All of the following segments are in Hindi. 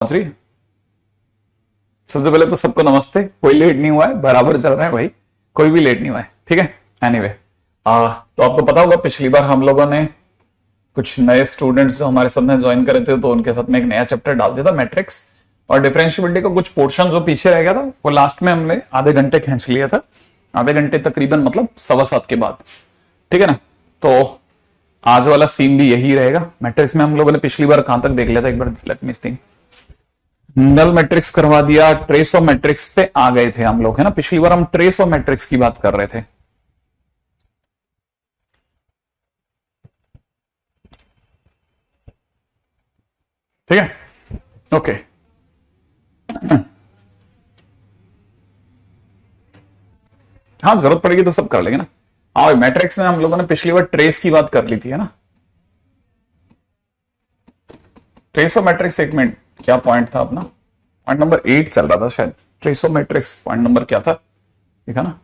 पहुंच रही है। सबसे पहले तो सबको नमस्ते। कोई लेट नहीं हुआ है, बराबर चल रहा है भाई, कोई भी लेट नहीं हुआ है, ठीक है। एनीवे तो आपको पता होगा पिछली बार हम लोगों ने कुछ नए स्टूडेंट्स जो हमारे साथ में ज्वाइन करे थे तो उनके साथ में एक नया चैप्टर डाल दिया था मैट्रिक्स और डिफरेंशियबिलिटी का कुछ पोर्शन जो पीछे रह गया था वो लास्ट में हमने आधे घंटे खींच लिया था। आधे घंटे तकरीबन मतलब 7:15 के बाद, ठीक है ना। तो आज वाला सीन भी यही रहेगा। मैट्रिक्स में हम लोगों ने पिछली बार कहां तक देख लिया था, एक बार let me think. Null matrix करवा दिया, ट्रेस ऑफ मैट्रिक्स पे आ गए थे हम लोग, है ना। पिछली बार हम ट्रेस ऑफ मैट्रिक्स की बात कर रहे थे, ठीक है। ओके हाँ, जरूरत पड़ेगी तो सब कर लेंगे ना। हाँ, मैट्रिक्स में हम लोगों ने पिछली बार ट्रेस की बात कर ली थी, है ना। ट्रेस ऑफ मैट्रिक्स, एक मिनट, क्या पॉइंट था अपना? पॉइंट नंबर 8 चल रहा था शायद। Trace of matrix point number क्या था, देखा ना।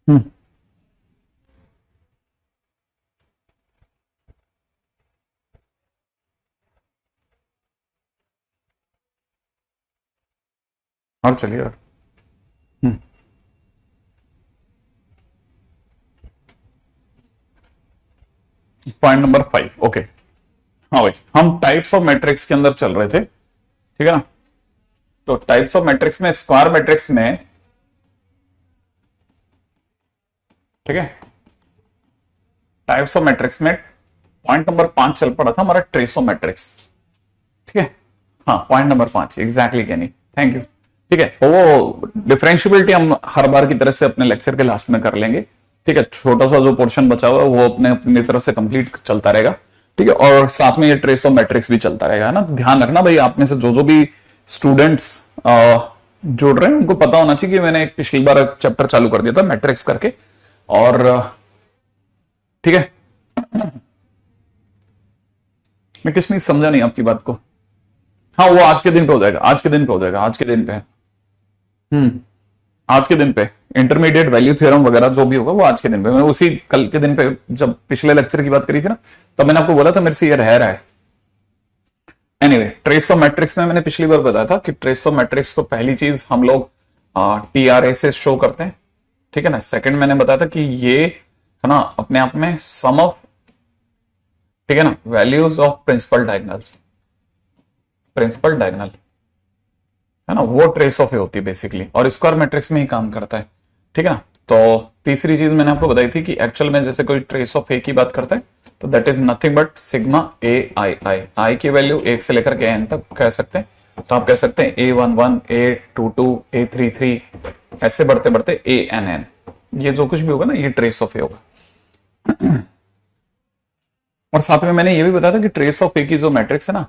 हम्म और चलिए और पॉइंट नंबर 5। ओके हाँ भाई, हम टाइप्स ऑफ मैट्रिक्स के अंदर चल रहे थे, ठीक है ना। तो टाइप्स ऑफ मैट्रिक्स में स्क्वायर मैट्रिक्स में, ठीक है, टाइप्स ऑफ मैट्रिक्स में पॉइंट नंबर 5 चल पड़ा था हमारा ट्रेस ऑफ मैट्रिक्स, ठीक है। हाँ, पॉइंट नंबर 5 एग्जैक्टली कैनी, थैंक यू। ठीक है, वो डिफरेंशियबिलिटी हम हर बार की तरह से अपने लेक्चर के लास्ट में कर लेंगे, ठीक है। छोटा सा जो पोर्शन बचा हुआ है वो अपनी तरफ से कंप्लीट चलता रहेगा, ठीक है। और साथ में ये ट्रेस ऑफ मैट्रिक्स भी चलता रहेगा, है ना। ध्यान रखना भाई, आप में से जो भी स्टूडेंट्स जुड़ रहे हैं उनको पता होना चाहिए कि मैंने एक पिछली बार चैप्टर चालू कर दिया था मैट्रिक्स करके, और ठीक है। मैं किसमें समझा नहीं आपकी बात को। हाँ, वो आज के दिन पे हो जाएगा, आज के दिन पे हो जाएगा, आज के दिन पे। आज के दिन पे इंटरमीडिएट वैल्यू थ्योरम वगैरह जो भी होगा वो आज के दिन पे। मैं उसी कल के दिन पे जब पिछले लेक्चर की बात करी थी ना, तब मैंने आपको बोला था मेरे से ये रह रहा है। एनीवे, ट्रेस ऑफ मैट्रिक्स में मैंने पिछली बार बताया था कि ट्रेस ऑफ मैट्रिक्स को पहली चीज हम लोग TRA से शो करते हैं, ठीक है ना। सेकंड मैंने बताया था कि ये है ना अपने आप में सम ऑफ, ठीक है ना, values of principal diagonals, principal diagonal, है ना, वो ट्रेस ऑफ ए होती है बेसिकली, और स्क्वायर मैट्रिक्स में ही काम करता है, ठीक है ना। तो तीसरी चीज मैंने आपको बताई थी कि एक्चुअल में जैसे कोई ट्रेस ऑफ ए की बात करता है तो that is nothing but sigma I की वैल्यू 1 से लेकर के n तक कह सकते हैं। तो आप कह सकते हैं A11, A22, A33, ऐसे बढ़ते बढ़ते ANN, ये जो कुछ भी होगा ना ये ट्रेस ऑफ ए होगा। और साथ में मैंने ये भी बताया था कि ट्रेस ऑफ ए की जो मैट्रिक्स है ना,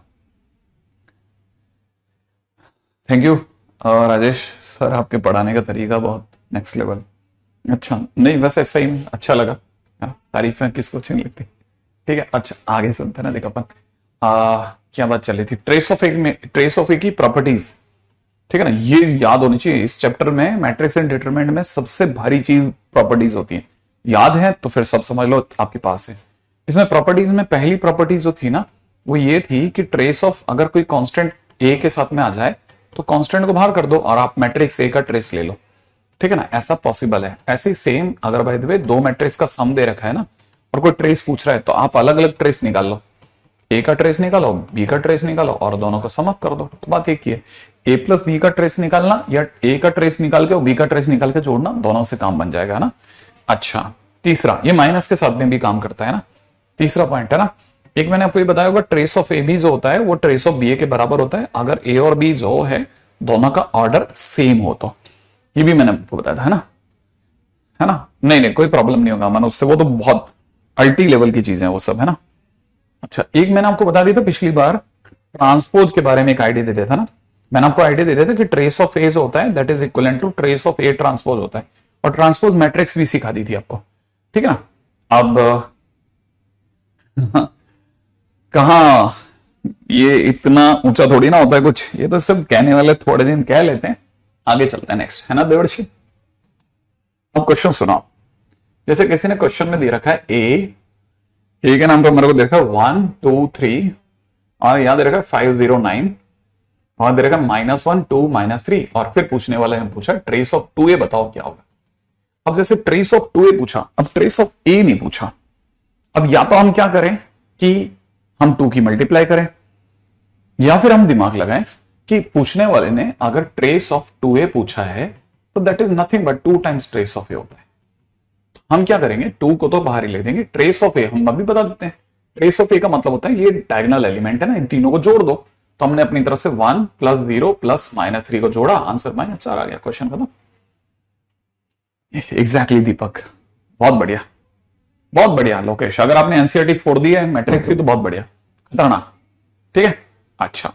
थैंक यू राजेश सर, आपके पढ़ाने का तरीका बहुत नेक्स्ट लेवल। अच्छा नहीं, बस ऐसा ही अच्छा लगा, तारीफें किसको अच्छी नहीं लगती, ठीक है। अच्छा आगे सुनते ना, देखो अपन क्या बात चल रही थी। ट्रेस ऑफ ए में, ट्रेस ऑफ ए की प्रॉपर्टीज, ठीक है ना, ये याद होनी चाहिए। इस चैप्टर में मैट्रिक्स एंड डिटरमिनेंट में सबसे भारी चीज प्रॉपर्टीज होती है। याद है तो फिर सब समझ लो आपके पास है। इसमें प्रॉपर्टीज में पहली प्रॉपर्टी जो थी ना वो ये थी कि ट्रेस ऑफ, अगर कोई कांस्टेंट ए के साथ में आ जाए तो कांस्टेंट को बाहर कर दो और आप मैट्रिक्स ए का ट्रेस ले लो, ठीक है ना। ऐसा पॉसिबल है। ऐसे ही सेम अगर बाय द वे दो मैट्रिक्स का सम दे रखा है ना और कोई ट्रेस पूछ रहा है तो आप अलग अलग ट्रेस निकाल लो, ए का ट्रेस निकालो, बी का ट्रेस निकालो और दोनों को सम अप कर दो। तो बात एक ही है, ए प्लस बी का ट्रेस निकालना या ए का ट्रेस निकाल के और बी का ट्रेस निकाल के जोड़ना, दोनों से काम बन जाएगा ना। अच्छा तीसरा, ये माइनस के साथ में भी काम करता है ना, तीसरा पॉइंट है ना। एक मैंने आपको ये बताया होगा, ट्रेस ऑफ ए बी जो होता है वो ट्रेस ऑफ बी ए के बराबर होता है अगर ए और बी जो है दोनों का ऑर्डर सेम हो तो। ये भी मैंने आपको बताया था, है ना। नहीं नहीं, कोई प्रॉब्लम नहीं होगा मन उससे, वो तो बहुत अल्टी लेवल की चीजें हैं वो सब, है ना। अच्छा एक मैंने आपको बता दिया था पिछली बार, ट्रांसपोज के बारे में एक आइडिया दे दिया था ना। मैंने आपको आइडिया दे दिया था कि ट्रेस ऑफ ए जो होता है that is equal to trace of A transpose होता है, और ट्रांसपोज मैट्रिक्स भी सिखा दी थी आपको, ठीक है ना। अब कहा, ये इतना ऊंचा थोड़ी ना होता है कुछ, ये तो सब कहने वाले थोड़े दिन कह लेते हैं। आगे चलते हैं नेक्स्ट, है ना देवर्षि। अब क्वेश्चन सुनाओ। जैसे किसी ने क्वेश्चन में दे रखा है ए के नाम पर मेरे को देखा 1 2 3 और यहां दे रखा है 509, वहां दे रखा -1 2 -3 और फिर पूछने वाले ने पूछा ट्रेस ऑफ 2a बताओ क्या होगा। अब जैसे ट्रेस ऑफ 2a पूछा, अब ट्रेस ऑफ a नहीं पूछा। अब या तो हम क्या करें कि हम 2 की मल्टीप्लाई करें, या फिर हम दिमाग लगाएं कि पूछने वाले ने अगर ट्रेस ऑफ 2a पूछा है तो that is nothing but 2 times trace of a होता है। तो हम क्या करेंगे, 2 को तो बाहर ही ले देंगे, ट्रेस ऑफ a हम अभी बता देते हैं। ट्रेस ऑफ a का मतलब होता है ये डायगोनल एलिमेंट है ना, इन तीनों को जोड़ दो। तो हमने अपनी तरफ से 1 + 0 + -3 को जोड़ा, आंसर -4 आ गया, क्वेश्चन खत्म। एग्जैक्टली दीपक, बहुत बढ़िया, बहुत बढ़िया। लोकेश, अगर आपने एनसीईआरटी फोड़ दी है मैट्रिक्स की तो बहुत बढ़िया, खतरनाक। ठीक है, अच्छा,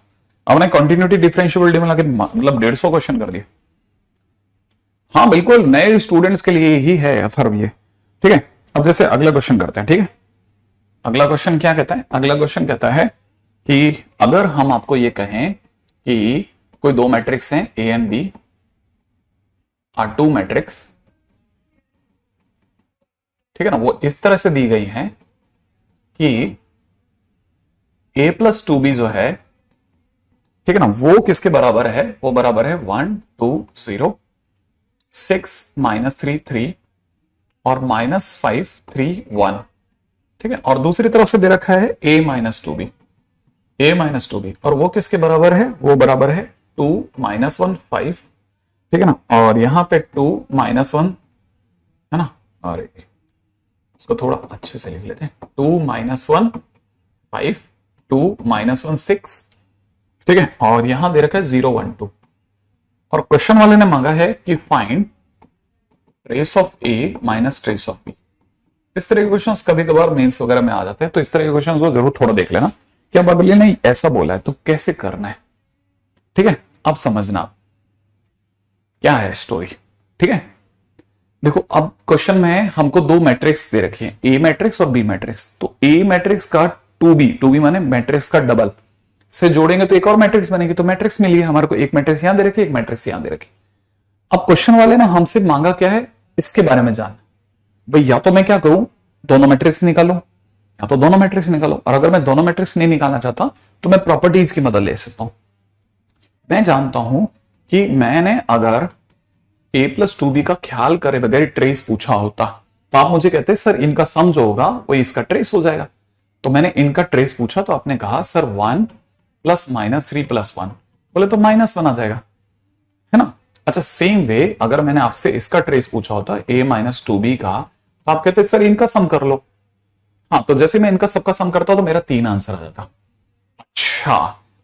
आपने कंटिन्यूटी डिफरेंशिएबिलिटी में लगे मतलब 150 क्वेश्चन कर दिए। हाँ बिल्कुल, नए स्टूडेंट्स के लिए ही है सर ये। ठीक है, अब जैसे अगला क्वेश्चन करते हैं। ठीक है, अगला क्वेश्चन क्या कहता है, अगला क्वेश्चन कहता है कि अगर हम आपको ये कहें कि कोई दो मैट्रिक्स हैं A and B are two matrix, ठीक है ना, वो इस तरह से दी गई है कि a + 2b जो है, ठीक है ना, वो किसके बराबर है, वो बराबर है 1 2 0 6 -3 3 और -5 3 1। ठीक है, और दूसरी तरफ से दे रखा है a - 2b, a - 2b, और वो किसके बराबर है, वो बराबर है 2 - 1 5। ठीक है ना, और यहां पे 2 - 1 है ना, और इसको थोड़ा अच्छे से लिख लेते हैं, 2 - 1 5 2 - 1 6। ठीक है, और यहां दे रखा है 0 1 2, और क्वेश्चन वाले ने मांगा है कि find trace of A minus trace of B. इस तरह के क्वेश्चंस कभी कभार मेंस वगैरह में आ जाते हैं, तो इस तरह के क्वेश्चंस को जरूर थोड़ा देख लेना कि अब अगले ने ऐसा बोला है तो कैसे करना है। ठीक है, अब समझना क्या है स्टोरी। ठीक है, देखो अब क्वेश्चन में हमको दो मैट्रिक्स दे रखी है, ए मैट्रिक्स और बी मैट्रिक्स। तो ए मैट्रिक्स का 2b माने मैट्रिक्स का डबल से जोड़ेंगे तो एक और मैट्रिक्स बनेगी, तो मैट्रिक्स मिली है हमारे को, एक मैट्रिक्स यहां दे रखी, एक मैट्रिक्स यहां दे रखी। अब क्वेश्चन वाले ने हमसे मांगा क्या है, इसके बारे में जानना। भाई या तो मैं क्या करूं, दोनों मैट्रिक्स निकालूं, या तो दोनों मैट्रिक्स निकालो, और अगर मैं दोनों मैट्रिक्स नहीं निकालना चाहता तो मैं प्रॉपर्टीज की मदद ले सकता हूं। मैं जानता हूं कि मैंने अगर a + 2b का ख्याल करे बगैर ट्रेस पूछा होता तो आप मुझे कहते सर इनका सम जो होगा वो इसका ट्रेस हो जाएगा। तो मैंने इनका ट्रेस पूछा तो आपने कहा सर 1 + -3 + 1, बोले तो -1 आ जाएगा, है ना। अच्छा, सेम वे अगर मैंने आपसे इसका ट्रेस पूछा होता a - 2b का, तो आप कहते सर इनका सम कर लो। हाँ, तो जैसे मैं इनका सबका सम करता तो मेरा 3 आंसर आ जाता। अच्छा,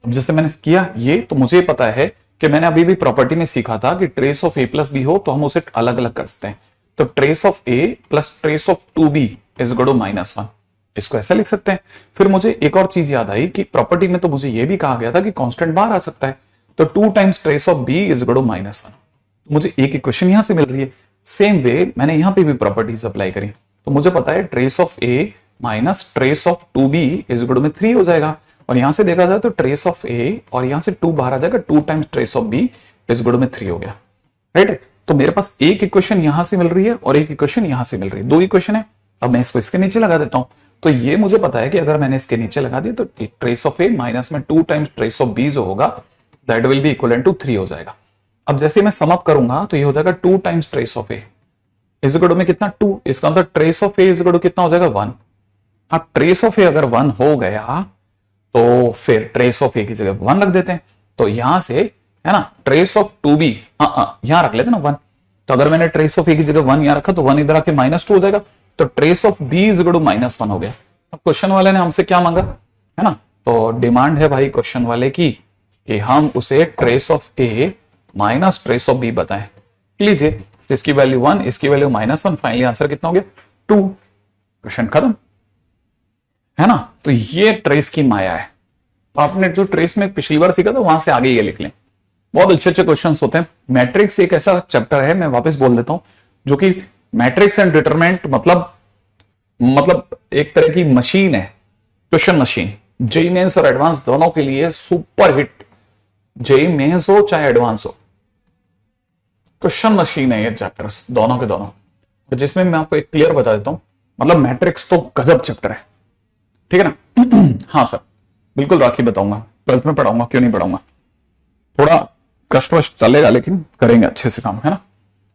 अब जैसे मैंने किया ये, तो मुझे पता है कि मैंने अभी भी प्रॉपर्टी में सीखा था कि ट्रेस ऑफ a + b हो तो हम उसे अलग अलग कर सकते हैं। तो trace of a + trace of 2b is equal to -1, इसको ऐसा लिख सकते हैं। फिर मुझे एक और चीज याद आई कि प्रॉपर्टी में तो मुझे यह भी कहा गया था कि कांस्टेंट बाहर आ सकता है, तो 2 times trace of b is equal to -1। मुझे एक इक्वेशन यहां से मिल रही है। सेम वे मैंने यहां पे भी प्रॉपर्टीज अप्लाई करी, तो मुझे पता है trace of a - trace of 2b is equal to 3 हो जाएगा। और यहां से देखा जाए तो ट्रेस ऑफ a और यहां से 2 बाहर आ जाएगा, 2 times trace of b is equal to 3 हो गया, राइट। तो मेरे पास एक इक्वेशन यहां से मिल रही है और एक इक्वेशन यहां से मिल रही है, दो इक्वेशन है। अब मैं इसको इसके नीचे लगा देता हूं, तो ये मुझे पता है कि अगर मैंने इसके नीचे लगा दिया तो ट्रेस ऑफ a माइनस में 2 टाइम्स ट्रेस ऑफ b जो होगा that will be equal to 3 हो जाएगा। अब जैसे मैं सम अप करूंगा तो ये हो जाएगा 2 times trace of a is equal to में कितना 2, इसका मतलब trace of a is equal to कितना हो जाएगा 1। अब ट्रेस ऑफ a अगर 1 हो गया तो फिर ट्रेस ऑफ a की जगह 1 रख देते हैं, तो यहां से है ना ट्रेस ऑफ 2b यहां रख लेते ना 1। तो अगर मैंने ट्रेस ऑफ a की जगह 1 यहां रखा तो 1 इधर आके -2 हो जाएगा, तो trace of b is equal to -1 हो गया। अब क्वेश्चन वाले ने हमसे क्या मांगा, है ना, तो डिमांड है भाई क्वेश्चन वाले की कि हम उसे trace of a minus trace of b बताएं। लीजिए, इसकी वैल्यू 1, इसकी वैल्यू -1, फाइनली आंसर कितना हो गया 2, क्वेश्चन खत्म, है ना। तो ये ट्रेस की माया है। तो आपने जो ट्रेस में पिछली बार सीखा था वहां से आगे ये लिख लें, बहुत अच्छे अच्छे क्वेश्चंस होते हैं। मैट्रिक्स एक ऐसा चैप्टर है, मैं वापस बोल देता हूं, जो कि मैट्रिक्स एंड डिटरमिनेंट मतलब एक तरह की मशीन है, क्वेश्चन मशीन। जेई मेंस और एडवांस दोनों के लिए सुपर हिट, जेई मेंस हो चाहे एडवांस हो, क्वेश्चन मशीन है ये चैप्टर्स दोनों के दोनों। तो जिसमें मैं आपको एक क्लियर बता देता हूं, मतलब मैट्रिक्स तो गजब चैप्टर है, ठीक है ना। हाँ सर, बिल्कुल राखी बताऊंगा, 12th में पढ़ाऊंगा, क्यों नहीं पढ़ाऊंगा। थोड़ा कष्ट वष्ट चलेगा लेकिन करेंगे अच्छे से काम, है ना।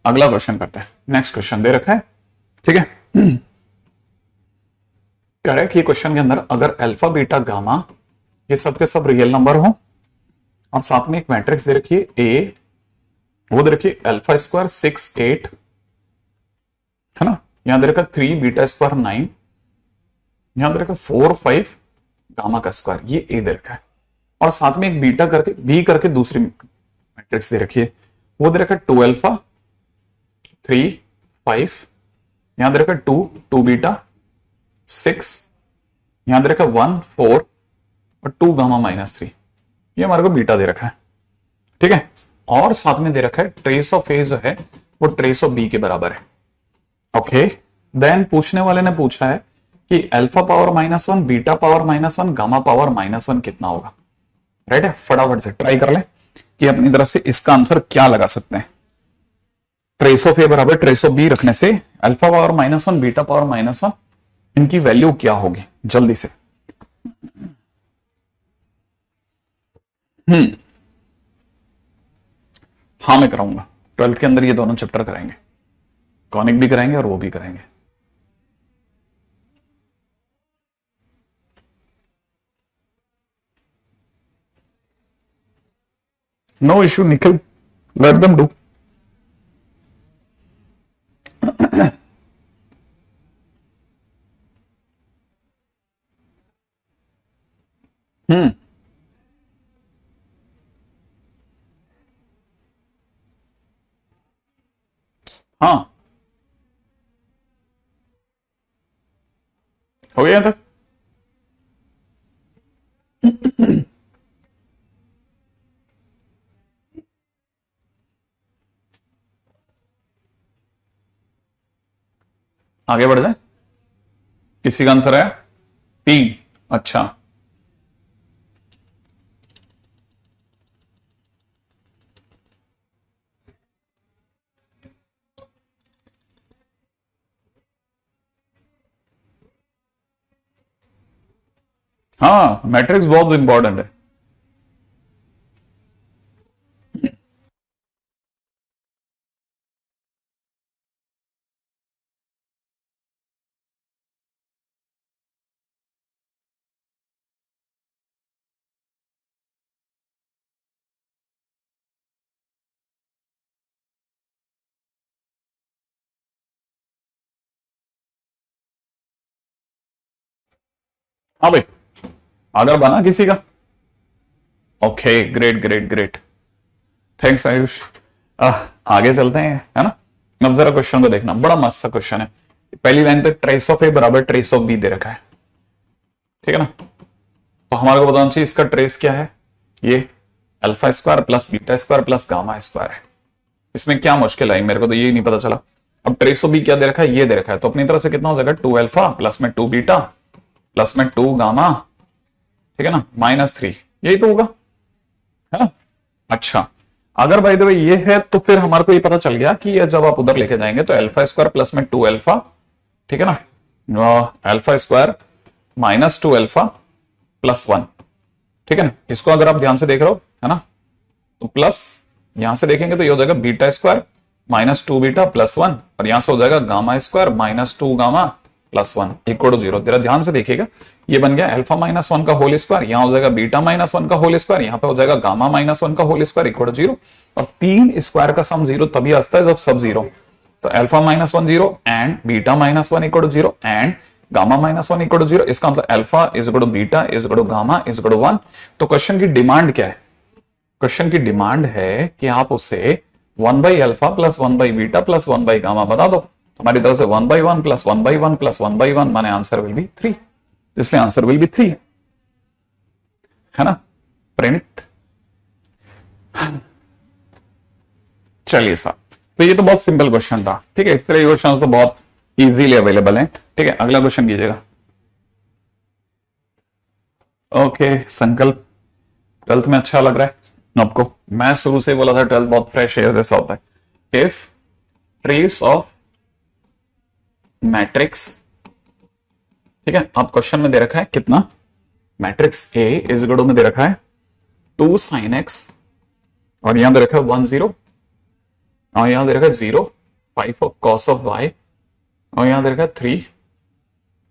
अगला क्वेश्चन करते हैं। नेक्स्ट क्वेश्चन दे रखा है, ठीक है। कह रहा है कि क्वेश्चन के अंदर अगर अल्फा बीटा गामा ये सब के सब रियल नंबर हो और साथ में एक मैट्रिक्स दे रखी है ए, वो दे रखी है अल्फा स्क्वायर 6 8, है ना। यहां दे रखा 3 बीटा स्क्वायर 9, यहां दे रखा 4 5 गामा का स्क्वायर, ये ए दे रखा है। और साथ में एक बीटा करके बी करके दूसरी मैट्रिक्स दे रखी है, वो दे रखा 2 अल्फा 3 5, यहां दे रखा 2 बीटा 6, यहां दे रखा 1 4 और 2 गामा -3, ये हमारे को बीटा दे रखा है, ठीक है। और साथ में दे रखा है ट्रेस ऑफ ए जो है वो ट्रेस ऑफ बी के बराबर है। ओके, देन पूछने वाले ने पूछा है कि alpha power -1 beta power -1 gamma power -1 कितना होगा, राइट है। फटाफट से ट्राई कर ले कि अपनी तरफ से इसका आंसर क्या लगा सकते हैं। ट्रेस ऑफ ए बराबर ट्रेस ऑफ बी रखने से अल्फा पावर -1 बीटा पावर -1 इनकी वैल्यू क्या होगी, जल्दी से। हाँ मैं कराऊंगा, 12th के अंदर ये दोनों चैप्टर कराएंगे, कॉनिक भी कराएंगे और वो भी कराएंगे। No issue Nikhil, let them do. Hmm, हाँ हो गया तक। आगे बढ़ जाए, किसी का आंसर है 3। अच्छा, हाँ मैट्रिक्स बहुत इंपॉर्टेंट है। हाँ भाई, अगर बना किसी का। Okay, great great great, thanks Ayush. आगे चलते हैं, है ना। अब जरा क्वेश्चन को देखना, बड़ा मस्त सा क्वेश्चन है। पहली लाइन पे ट्रेस ऑफ ए बराबर ट्रेस ऑफ बी दे रखा है, ठीक है ना। तो हमारे को बताना चाहिए इसका ट्रेस क्या है, ये alpha square plus beta square plus gamma square है। इसमें क्या मुश्किल आई, मेरे को तो ये नहीं पता चला। अब ट्रेस ऑफ बी क्या दे रखा है, ये दे रखा है, तो अपनी तरफ से कितना हो जाएगा 2 अल्फा प्लस में 2 बीटा प्लस में 2 गामा, ठीक है ना, -3, यही तो होगा, है ना। अच्छा, अगर बाय द वे ये है तो फिर हमारे को ये पता चल गया कि ये जब आप उधर लेके जाएंगे तो अल्फा स्क्वायर प्लस में 2 अल्फा, ठीक है ना, अल्फा स्क्वायर -2 अल्फा प्लस 1, ठीक है ना। इसको अगर आप ध्यान से देख रहे हो, है ना, तो प्लस यहां से देखेंगे तो ये हो जाएगा बीटा स्क्वायर -2 बीटा प्लस 1, और यहां से हो जाएगा gamma square -2 gamma plus 1 equal to 0। जरा ध्यान से देखिएगा, ये बन गया अल्फा -1 का होल स्क्वायर, यहां हो जाएगा बीटा -1 का होल स्क्वायर, यहां पे हो जाएगा गामा -1 का होल स्क्वायर इक्वल टू 0। और 3 स्क्वायर का सम 0 तभी आता है जब सब 0। तो alpha -1 0 and beta -1 equal to 0 and gamma -1 equal to 0। इसका मतलब alpha is equal to beta is equal to gamma is equal to 1। तो क्वेश्चन की डिमांड क्या है, क्वेश्चन की डिमांड है कि आप उसे 1/अल्फा प्लस 1/बीटा प्लस 1/गामा बता दो। हमारी तरफ से 1/1 प्लस 1/1 प्लस 1/1 माने आंसर विल बी 3, इसलिए आंसर विल बी 3, है ना प्रणित। चलिए साहब, तो ये तो बहुत सिंपल क्वेश्चन था, ठीक है। इस तरह के क्वेश्चन तो बहुत इजीली अवेलेबल हैं, ठीक है। अगला क्वेश्चन कीजिएगा। ओके, संकल्प 12th में अच्छा लग रहा है आपको। मैं शुरू से बोला था 12th बहुत फ्रेश एयर जैसा होता है। इफ ट्रेस ऑफ मैट्रिक्स, ठीक है, आप क्वेश्चन में दे रखा है कितना, matrix A is equal to में दे रखा है 2 sin x और यहां दे रखा है 1 0, और यहां दे रखा है 0 5 ऑफ कॉस ऑफ y, और यहां दे रखा है 3,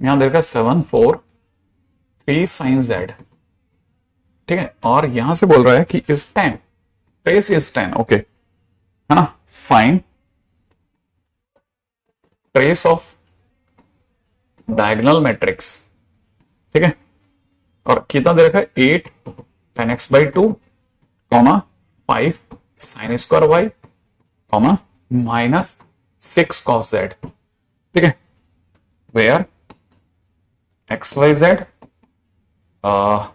यहां दे रखा है 7 4 3 साइन z। ठीक है, और यहां से बोल रहा है कि इज 10, ट्रेस इज 10। ओके, है ना, fine trace of diagonal matrix. ठीक है, और कितना दे रखा है 8 10x/2 comma 5 sine square y comma -6 cos z। ठीक है, where xyz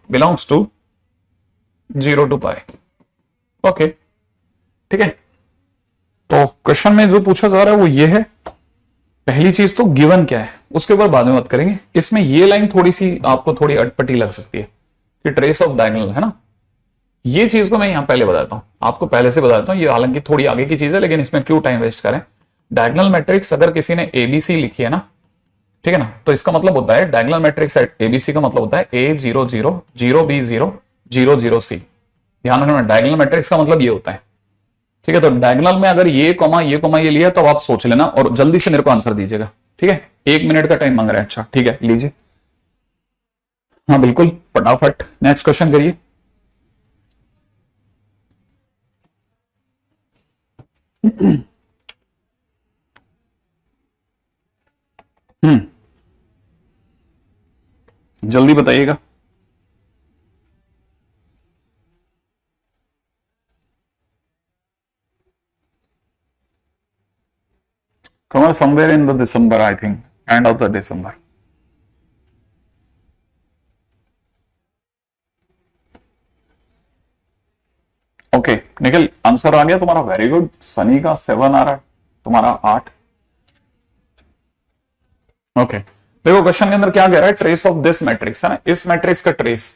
belongs to 0 to pi. Okay, ठीक है, तो क्वेश्चन में जो पूछा जा रहा है वो ये है। पहली चीज तो गिवन क्या है उसके ऊपर बाद में बात करेंगे। इसमें ये लाइन थोड़ी सी आपको थोड़ी अटपटी लग सकती है कि ट्रेस ऑफ डायगोनल, है ना। ये चीज को मैं यहां पहले बताता हूं, आपको पहले से बता देता हूं। ये हालांकि थोड़ी आगे की चीज है, लेकिन इसमें क्यों टाइम वेस्ट करें। डायगोनल मैट्रिक्स अगर किसी ने एबीसी लिखी है ना, ठीक है ना, तो इसका मतलब होता है डायगोनल मैट्रिक्स एबीसी का मतलब होता है A0 0 0 B0 0 0 C। ध्यान रखना, डायगोनल मैट्रिक्स का मतलब ये होता है। ठीक है, तो डायगोनल में अगर ये कॉमा ये लिया तो आप सोच लेना और जल्दी से मेरे को आंसर दीजिएगा। ठीक है, 1 मिनट का टाइम मांग रहा है। अच्छा ठीक है, लीजिए। हाँ बिल्कुल, फटाफट नेक्स्ट क्वेश्चन करिए। जल्दी बताइएगा। somewhere in the December, I think, end of the December. Okay Nikhil, answer आ गया तुम्हारा, वेरी गुड। सनी का 7 आ रहा है, तुम्हारा 8। ओके, देखो क्वेश्चन के अंदर क्या कह रहा है, ट्रेस ऑफ दिस मैट्रिक्स, है ना, इस मैट्रिक्स का ट्रेस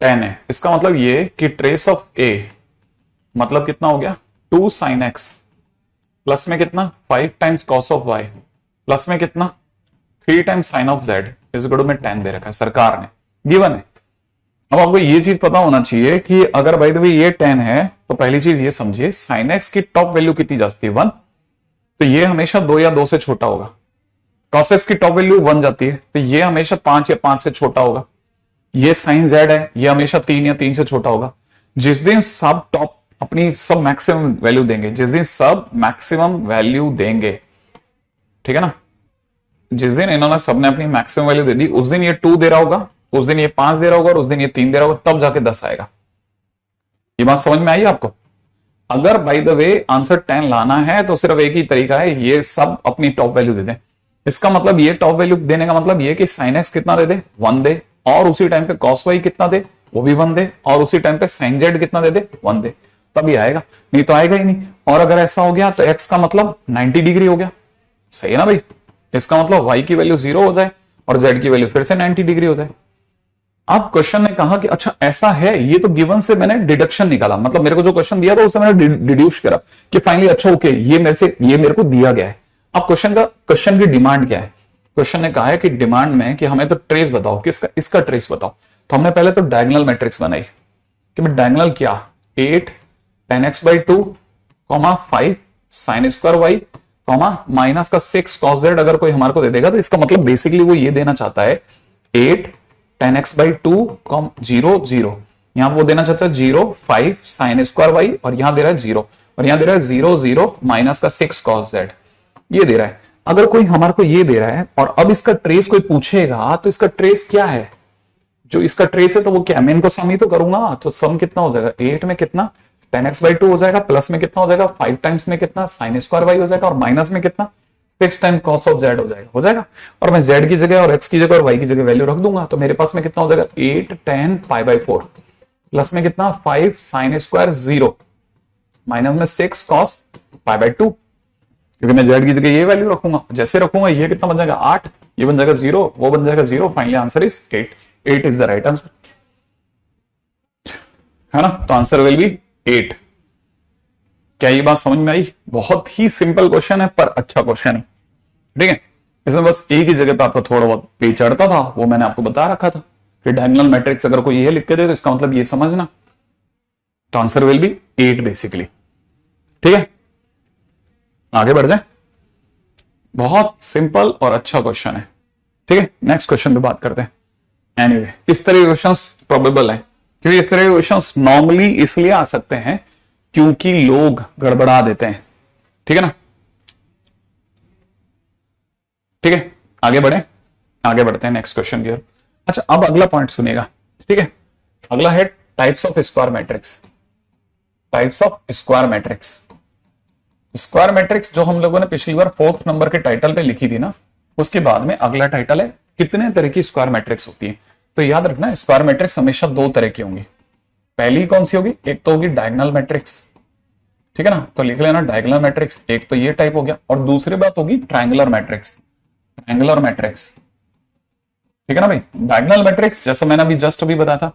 10 है। इसका मतलब ये कि ट्रेस ऑफ ए मतलब कितना हो गया 2 sin x प्लस में कितना 5 times cos of y plus में कितना 3 टाइम्स साइन ऑफ z इस गुड में 10 दे रखा है सरकार ने, गिवन है। अब आपको ये चीज पता होना चाहिए कि अगर भाई तो ये 10 है तो पहली चीज ये समझिए साइन एक्स की टॉप वैल्यू कितनी जाती है 1, तो ये हमेशा 2 या 2 से छोटा होगा। कॉस एक्स की टॉप वैल्यू 1 जाती है तो ये हमेशा 5 या 5 से छोटा होगा। ये साइन जेड है, ये हमेशा 3 या 3 से छोटा होगा। जिस दिन सब टॉप अपनी सब मैक्सिमम वैल्यू देंगे, जिस दिन सब मैक्सिमम वैल्यू देंगे, ठीक है ना, जिस दिन इन्होंने सबने अपनी मैक्सिमम वैल्यू दे दी उस दिन ये 2 दे रहा होगा, उस दिन ये 5 दे रहा होगा और उस दिन ये 3 दे रहा होगा, तब जाके 10 आएगा। ये बात समझ में आई आपको? अगर बाय द वे आंसर 10 लाना है तो सिर्फ एक ही तरीका है, ये सब अपनी टॉप वैल्यू दे दें। इसका मतलब ये टॉप वैल्यू देने का मतलब ये कि साइन एक्स कितना दे दे 1 दे, और उसी टाइम पे कॉस वाई कितना दे वो भी 1 दे, और उसी टाइम पे साइन जेड कितना दे दे 1 दे, तभी आएगा, नहीं तो आएगा ही नहीं। और अगर ऐसा हो गया तो एक्स का मतलब 90 डिग्री हो गया, सही है ना भाई। इसका मतलब वाई की वैल्यू 0 हो जाए और जेड की वैल्यू फिर से 90 डिग्री हो जाए। अब क्वेश्चन ने कहा कि अच्छा ऐसा है, ये तो गिवन से मैंने डिडक्शन निकाला, मतलब मेरे को जो क्वेश्चन दिया था उससे मैंने डिड्यूस करा कि फाइनली अच्छा ओके ये मेरे को दिया गया है। अब क्वेश्चन की डिमांड क्या है? क्वेश्चन ने कहा है कि डिमांड में कि हमें तो ट्रेस बताओ, किसका, इसका ट्रेस बताओ। तो हमने पहले तो डायगोनल मैट्रिक्स बनाई कि मैं डायगोनल क्या 8 10x/2 5 sine square Y minus का 6 cos z अगर कोई हमारे को दे देगा तो इसका मतलब बेसिकली वो ये देना चाहता है 8 10x/2 0 0, यहां वो देना चाहता है 0 5 साइन स्क्वायर वाई, और यहां दे रहा है 0, और यहां दे रहा है 0 0 माइनस का 6 cos z, ये दे रहा है। अगर कोई हमारे को ये दे रहा है और अब इसका ट्रेस कोई पूछेगा तो इसका ट्रेस क्या है, जो इसका ट्रेस है तो वो क्या, मैं इनको सम ही तो करूंगा, तो सम कितना हो जाएगा 8 में कितना 10x/2 हो जाएगा, प्लस में कितना हो जाएगा 5 टाइम्स में कितना साइन स्क्वायर वाई हो जाएगा, और माइनस में कितना 6 टाइम कॉस ऑफ जेड हो जाएगा। और मैं जेड की जगह और एक्स की जगह और वाई की जगह वैल्यू रख दूंगा तो मेरे पास में कितना हो जाएगा 8 10 π/4 प्लस में कितना 5 साइन स्क्वायर 0 माइनस में 6 कॉस π/2, क्योंकि मैं जेड की जगह ये वैल्यू रखूंगा, जैसे रखूंगा ये कितना बन जाएगा 8, ये बन जाएगा 0, वो बन जाएगा 0, finally answer is 8। 8 is the right answer, है ना, तो आंसर विल बी 8। क्या ये बात समझ में आई? बहुत ही सिंपल क्वेश्चन है पर अच्छा क्वेश्चन है, ठीक है। इसमें बस एक ही जगह पे आपको थोड़ा बहुत पे चढ़ता था, वो मैंने आपको बता रखा था कि डायगोनल मैट्रिक्स अगर कोई ये लिख के दे तो इसका मतलब ये समझना तो आंसर विल बी 8 बेसिकली। ठीक है, आगे बढ़ जाए। बहुत सिंपल और अच्छा क्वेश्चन है। ठीक है, नेक्स्ट क्वेश्चन पे बात करते हैं। एनीवे, इस तरह के क्वेश्चंस प्रोबेबल है, क्योंकि इस तरह के क्वेश्चंस नॉर्मली इसलिए आ सकते हैं क्योंकि लोग गड़बड़ा देते हैं। ठीक है ना। ठीक है, आगे बढ़ते हैं नेक्स्ट क्वेश्चन की ओर। अच्छा, अब अगला पॉइंट सुनिएगा। ठीक है, अगला है types of square matrix. Types of square matrix. Square matrix जो हम लोगों ने पिछली बार 4th नंबर के टाइटल पे लिखी थी ना, उसके बाद में अगला टाइटल है कितने तरह की स्क्वायर मैट्रिक्स होती है। तो याद रखना, स्क्वायर मैट्रिक्स हमेशा 2 तरह की होंगी। पहली कौन सी होगी? एक तो होगी डायगोनल मैट्रिक्स। ठीक है ना, तो लिख लेना डायगोनल मैट्रिक्स। एक तो ये टाइप हो गया, और दूसरी बात होगी ट्रायंगुलर मैट्रिक्स। ट्रायंगुलर मैट्रिक्स, ठीक है ना भाई। डायगोनल मैट्रिक्स जैसे मैंने अभी जस्ट अभी बताया था,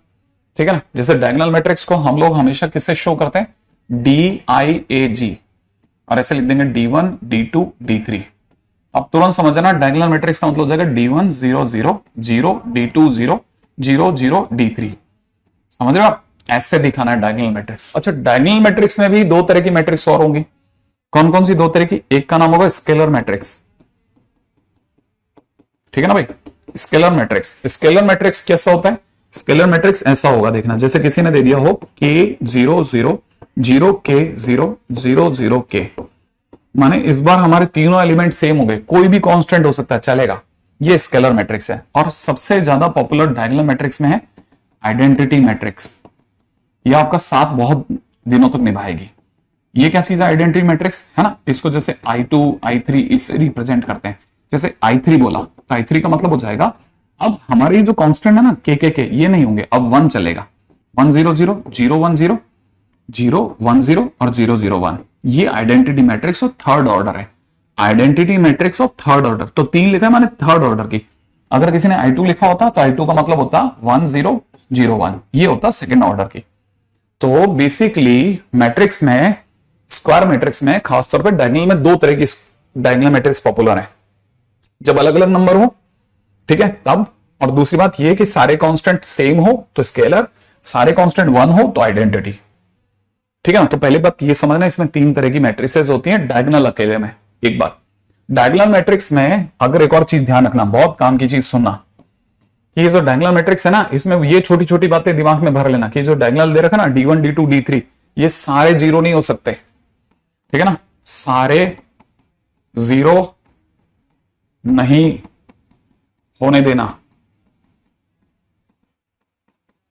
ठीक है ना, जैसे डायगोनल मैट्रिक्स को हम लोग हमेशा किससे शो करते हैं? DIAG, और ऐसे लिख देंगे D1 D2 D3। अब तुरंत समझना, डायगोनल मैट्रिक्स का मतलब हो जाएगा D1 0 0 0 D2 0 0 0 D3। समझ रहे हो आप? ऐसे दिखाना है डायगोनल मैट्रिक्स। अच्छा, डायगोनल मैट्रिक्स में भी 2 तरह की मैट्रिक्स और होंगी। कौन कौन सी 2 तरह की? एक का नाम होगा स्केलर मैट्रिक्स। ठीक है ना भाई, स्केलर मैट्रिक्स। स्केलर मैट्रिक्स कैसा होता है? स्केलर मैट्रिक्स ऐसा होगा, देखना, जैसे किसी ने दे दिया हो K0 0 0 K0 0 0 K, माने इस बार हमारे तीनों एलिमेंट सेम हो गए, कोई भी कांस्टेंट हो सकता है, चलेगा। ये स्केलर मैट्रिक्स है। और सबसे ज्यादा पॉपुलर डायगोनल मैट्रिक्स में है आइडेंटिटी मैट्रिक्स। ये आपका साथ बहुत दिनों तक निभाएगी। ये क्या चीज है? आइडेंटिटी मैट्रिक्स, है ना। इसको जैसे I2 I3 इससे रिप्रेजेंट करते हैं। जैसे I3 बोला तो I3 का मतलब हो जाएगा, अब हमारे जो कांस्टेंट है ना के ये नहीं होंगे, अब 1 चलेगा। 1 0 0 0 1 0 0 1 0 और 0 0 1। ये identity matrix of third order है। Identity matrix of third order, तो 3 लिखा है माने थर्ड ऑर्डर की। अगर किसी ने I2 लिखा होता तो I2 का मतलब होता 1 0 0 1, ये होता सेकेंड ऑर्डर की। तो बेसिकली मैट्रिक्स में, स्क्वायर मैट्रिक्स में खासतौर पर डायगोनल में 2 तरह की डायगोनल मैट्रिक्स पॉपुलर है, जब अलग अलग नंबर हो, ठीक है, तब। और दूसरी बात यह कि सारे कांस्टेंट सेम हो तो स्केलर, सारे कांस्टेंट 1 हो तो आइडेंटिटी। ठीक है ना। तो पहली बात ये समझना, इसमें 3 तरह की मैट्रिसेस होती हैं डायगोनल अकेले में। एक बार डायगोनल मैट्रिक्स में अगर एक और चीज ध्यान रखना, बहुत काम की चीज सुनना, कि ये जो डायगोनल मैट्रिक्स है ना, इसमें ये छोटी छोटी बातें दिमाग में भर लेना कि जो डायगोनल दे रखा ना D1 D2 D3, ये सारे 0 नहीं हो सकते। ठीक है ना, सारे 0 नहीं होने देना,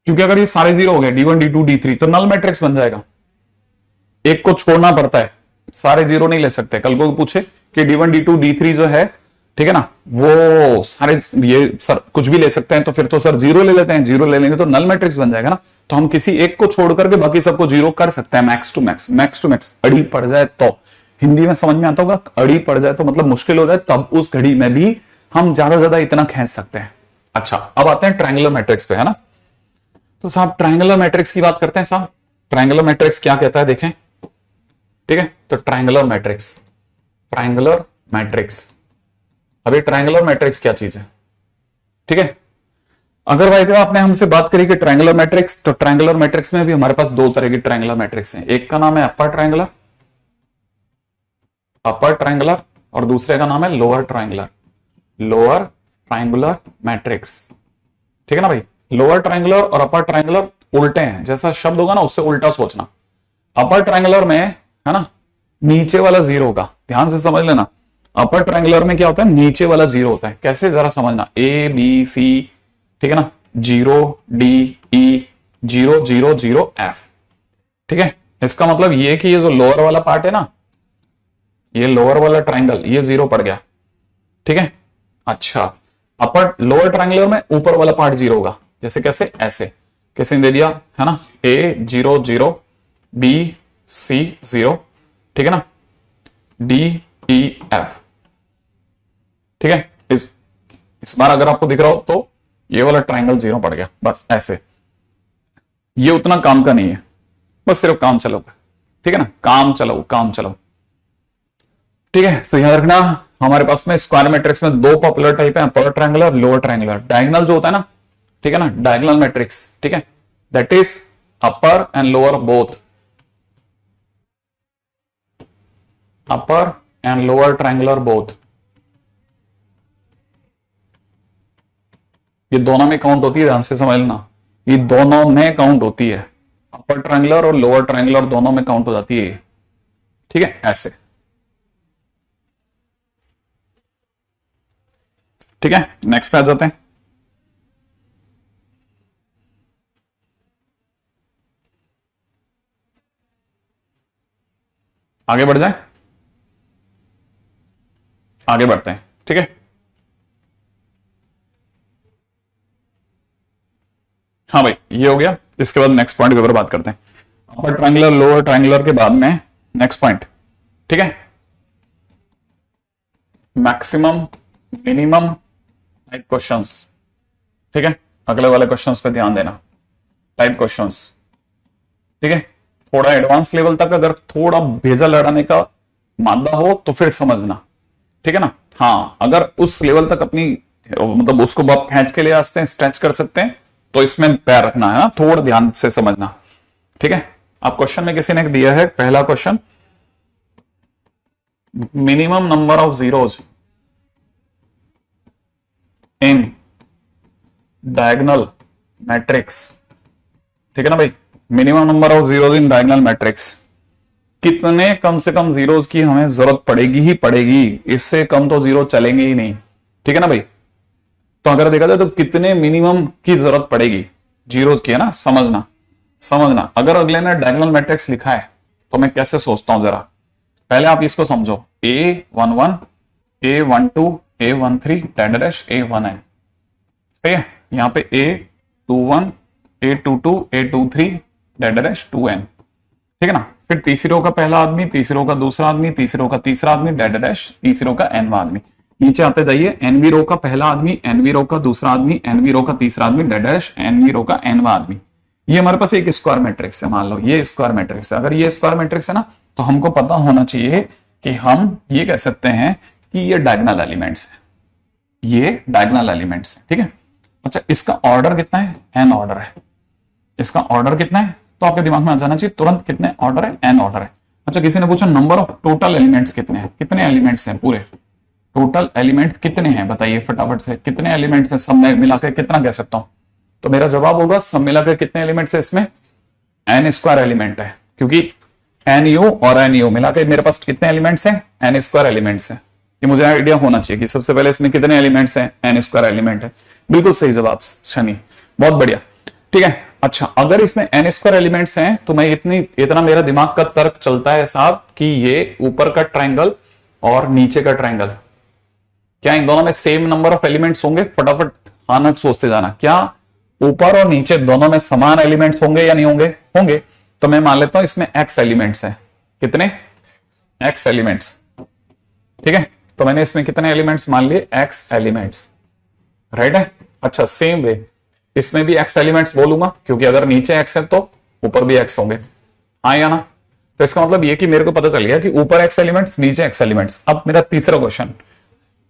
क्योंकि अगर ये सारे 0 हो गए D1 D2 D3 तो नल मैट्रिक्स बन जाएगा। एक को छोड़ना पड़ता है, सारे 0 नहीं ले सकते। कल को पूछे कि D1 D2 D3 जो है, ठीक है ना, वो सारे ये सर कुछ भी ले सकते हैं, तो फिर तो सर 0 ले लेते हैं, 0 ले लेंगे तो नल मैट्रिक्स बन जाएगा ना। तो हम किसी एक को छोड़ करके बाकी सबको 0 कर सकते हैं, max to max. Max to max अड़ी पड़ जाए तो, हिंदी में समझ में आता होगा, अड़ी पड़ जाए तो मतलब मुश्किल हो जाए, तब उस घड़ी में भी हम ज्यादा ज्यादा इतना खींच सकते हैं। अच्छा, अब आते हैं ट्रायंगुलर मैट्रिक्स पे, है ना। तो साहब ट्रायंगुलर मैट्रिक्स की बात करते हैं साहब। ट्रायंगुलर मैट्रिक्स क्या कहता है देखें, ठीक है। तो ट्रायंगुलर मैट्रिक्स, ट्रायंगुलर मैट्रिक्स, अभी ट्रायंगुलर मैट्रिक्स क्या चीज है, ठीक है। अगर भाई तो आपने हमसे बात करी कि ट्रायंगुलर मैट्रिक्स, तो ट्रायंगुलर मैट्रिक्स में भी हमारे पास 2 तरह की ट्रायंगुलर मैट्रिक्स हैं। एक का नाम है अपर ट्रायंगुलर, अपर ट्रायंगुलर, और दूसरे का नाम है lower triangular, lower triangular matrix. ठीक है ना भाई। लोअर ट्रायंगुलर और अपर ट्रायंगुलर उल्टे हैं, जैसा शब्द होगा ना उससे उल्टा सोचना। अपर ट्रायंगुलर में, है ना, नीचे वाला 0 होगा, ध्यान से समझ लेना। अपर ट्रायंगुलर में क्या होता है? नीचे वाला 0 होता है। कैसे, जरा समझना, A B C, ठीक है ना, 0 D E 0 0 0 F। ठीक है, इसका मतलब ये कि ये जो लोअर वाला पार्ट है ना, ये लोअर वाला ट्रायंगल, ये 0 पड़ गया। ठीक है। अच्छा, अपर लोअर ट्रायंगुलर में ऊपर वाला पार्ट 0 होगा। जैसे कैसे? ऐसे किसी ने दे दिया, है ना, A 0 0 B C 0, ठीक है ना, D E F। ठीक है, इस बार अगर आपको दिख रहा हो तो ये वाला ट्रायंगल 0 पड़ गया, बस ऐसे। ये उतना काम का नहीं है, बस सिर्फ काम चलो, ठीक है ना, काम चलो, काम चलो। ठीक है, तो याद रखना हमारे पास में स्क्वायर मैट्रिक्स में 2 पॉपुलर टाइप है, upper triangular, lower triangular. Diagonal जो होता है ना, ठीक है ना, डायगोनल मैट्रिक्स, ठीक है, that is upper and lower both, upper and lower triangular both, ये दोनों में काउंट होती है, ध्यान से समझना, ये दोनों में काउंट होती है, अपर ट्रायंगुलर और लोअर ट्रायंगुलर दोनों में काउंट हो जाती है, ठीक है, ऐसे, ठीक है। नेक्स्ट पे आ जाते हैं। आगे बढ़ जाए, आगे बढ़ते हैं, ठीक है। हाँ भाई, ये हो गया। इसके बाद नेक्स्ट पॉइंट के ऊपर बात करते हैं, अपर ट्रायंगुलर लोअर ट्रायंगुलर के बाद में नेक्स्ट पॉइंट, ठीक है, मैक्सिमम मिनिमम टाइप क्वेश्चंस, ठीक है। अगले वाले क्वेश्चंस पे ध्यान देना, टाइप क्वेश्चंस, ठीक है। थोड़ा एडवांस लेवल तक अगर थोड़ा भेजा लड़ाने का मादा हो तो फिर समझना, ठीक है ना। हाँ, अगर उस लेवल तक अपनी मतलब उसको आप खींच के ले आते हैं, स्ट्रेच कर सकते हैं, तो इसमें पैर रखना है ना, थोड़ा ध्यान से समझना, ठीक है। अब क्वेश्चन में किसी ने दिया है, पहला question, minimum number of zeros in diagonal matrix, ठीक है ना भाई, minimum number of zeros in diagonal matrix, कितने कम से कम जीरोज की हमें जरूरत पड़ेगी ही पड़ेगी, इससे कम तो जीरो चलेंगे ही नहीं, ठीक है ना भाई। तो अगर देखा जाए तो कितने मिनिमम की जरूरत पड़ेगी जीरोज की, है ना, समझना समझना। अगर अगले ने डायगोनल मैट्रिक्स लिखा है तो मैं कैसे सोचता हूं, जरा पहले आप इसको समझो, A11 A12 A13 dash A1n, सही है। यहां पे A21 A22 A23 dash 2n, ठीक है ना। फिर तीसरी रो का पहला आदमी, तीसरी रो का दूसरा आदमी, तीसरी रो का तीसरा आदमी डैश, तीसरी रो का एनवा आदमी। नीचे आते जाइए, एनवी रो का पहला आदमी, एनवी रो का दूसरा आदमी, एनवी रो का तीसरा आदमी डैश, एनवी रो का एनवा आदमी। ये हमारे पास एक स्क्वायर मैट्रिक्स है, मान लो ये स्क्वायर मैट्रिक्स है। अगर ये स्क्वायर मैट्रिक्स है ना, तो हमको पता होना चाहिए कि हम ये कह सकते हैं कि ये डायगोनल एलिमेंट्स है, ये डायगोनल एलिमेंट्स है, ठीक है। अच्छा, इसका ऑर्डर कितना है, एन ऑर्डर है। इसका ऑर्डर कितना है, तो आपके दिमाग में आ जाना चाहिए तुरंत, कितने ऑर्डर है, एन ऑर्डर है। अच्छा, किसी ने पूछा नंबर ऑफ टोटल एलिमेंट्स कितने हैं, कितने एलिमेंट्स हैं पूरे, टोटल एलिमेंट्स कितने हैं बताइए फटाफट से, कितने एलिमेंट्स हैं, सब मिलाकर कितना कह सकता हूं। तो मेरा जवाब होगा सब मिलाकर कितने एलिमेंट्स है इसमें, एन स्क्वायर एलिमेंट है, क्योंकि एन यू और एन यू मिलाकर मेरे पास कितने एलिमेंट्स हैं, एन स्क्वायर एलिमेंट्स हैं। ये मुझे आइडिया होना चाहिए कि सबसे पहले इसमें कितने एलिमेंट्स हैं, एन स्क्वायर एलिमेंट है। बिल्कुल सही जवाब शनि, बहुत बढ़िया, ठीक है। अच्छा, अगर इसमें एन स्क्वायर एलिमेंट्स हैं तो मैं इतना मेरा दिमाग का तर्क चलता है साहब कि ये ऊपर का ट्रायंगल और नीचे का ट्रायंगल, क्या इन दोनों में सेम नंबर ऑफ एलिमेंट्स होंगे, फटाफट हाँ सोचते जाना, क्या ऊपर और नीचे दोनों में समान एलिमेंट्स होंगे या नहीं होंगे, होंगे। तो मैं मान लेता हूं इसमें एक्स एलिमेंट्स हैं, कितने, एक्स एलिमेंट्स, ठीक है। तो मैंने इसमें कितने एलिमेंट्स मान लिए, एक्स एलिमेंट्स, राइट है। अच्छा, सेम वे इसमें भी एक्स एलिमेंट्स बोलूंगा, क्योंकि अगर नीचे एक्स है तो ऊपर भी एक्स होंगे, हाँ या ना। तो इसका मतलब ये कि मेरे को पता चल गया कि ऊपर एक्स एलिमेंट्स, नीचे एक्स एलिमेंट्स। अब मेरा तीसरा क्वेश्चन,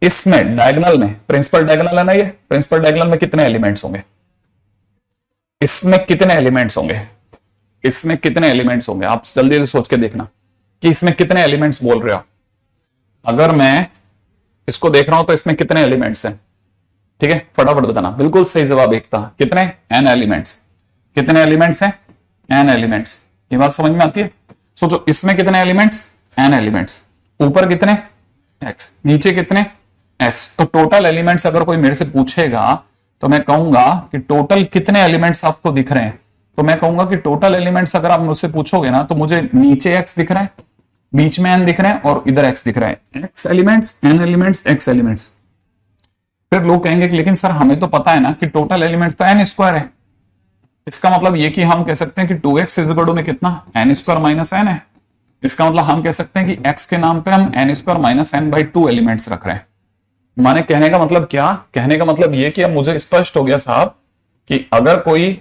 इसमें डायगोनल में, प्रिंसिपल डायगोनल है ना ये, प्रिंसिपल डायगोनल में कितने एलिमेंट्स होंगे, इसमें कितने एलिमेंट्स होंगे, इसमें कितने एलिमेंट्स होंगे, आप जल्दी से सोच के देखना कि इसमें कितने एलिमेंट्स बोल रहे हो। अगर मैं इसको देख रहा हूं तो इसमें कितने एलिमेंट्स हैं, ठीक है, फटाफट बताना। बिल्कुल सही जवाब एक था, कितने, एन एलिमेंट्स, कितने एलिमेंट्स हैं, एन एलिमेंट्स। ये बात समझ में आती है। सोचो, इसमें कितने एलिमेंट्स, एन एलिमेंट्स, ऊपर कितने, एक्स, नीचे कितने, एक्स। तो टोटल एलिमेंट्स अगर कोई मेरे से पूछेगा तो मैं कहूंगा कि टोटल कितने एलिमेंट्स आपको दिख रहे हैं, तो मैं कहूंगा कि टोटल एलिमेंट्स अगर आप मुझसे पूछोगे ना, तो मुझे नीचे एक्स दिख रहा है, बीच में एन दिख रहा है और इधर एक्स दिख रहा है, X elements, N elements, X elements. फिर लोग कहेंगे कि लेकिन सर हमें तो पता है ना कि टोटल एलिमेंट तो एन स्क्वायर है। इसका मतलब ये कि हम कह सकते हैं कि 2x में कितना, एन स्क्वायर माइनस एन है। इसका मतलब हम कह सकते हैं कि x के नाम पे हम N square minus N by 2 elements रख रहे हैं। माने कहने का मतलब क्या, कहने का मतलब ये कि अब मुझे स्पष्ट हो गया साहब कि अगर कोई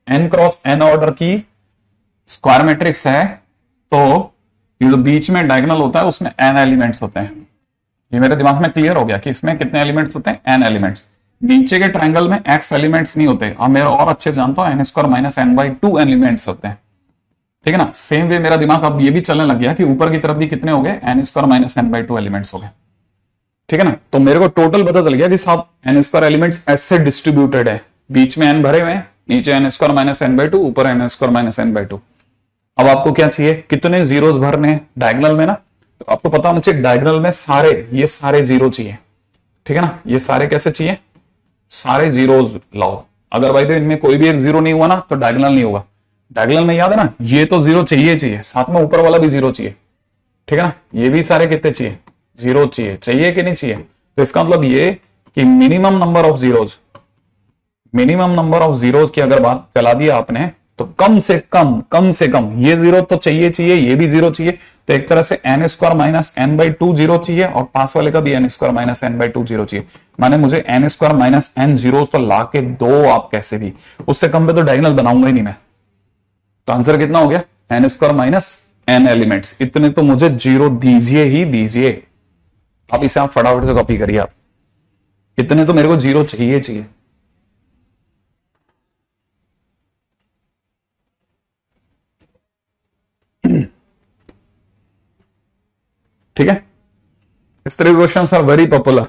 n क्रॉस n ऑर्डर की स्क्वायर मैट्रिक्स है तो ये जो बीच में डायगोनल होता है उसमें n एलिमेंट्स होते हैं। ये मेरे दिमाग में क्लियर हो गया कि इसमें कितने एलिमेंट्स होते हैं, n एलिमेंट्स। नीचे के ट्रायंगल में x एलिमेंट्स नहीं होते। अब मैं और अच्छे जानता हूं, N square minus N by two elements होते हैं। ठीक है ना, सेम वे मेरा दिमाग अब ये भी चलने लग गया कि ऊपर की तरफ भी कितने हो गए, N square minus N by two elements हो गए। ठीक है ना, तो मेरे को टोटल पता चल गया कि साहब एन स्क्वायर एलिमेंट्स ऐसे डिस्ट्रीब्यूटेड है, बीच में एन भरे हुए हैं, नीचे N square minus N by two, ऊपर N square minus N by two. अब आपको क्या चाहिए, कितने जीरोस भरने डायगोनल में ना, तो आपको पता होना चाहिए डायगोनल में सारे, ये सारे जीरो चाहिए। ठीक है ना, ये सारे कैसे चाहिए, सारे जीरोस लाओ। अगर भाई तो इनमें कोई भी एक जीरो नहीं हुआ ना तो डायगोनल नहीं होगा। डायगोनल में याद है ना, ये तो जीरो चाहिए, साथ में ऊपर वाला भी जीरो चाहिए। ठीक है ना, ये भी सारे कितने चाहिए, जीरो चाहिए कि नहीं चाहिए। तो इसका मतलब ये कि minimum number of zeros, minimum number of zeros की अगर बात चला दिया आपने, तो कम से कम ये जीरो तो चाहिए, ये भी जीरो चाहिए। तो एक तरह से N square minus N by two zero चाहिए, और पास वाले का भी N square minus N by two zero चाहिए। माने मुझे N square minus N zero तो ला के दो आप कैसे भी, उससे कम पे तो डायगोनल बनाऊंगा ही नहीं मैं। तो आंसर कितना हो गया, N square minus N elements, इतने तो मुझे जीरो दीजिए ही दीजिए। अब इसे आप फटाफट से कॉपी करिए, आप इतने तो मेरे को जीरो चाहिए। ठीक है, इस तरह के क्वेश्चंस आर वेरी पॉपुलर।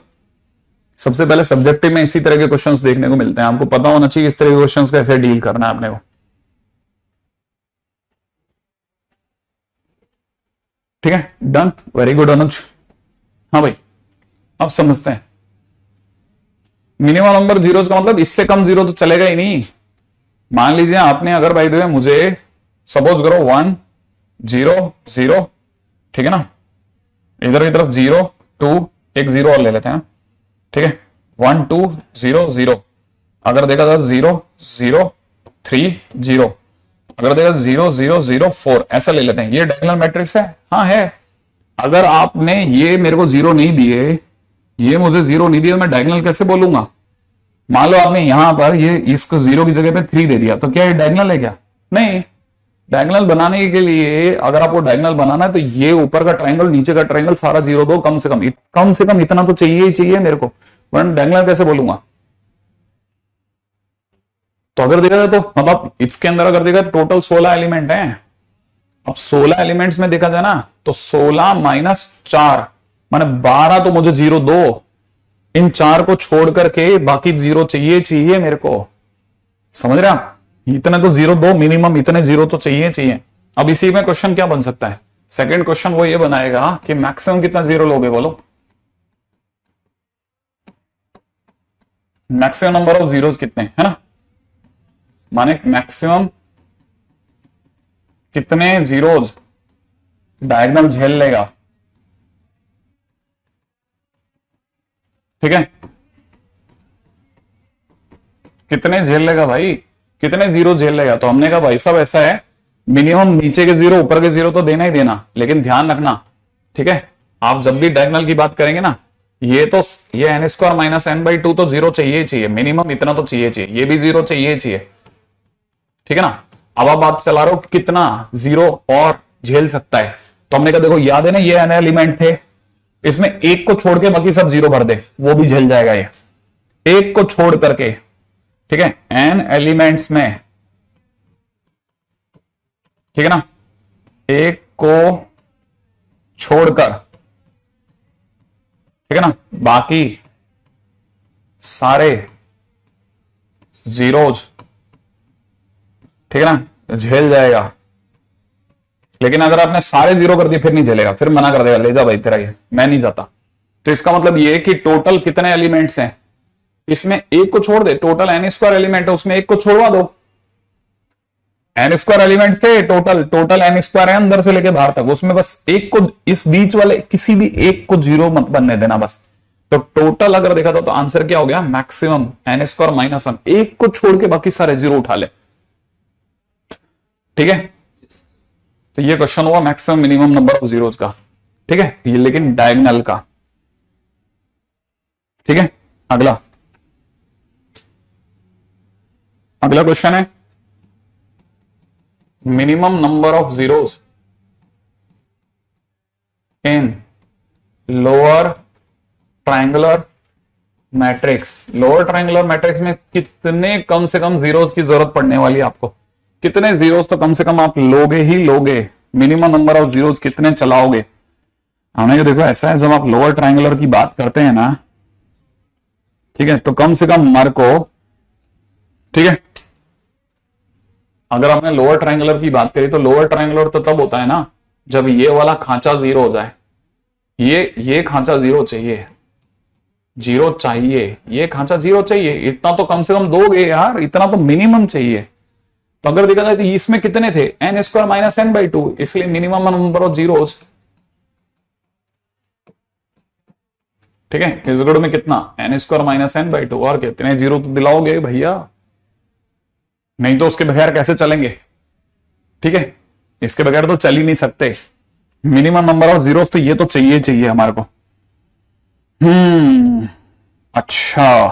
सबसे पहले सब्जेक्टिव में इसी तरह के क्वेश्चंस देखने को मिलते हैं। आपको पता होना चाहिए इस तरह के क्वेश्चंस कैसे डील करना है अपने को। ठीक है, डन, वेरी गुड अनुज। हाँ भाई, अब समझते हैं मिनिमम नंबर जीरोस का मतलब इससे कम जीरो तो चलेगा ही नहीं। मान लीजिए आपने अगर भाई दे मुझे सपोज करो 1 0 0, ठीक है ना, इधर की तरफ 0 2, एक जीरो और ले लेते हैं। ठीक है, 1 2 0 0, अगर देखा जाए 0 0 3 0, अगर देखा 0 0 0 4, ऐसा ले लेते हैं। ये डायगोनल मैट्रिक्स है, हाँ है। अगर आपने ये मेरे को जीरो नहीं दिए, ये मुझे जीरो नहीं दिया, मैं डायगोनल कैसे बोलूंगा। मान लो आपने यहां पर ये इसको जीरो की जगह पे 3 दे दिया, तो क्या ये डायगोनल है क्या, नहीं। डायगोनल बनाने के लिए अगर आपको डायगोनल बनाना है तो ये ऊपर का ट्रायंगल नीचे का ट्रायंगल सारा जीरो दो, कम से कम इतना तो चाहिए ही चाहिए मेरे को, वरना डायगोनल कैसे बोलूंगा। तो अगर देखा जाए तो मतलब इसके अंदर अगर देखा टोटल 16 एलिमेंट हैं। अब 16 एलिमेंट्स में देखा जाए ना तो 16 माइनस 4 माने 12, तो मुझे जीरो दो। इन 4 को छोड़ करके बाकी जीरो चाहिए मेरे को, समझ रहे आप। इतने तो जीरो दो मिनिमम, इतने जीरो तो चाहिए। अब इसी में क्वेश्चन क्या बन सकता है, सेकंड क्वेश्चन वो ये बनाएगा कि मैक्सिमम कितना जीरो लोगे, बोलो मैक्सिमम नंबर ऑफ जीरोस कितने, है ना, माने मैक्सिमम कितने जीरोस डायगोनल झेल लेगा। ठीक है, कितने झेल लेगा भाई, कितने जीरो झेल लेगा। तो हमने कहा भाई साहब ऐसा है, मिनिमम नीचे के जीरो ऊपर के जीरो तो देना ही देना, लेकिन ध्यान रखना, ठीक है, आप जब भी डायगोनल की बात करेंगे ना, ये N square minus N by two तो जीरो चाहिए, मिनिमम इतना तो चाहिए, ये भी जीरो चाहिए। ठीक है ना, अब आप बात चला रहे हो कितना जीरो और झेल सकता है। तो हमने कहा देखो याद है ना, ये एन एलिमेंट थे, इसमें एक को छोड़ के बाकी सब जीरो भर दे, वो भी झेल जाएगा ये, एक को छोड़ करके। ठीक है, एन एलिमेंट्स में, ठीक है ना, एक को छोड़कर, ठीक है ना, बाकी सारे जीरोज, ठीक है ना, झेल जाएगा। लेकिन अगर आपने सारे जीरो कर दिए फिर नहीं झेलेगा, फिर मना कर देगा, ले जा भाई तेरा ये, मैं नहीं जाता। तो इसका मतलब ये कि टोटल कितने एलिमेंट्स हैं, इसमें एक को छोड़ दे, टोटल एन स्क्वायर एलिमेंट है उसमें एक को छोड़वा दो। एन स्क्वायर एलिमेंट्स थे टोटल एन स्क्वायर है अंदर से लेके बाहर तक, उसमें बस एक को, इस बीच वाले किसी भी एक को जीरो मत बनने देना बस। तो टोटल अगर देखा तो आंसर क्या हो गया, maximum n square minus one, एक को छोड़ के बाकी सारे जीरो उठा ले। ठीक है, तो ये क्वेश्चन हुआ maximum minimum number of zeros का। ठीक है, ये लेकिन डायगोनल का। ठीक है, अगला क्वेश्चन है minimum number of zeros in lower triangular matrix, lower triangular matrix में कितने कम से कम जीरोस की जरूरत पड़ने वाली है आपको? कितने जीरोस तो कम से कम आप लोगे ही लोगे, मिनिमम नंबर ऑफ जीरोस कितने चलाओगे? हमने देखो ऐसा है, जब आप लोअर ट्रायंगुलर की बात करते हैं ना, ठीक है, तो कम से कम मर को, ठीक है, अगर आपने लोअर ट्रायंगुलर की बात करी तो लोअर ट्रायंगुलर तो तब होता है ना जब ये वाला खांचा जीरो हो जाए, ये खांचा जीरो चाहिए, जीरो चाहिए, ये खांचा जीरो चाहिए, इतना तो कम से कम दोगे यार, इतना तो मिनिमम चाहिए। तो अगर देखा जाए तो इसमें कितने थे, n square minus N by two, इसलिए मिनिमम नंबर ऑफ जीरोस, ठीक है, इस गुण में कितना, n square minus N by two, और कितने जीरो तो दिलाओगे भैया, नहीं तो उसके बगैर कैसे चलेंगे, ठीक है, इसके बगैर तो चल ही नहीं सकते, मिनिमम नंबर ऑफ जीरोस तो ये तो चाहिए चाहिए हमारे को। अच्छा,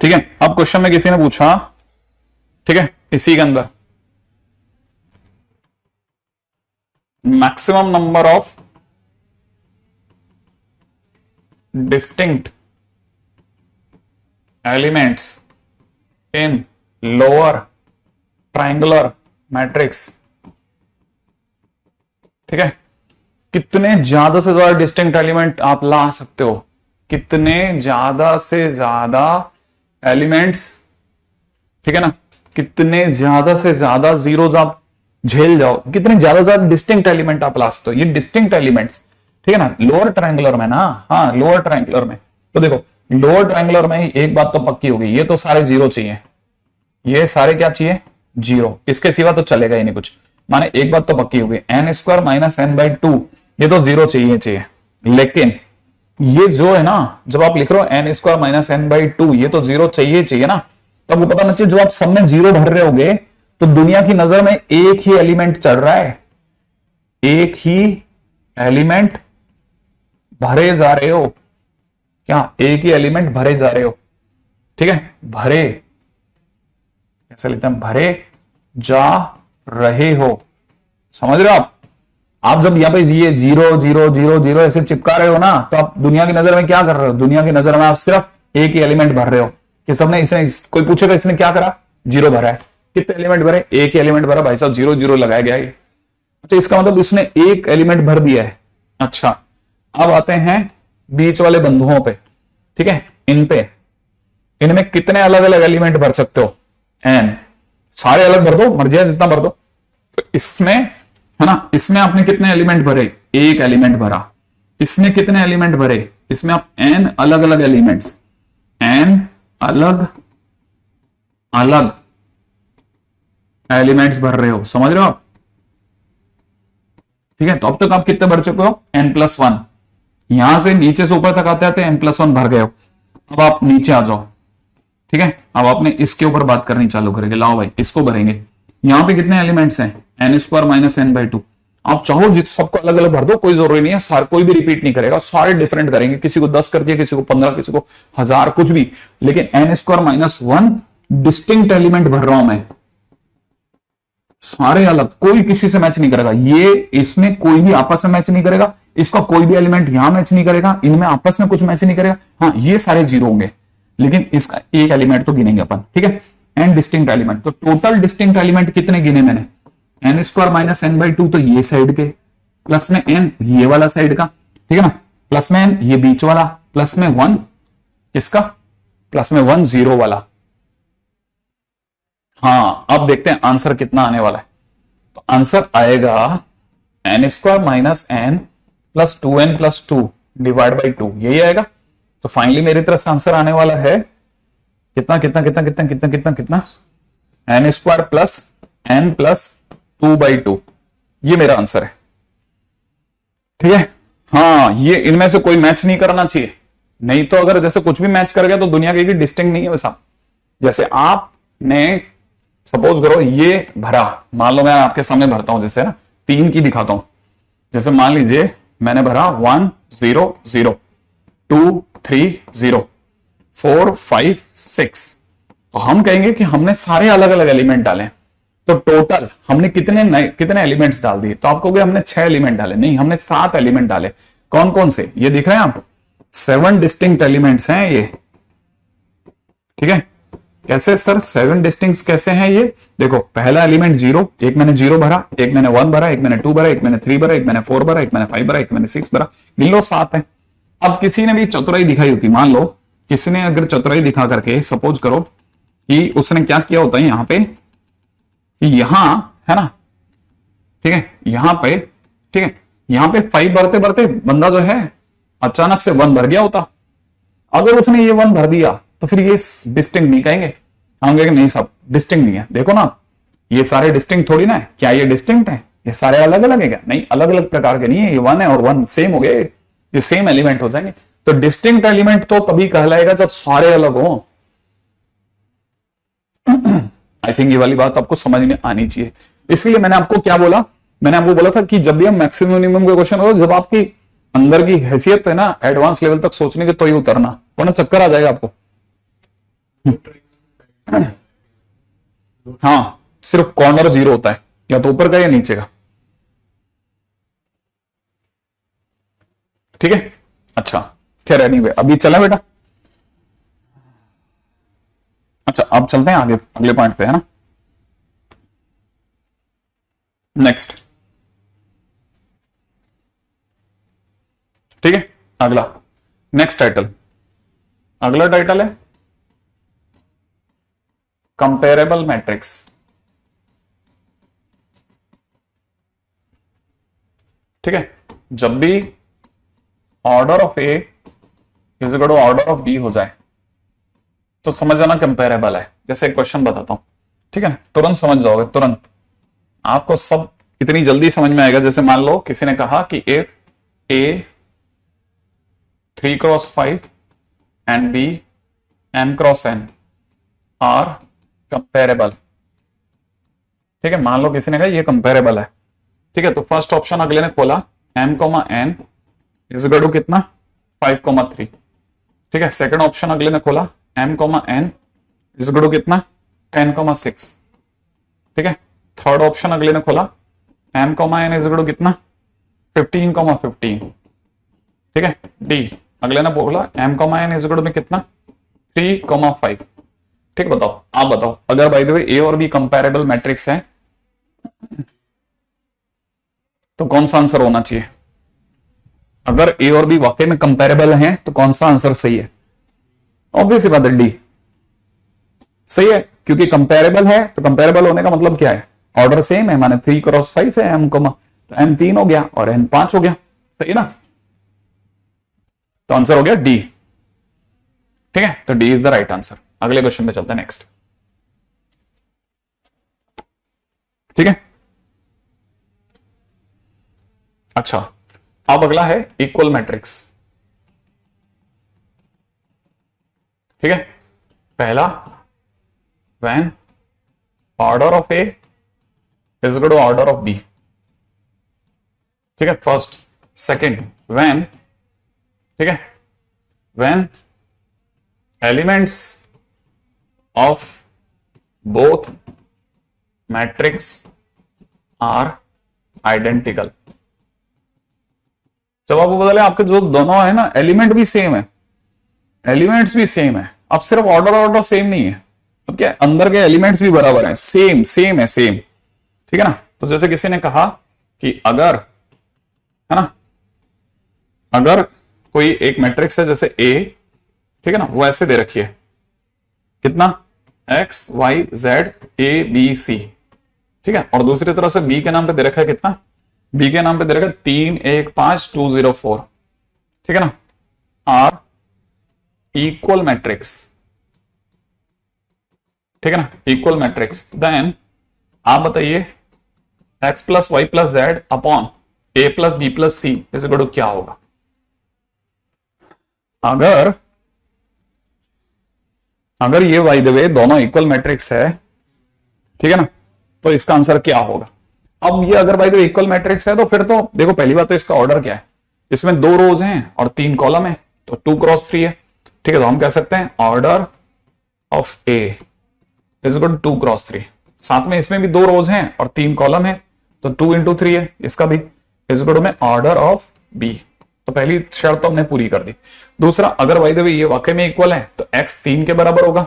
ठीक है, अब क्वेश्चन में किसी ने पूछा, ठीक है, इसी के अंदर maximum number of distinct elements in lower triangular matrix, ठीक है, कितने ज्यादा से ज्यादा डिस्टिंक्ट एलिमेंट आप ला सकते हो, कितने ज्यादा से ज्यादा एलिमेंट्स, ठीक है ना, कितने ज्यादा से ज्यादा जीरोस आप झेल जाओ, कितने ज्यादा से ज्यादा डिस्टिंक्ट एलिमेंट आप ला सकते हो, ये डिस्टिंक्ट एलिमेंट्स, ठीक है ना, लोअर ट्रायंगुलर में ना, हाँ लोअर ट्रायंगुलर में, तो देखो लोअर ट्रायंगुलर में एक बात तो पक्की होगी, ये तो सारे जीरो चाहिए, ये सारे क्या चाहिए, जीरो, इसके सिवा तो चलेगा ही नहीं कुछ, माने एक बात तो पक्की होगी, n square minus N by two, ये तो जीरो चाहिए चाहिए, लेकिन ये जो है ना, जब आप लिख रहे हो n square minus N by two, ये तो जीरो चाहिए चाहिए ना, तब वो पता ना चाहिए, जब आप सब में जीरो भर रहे होगे तो दुनिया की नजर में एक ही एलिमेंट चल रहा है, एक ही एलिमेंट भरे जा रहे हो, क्या एक ही एलिमेंट भरे जा रहे हो, ठीक है, भरे कैसे लिखते हैं, भरे जा रहे हो, समझ रहे हो आप जब यहाँ पे ये जीरो जीरो जीरो जीरो ऐसे चिपका रहे हो ना, तो आप दुनिया की नजर में क्या कर रहे हो, दुनिया की नजर में आप सिर्फ एक ही एलिमेंट भर रहे हो, कि सबने इसने, कोई पूछेगा इसने क्या करा, जीरो भरा है, कितने एलिमेंट भरे, एक ही एलिमेंट भरा, भाई साहब जीरो जीरो लगाया गया है, अच्छा इसका मतलब उसने एक एलिमेंट भर दिया है। अच्छा अब आते हैं बीच वाले बंधुओं पे, ठीक है, इन पे, इनमें कितने अलग अलग एलिमेंट भर सकते हो, एन, सारे अलग भर दो, मर्जी है जितना भर दो, तो इसमें है ना, इसमें आपने कितने एलिमेंट भरे, एक एलिमेंट भरा, इसमें कितने एलिमेंट भरे, इसमें आप एन अलग अलग एलिमेंट्स, एन अलग अलग एलिमेंट्स भर रहे हो, समझ रहे हो आप, ठीक है, तो अब तक आप कितने भर चुके हो, एन प्लस वन, यहां से नीचे से ऊपर तक आते आते एन प्लस वन भर गए हो, अब आप नीचे आ जाओ, ठीक है, अब आपने इसके ऊपर बात करनी चालू करेंगे, लाओ भाई इसको भरेंगे, यहां पे कितने एलिमेंट्स हैं, n square minus N by two, आप चाहो जित सबको अलग अलग भर दो, कोई जरूरी नहीं है, सारे कोई भी रिपीट नहीं करेगा, सारे डिफरेंट करेंगे, किसी को 10 कर दिया, किसी को 15, किसी को 1000, कुछ भी, लेकिन n square minus one distinct element भर रहा हूं मैं, सारे अलग, कोई किसी से मैच नहीं करेगा, ये इसमें कोई भी आपस में मैच नहीं करेगा, इसका कोई भी एलिमेंट यहां मैच नहीं करेगा, इनमें आपस में कुछ मैच नहीं करेगा, हाँ ये सारे जीरो होंगे, लेकिन इसका एक एलिमेंट तो गिनेंगे अपन, ठीक है, एन डिस्टिंक्ट एलिमेंट, तो टोटल डिस्टिंक्ट एलिमेंट कितने गिने मैंने, n square minus N by two, तो ये साइड के, प्लस में एन ये वाला साइड का, ठीक है ना, प्लस में एन ये बीच वाला, प्लस में वन इसका, प्लस में वन जीरो वाला, हाँ अब देखते हैं आंसर कितना आने वाला है, तो आंसर आएगा n square minus n plus two n plus two divide by two, यही आएगा, तो फाइनली मेरी तरफ से आंसर आने वाला है कितना कितना कितना कितना कितना कितना कितना, n square plus n plus two by two, ये मेरा आंसर है, ठीक है, हाँ ये इनमें से कोई मैच नहीं करना चाहिए, नहीं तो अगर जैसे कुछ भी मैच कर गया तो दुनिया की डिस्टिंक्ट नहीं है वैसा, जैसे आपने सपोज करो ये भरा, मान लो मैं आपके सामने भरता हूं, जैसे ना तीन की दिखाता हूं, जैसे मान लीजिए मैंने भरा 1 0 0 2 3 0 4 5 6, तो हम कहेंगे कि हमने सारे अलग अलग एलिमेंट डाले, तो टोटल हमने कितने एलिमेंट्स डाल दिए, तो आप कहोगे हमने 6 एलिमेंट डाले, नहीं हमने 7 एलिमेंट डाले, कौन कौन से ये दिख रहे हैं आप, 7 डिस्टिंक्ट एलिमेंट्स हैं ये, ठीक है। कैसे सर 7 डिस्टिंक्ट कैसे हैं ये? देखो पहला एलिमेंट 0, एक मैंने 0 भरा, एक मैंने 1 भरा, एक मैंने 2 भरा, एक मैंने 3 भरा, एक मैंने 4 भरा, एक मैंने 5 भरा, एक मैंने 6 भरा, गिन लो 7 है। अब किसी ने भी चतुराई दिखाई होती, मान लो किसी ने अगर चतुराई दिखा करके सपोज करो कि उसने क्या किया होता है यहां पे, कि यहां है ना, ठीक है, यहां पे, ठीक है, यहां पे 5 भरते भरते बंदा जो है अचानक से 1 भर गया होता। अगर उसने ये 1 भर दिया तो फिर ये डिस्टिंक्ट नहीं कहेंगे, हम कहेंगे नहीं सब डिस्टिंक्ट नहीं है। देखो ना ये सारे डिस्टिंक्ट थोड़ी ना है, क्या ये डिस्टिंक्ट है? ये सारे अलग अलग है क्या? नहीं, अलग अलग प्रकार के नहीं है, ये 1 है और 1 सेम हो गए, ये सेम एलिमेंट हो जाएंगे। तो डिस्टिंक्ट एलिमेंट तो तभी कहलाएगा जब सारे अलग हो। आई थिंक ये वाली बात आपको समझ में आनी चाहिए। इसलिए मैंने आपको क्या बोला, मैंने आपको बोला था कि जब भी हम मैक्सिमम मिनिमम का क्वेश्चन हो, जब आपकी अंदर की हैसियत है ना एडवांस लेवल तक सोचने के, तो ही उतरना, वरना चक्कर आ जाएगा आपको। हाँ, सिर्फ कॉर्नर 0 होता है, या तो ऊपर का या नीचे का, ठीक है। अच्छा खैर एनीवे अभी चला बेटा। अच्छा अब चलते हैं आगे अगले पॉइंट पे, है ना। नेक्स्ट, ठीक है, अगला नेक्स्ट टाइटल, अगला टाइटल है कंपेरेबल मैट्रिक्स। ठीक है, जब भी order of A is equal to order of B हो जाए तो समझ जाना कंपेरेबल है। जैसे एक क्वेश्चन बताता हूं, ठीक है, तुरंत समझ जाओगे, तुरंत आपको सब इतनी जल्दी समझ में आएगा। जैसे मान लो किसी ने कहा कि if A 3x5 and B m×n are comparable, ठीक है, मान लो किसी ने कहा ये कंपेरेबल है, ठीक है, तो फर्स्ट ऑप्शन अगले ने खोला m,n इज इक्वल टू कितना 5,3, ठीक है। सेकंड ऑप्शन अगले ने खोला m,n इज इक्वल टू कितना 10,6, ठीक है। थर्ड ऑप्शन अगले ने खोला m,n इज इक्वल टू कितना 15,15, ठीक है। डी अगले ने बोला m,n इज इक्वल टू कितना 3,5, ठीक, बताओ, आप बताओ, अगर बाय द वे ए और बी कंपेरेबल मैट्रिक्स है तो कौन सा आंसर होना चाहिए? अगर ए और बी वाकई में कंपेरेबल हैं तो कौन सा आंसर सही है? ऑब्वियस बात है डी सही है, क्योंकि कंपेरेबल है तो कंपेरेबल होने का मतलब क्या है? ऑर्डर सेम है, माने 3x5 है m, तो m 3 हो गया और n 5 हो गया, सही ना। तो आंसर हो गया डी, ठीक है, तो D is the right answer. अगले क्वेश्चन पे चलते हैं, नेक्स्ट, ठीक है। अच्छा अब अगला है इक्वल मैट्रिक्स, ठीक है। पहला when order of A is equal to order of B, ठीक है, फर्स्ट। सेकंड व्हेन, ठीक है, when elements of both matrix are identical. जब आपको पता चले आपके जो दोनों है ना एलिमेंट भी सेम है, एलिमेंट्स भी सेम है, अब सिर्फ ऑर्डर सेम नहीं है, अब क्या अंदर के एलिमेंट्स भी बराबर हैं, सेम सेम है, सेम, ठीक है ना। तो जैसे किसी ने कहा कि अगर, है ना, अगर कोई एक मैट्रिक्स है जैसे ए, ठीक है ना, वो ऐसे दे रखी है कितना x y z a b c, ठीक है, और दूसरी तरफ से b के नाम पे दे रखा है कितना, b के नाम पे दे रखा है 3 1 5 2 0 4, ठीक है ना, आर इक्वल मैट्रिक्स, ठीक है ना, इक्वल मैट्रिक्स। देन आप बताइए x plus y plus z upon A plus B plus C is equal to क्या होगा? अगर ये बाय द वे दोनों इक्वल मैट्रिक्स है, ठीक है ना, तो इसका आंसर क्या होगा? अब ये अगर by the way equal matrix है तो फिर तो देखो पहली बात तो इसका ऑर्डर क्या है, इसमें 2 रोज हैं और 3 कॉलम है, तो 2x3 है, ठीक है। तो हम कह सकते हैं order of A is equal to 2x3, साथ में इसमें भी 2 रोज हैं और 3 कॉलम है, तो 2 × 3 है, इसका भी इज इक्वल टू में ऑर्डर ऑफ बी। तो पहली शर्त तो हमने पूरी कर दी। दूसरा, अगर बाय द वे ये वाकई में इक्वल है तो x 3 के बराबर होगा,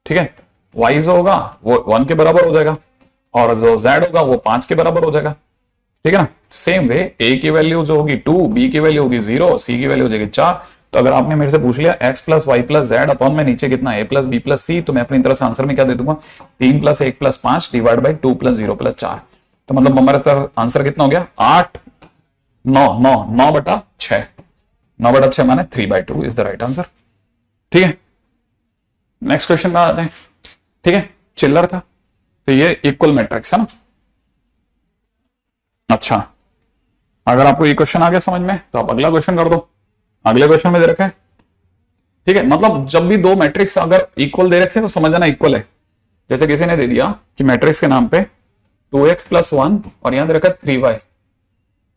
ठीक है, y जो होगा वो 1 के बराबर हो जाएगा, और जो z होगा वो 5 के बराबर हो जाएगा, ठीक है ना। सेम वे a की वैल्यू जो होगी 2, b की वैल्यू होगी 0, c की वैल्यू हो जाएगी 4। तो अगर आपने मेरे से पूछ लिया x plus y plus z upon में नीचे कितना a plus B plus C, तो मैं अपनी तरफ से आंसर में क्या दे दूंगा, 3 plus 1 plus 5 divide by 2 plus 0 plus 4। तो मतलब हमारे तरफ आंसर कितना हो गया, 8 9 9 9 बटा 6, 9 बटा 6 माने 3/2 इज द राइट आंसर, ठीक है। नेक्स्ट क्वेश्चन में आते हैं, ठीक है, चिल्लर था तो ये इक्वल मैट्रिक्स है ना। अच्छा, अगर आपको ये क्वेश्चन आ गया समझ में तो आप अगला क्वेश्चन कर दो। अगले क्वेश्चन में दे रखे हैं, ठीक है, मतलब जब भी दो मैट्रिक्स अगर इक्वल दे रखे तो समझ जाना इक्वल है। जैसे किसी ने दे दिया कि मैट्रिक्स के नाम पे 2x प्लस 1 और यहां दे रखा 3y,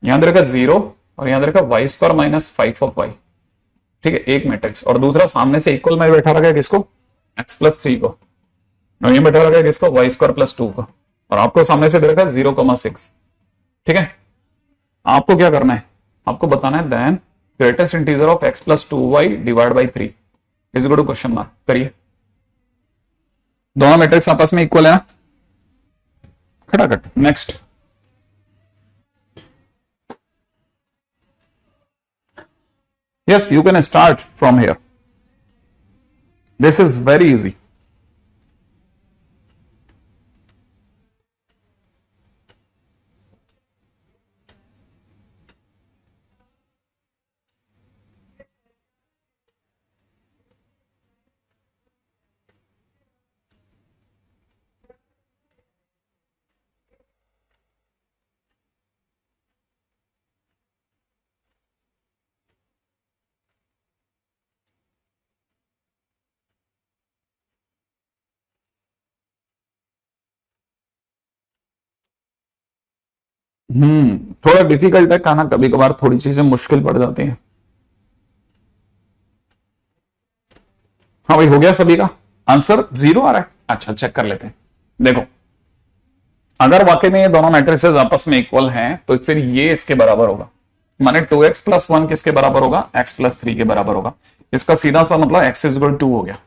यहां दे रखा 0 और यहां दे रखा y square minus 5 of y, ठीक है, एक मैट्रिक्स। और दूसरा सामने से इक्वल में बैठा रखा है किसको, x प्लस 3 को, और ये बैठा रखा है किसको, y स्क्वायर प्लस 2 को, और आपको सामने से दे रखा है 0,6, ठीक है। आपको क्या करना है, आपको बताना है then greatest integer of x plus 2y divide by 3 is equal to question mark. करिए, दोनों मैट्रिक्स आपस में इक्वल है ना, खटाखट। Next, yes you can start from here, this is very easy। थोड़ा डिफिकल्ट है खाना, कभी कभार थोड़ी चीजें मुश्किल पड़ जाती हैं। हाँ भाई, हो गया सभी का आंसर, 0 आ रहा है। अच्छा, चेक कर लेते हैं। देखो, अगर वाकई में ये दोनों मैट्रिसेस आपस में इक्वल हैं तो फिर ये इसके बराबर होगा, माने 2x प्लस 1 किसके बराबर होगा, x प्लस 3 के बराबर होगा। इसका सीधा सा मतलब x इज इक्वल 2 हो गया।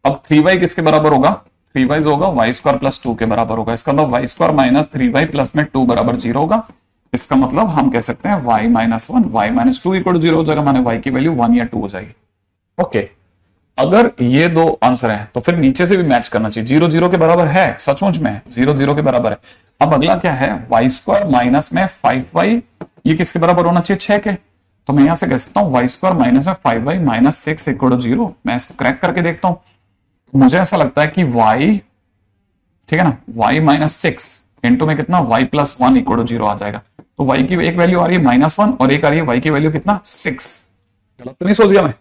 अब 3y किसके बराबर होगा, 3y जो होगा y स्क्वायर प्लस 2 के बराबर होगा। इसका मतलब y square minus 3y plus में 2 बराबर 0 होगा। इसका मतलब हम कह सकते हैं y minus 1 y minus 2 equal 0 हो जाएगा, माने y की वैल्यू 1 या 2 हो जाएगी। ओके, अगर ये दो आंसर है तो फिर नीचे से भी मैच करना चाहिए। 0 0 के बराबर है, सचमुच में 0 0 के बराबर है। अब अगला क्या है, y स्क्वायर माइनस में 5y, ये किसके बराबर होना चाहिए, 6 के। तो मैं यहां से कह सकता हूं y स्क्वायर माइनस में 5y माइनस 6 इक्वल 0। मैं इसको क्रैक करके देखता हूं। मुझे ऐसा लगता है कि y, ठीक है ना, y माइनस 6 इंटू में कितना, y प्लस 1 इक्वल 0 आ जाएगा। तो y की एक वैल्यू आ रही है -1 और एक आ रही है y की वैल्यू कितना, 6। गलत तो नहीं सोच गया मैं,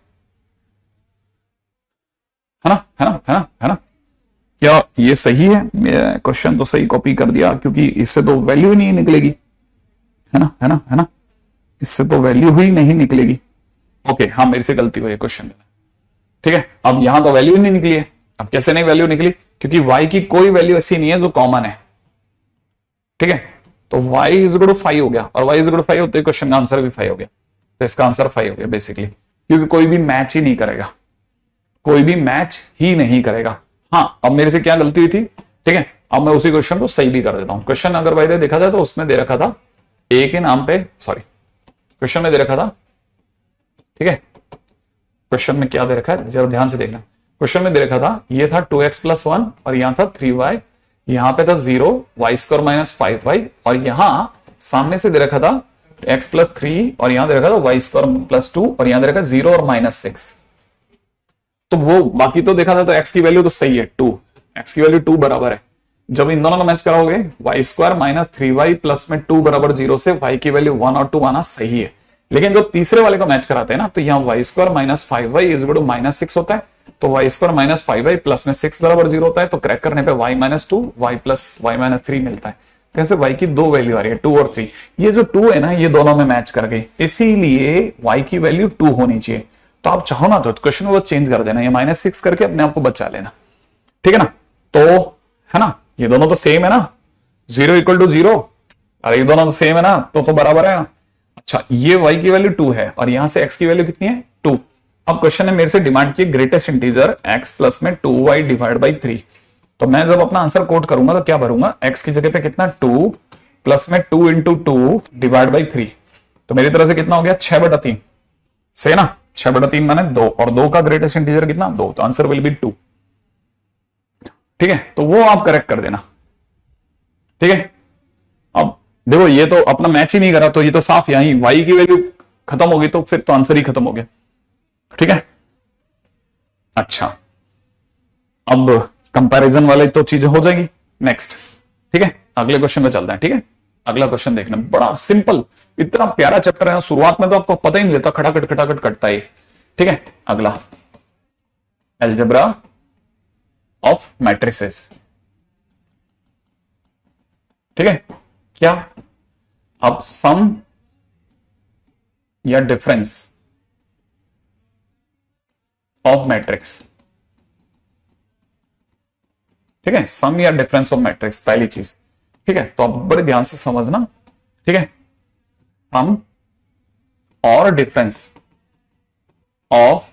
है ना, है ना, है ना, है ना। क्या ये सही है, क्वेश्चन तो सही कॉपी कर दिया, क्योंकि इससे तो वैल्यू ही नहीं निकलेगी, है ना, है ना, है ना, इससे तो वैल्यू ही नहीं निकलेगी। ओके, हाँ मेरे से गलती हुई है क्वेश्चन में, ठीक है। अब यहां तो वैल्यू नहीं निकली है। अब कैसे नहीं वैल्यू निकली, क्योंकि y की कोई वैल्यू ऐसी नहीं है जो कॉमन है, ठीक है। तो y इज इक्वल टू 5 हो गया, और y इज इक्वल टू 5 होते क्वेश्चन का आंसर भी 5 हो गया। तो इसका आंसर 5 हो गया बेसिकली, क्योंकि कोई भी मैच ही नहीं करेगा, कोई भी मैच ही नहीं करेगा। हाँ, अब मेरे से क्या गलती हुई थी, ठीक है। अब मैं उसी क्वेश्चन को सही भी कर देता हूं। क्वेश्चन अगर भाई देखा जाए तो उसमें दे रखा था a के नाम पे, सॉरी क्वेश्चन में दे रखा था, ठीक है। क्वेश्चन में क्या दे रखा है जरा ध्यान से देखना। क्वेश्चन में दे रखा था, ये था 2x प्लस 1 और यहां था 3y, यहां पे था 0 y स्क्वायर माइनस 5y, और यहां सामने से दे रखा था x प्लस 3 और यहां दे रखा था y स्क्वायर प्लस 2 और यहां दे रखा 0 और -6। तो वो बाकी तो देखा था तो x की वैल्यू तो सही है 2, x की वैल्यू 2 बराबर है। जब इन दोनों को मैच कराओगे y square minus 3y plus में 2 बराबर 0 से y की वैल्यू 1 और 2 आना सही है। लेकिन जो तीसरे वाले को मैच कराते हैं ना, तो यहाँ y square minus 5y is equal to -6 होता है, तो y square minus 5y plus में 6 बराबर 0 होता है। तो क्रैक करने पे y minus 2 y plus y minus 3 मिलता है। कैसे, y की दो वैल्यू आ रही है 2 और 3, ये जो 2 है ना ये दोनों में मैच कर गई, इसीलिए y की वैल्यू 2 होनी चाहिए। तो आप चाहो ना तो क्वेश्चन को चेंज कर देना, ये -6 करके अपने आप को बचा लेना, ठीक है ना। तो है ना, ये दोनों तो सेम है ना, 0 इक्वल टू 0, अरे ये दोनों तो सेम है ना, तो बराबर है ना। अच्छा, ये y की वैल्यू 2 है और यहां से x की वैल्यू कितनी है 2। अब क्वेश्चन ने मेरे से डिमांड की ग्रेटेस्ट इंटीजर x प्लस में 2y डिवाइड बाई 3। तो मैं जब अपना आंसर कोट करूंगा तो क्या भरूंगा, x की जगह पे कितना 2 प्लस में 2 इंटू 2 डिवाइड बाई 3। तो मेरी तरह से कितना हो गया 6/3, सही है ना। 6/3 माने 2, और 2 का ग्रेटेस्ट इंटीजर कितना 2, तो आंसर विल बी 2। ठीक है, तो वो आप करेक्ट कर देना। ठीक है, अब देखो ये तो अपना मैच ही नहीं करा, तो ये तो साफ यही y की वैल्यू खत्म होगी, तो फिर तो आंसर ही खत्म हो गया। ठीक है, अच्छा अब कंपैरिजन वाले तो चीजें हो जाएगी नेक्स्ट। ठीक है, अगले क्वेश्चन पे चलते हैं। ठीक है, अगला क्वेश्चन देखना, बड़ा सिंपल, इतना प्यारा चैप्टर है, शुरुआत में तो आपको पता ही नहीं लेता, खटाखट खटाखट कटता है। ठीक है, अगला अलजेब्रा ऑफ मैट्रिसेस। ठीक है, क्या अब सम या डिफरेंस ऑफ मैट्रिक्स। ठीक है, सम या डिफरेंस ऑफ मैट्रिक्स पहली चीज। ठीक है, तो आप बड़े ध्यान से समझना। ठीक है, सम और difference of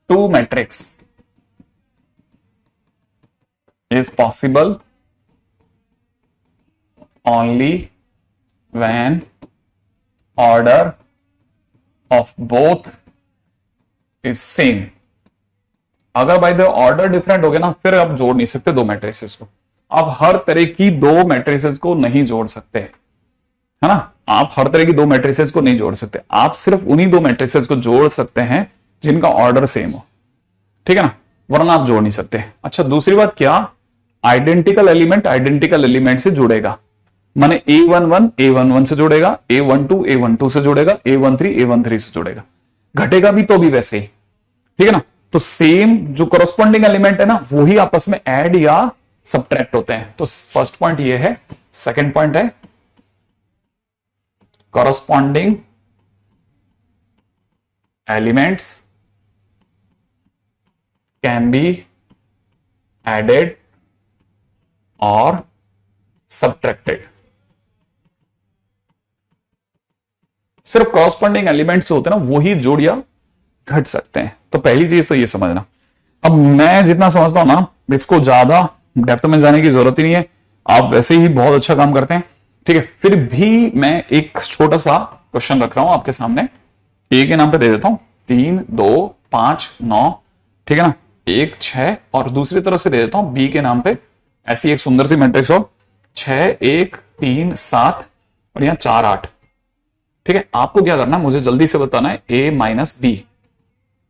two matrix is possible only when order of both is same। अगर बाय द ऑर्डर डिफरेंट हो गया ना, फिर आप जोड़ नहीं सकते दो मैट्रिसेस को। आप हर तरह की दो मैट्रिसेस को नहीं जोड़ सकते, है ना। आप हर तरह की दो मैट्रिसेस को नहीं जोड़ सकते, आप सिर्फ उन्हीं दो मैट्रिसेस को जोड़ सकते हैं जिनका ऑर्डर सेम हो। ठीक है ना, वरना आप जोड़ नहीं सकते। अच्छा, दूसरी बात क्या, आइडेंटिकल एलिमेंट से जुड़ेगा, माने A11 A11 से जुड़ेगा, A12 A12 से जुड़ेगा, A13 A13 से जुड़ेगा, घटेगा भी तो भी वैसे ही। ठीक है ना, तो सेम जो कॉरस्पॉन्डिंग एलिमेंट है ना, वो ही आपस में ऐड या सबट्रैक्ट होते हैं। तो फर्स्ट पॉइंट ये है। सेकंड पॉइंट है corresponding elements can be added और सबट्रैक्टेड। सिर्फ कॉरस्पॉन्डिंग एलिमेंट्स होते हैं ना, वो ही जोड़ या घट सकते हैं। तो पहली चीज तो ये समझना। अब मैं जितना समझता हूं ना, इसको ज्यादा डेप्थ में जाने की जरूरत ही नहीं है, आप वैसे ही बहुत अच्छा काम करते हैं। ठीक है, फिर भी मैं एक छोटा सा क्वेश्चन रख रहा हूं आपके सामने। ए के नाम पे दे देता हूं 3 2 5 9। ठीक है ना, 1 6, और दूसरी तरफ से दे देता हूं बी के नाम पे ऐसी एक सुंदर सी मैट्रिक्स हो 6 1 3 7 और यहां 4 8। ठीक है, आपको क्या करना है, मुझे जल्दी से बताना है ए माइनस बी,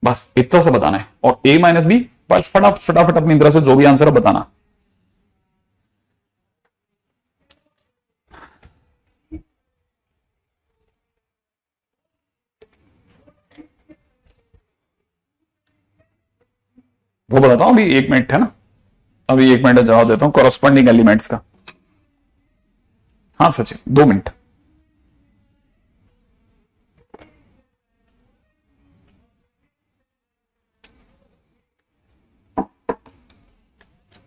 बस इतना से बताना है। और ए माइनस बी, बस फटाफट अपनी तरह से जो भी आंसर है बताना। वो बताता हूं, अभी 1 मिनट है ना, अभी 1 मिनट जवाब देता हूं कॉरस्पॉन्डिंग एलिमेंट्स का। हाँ सचिन, 2 मिनट।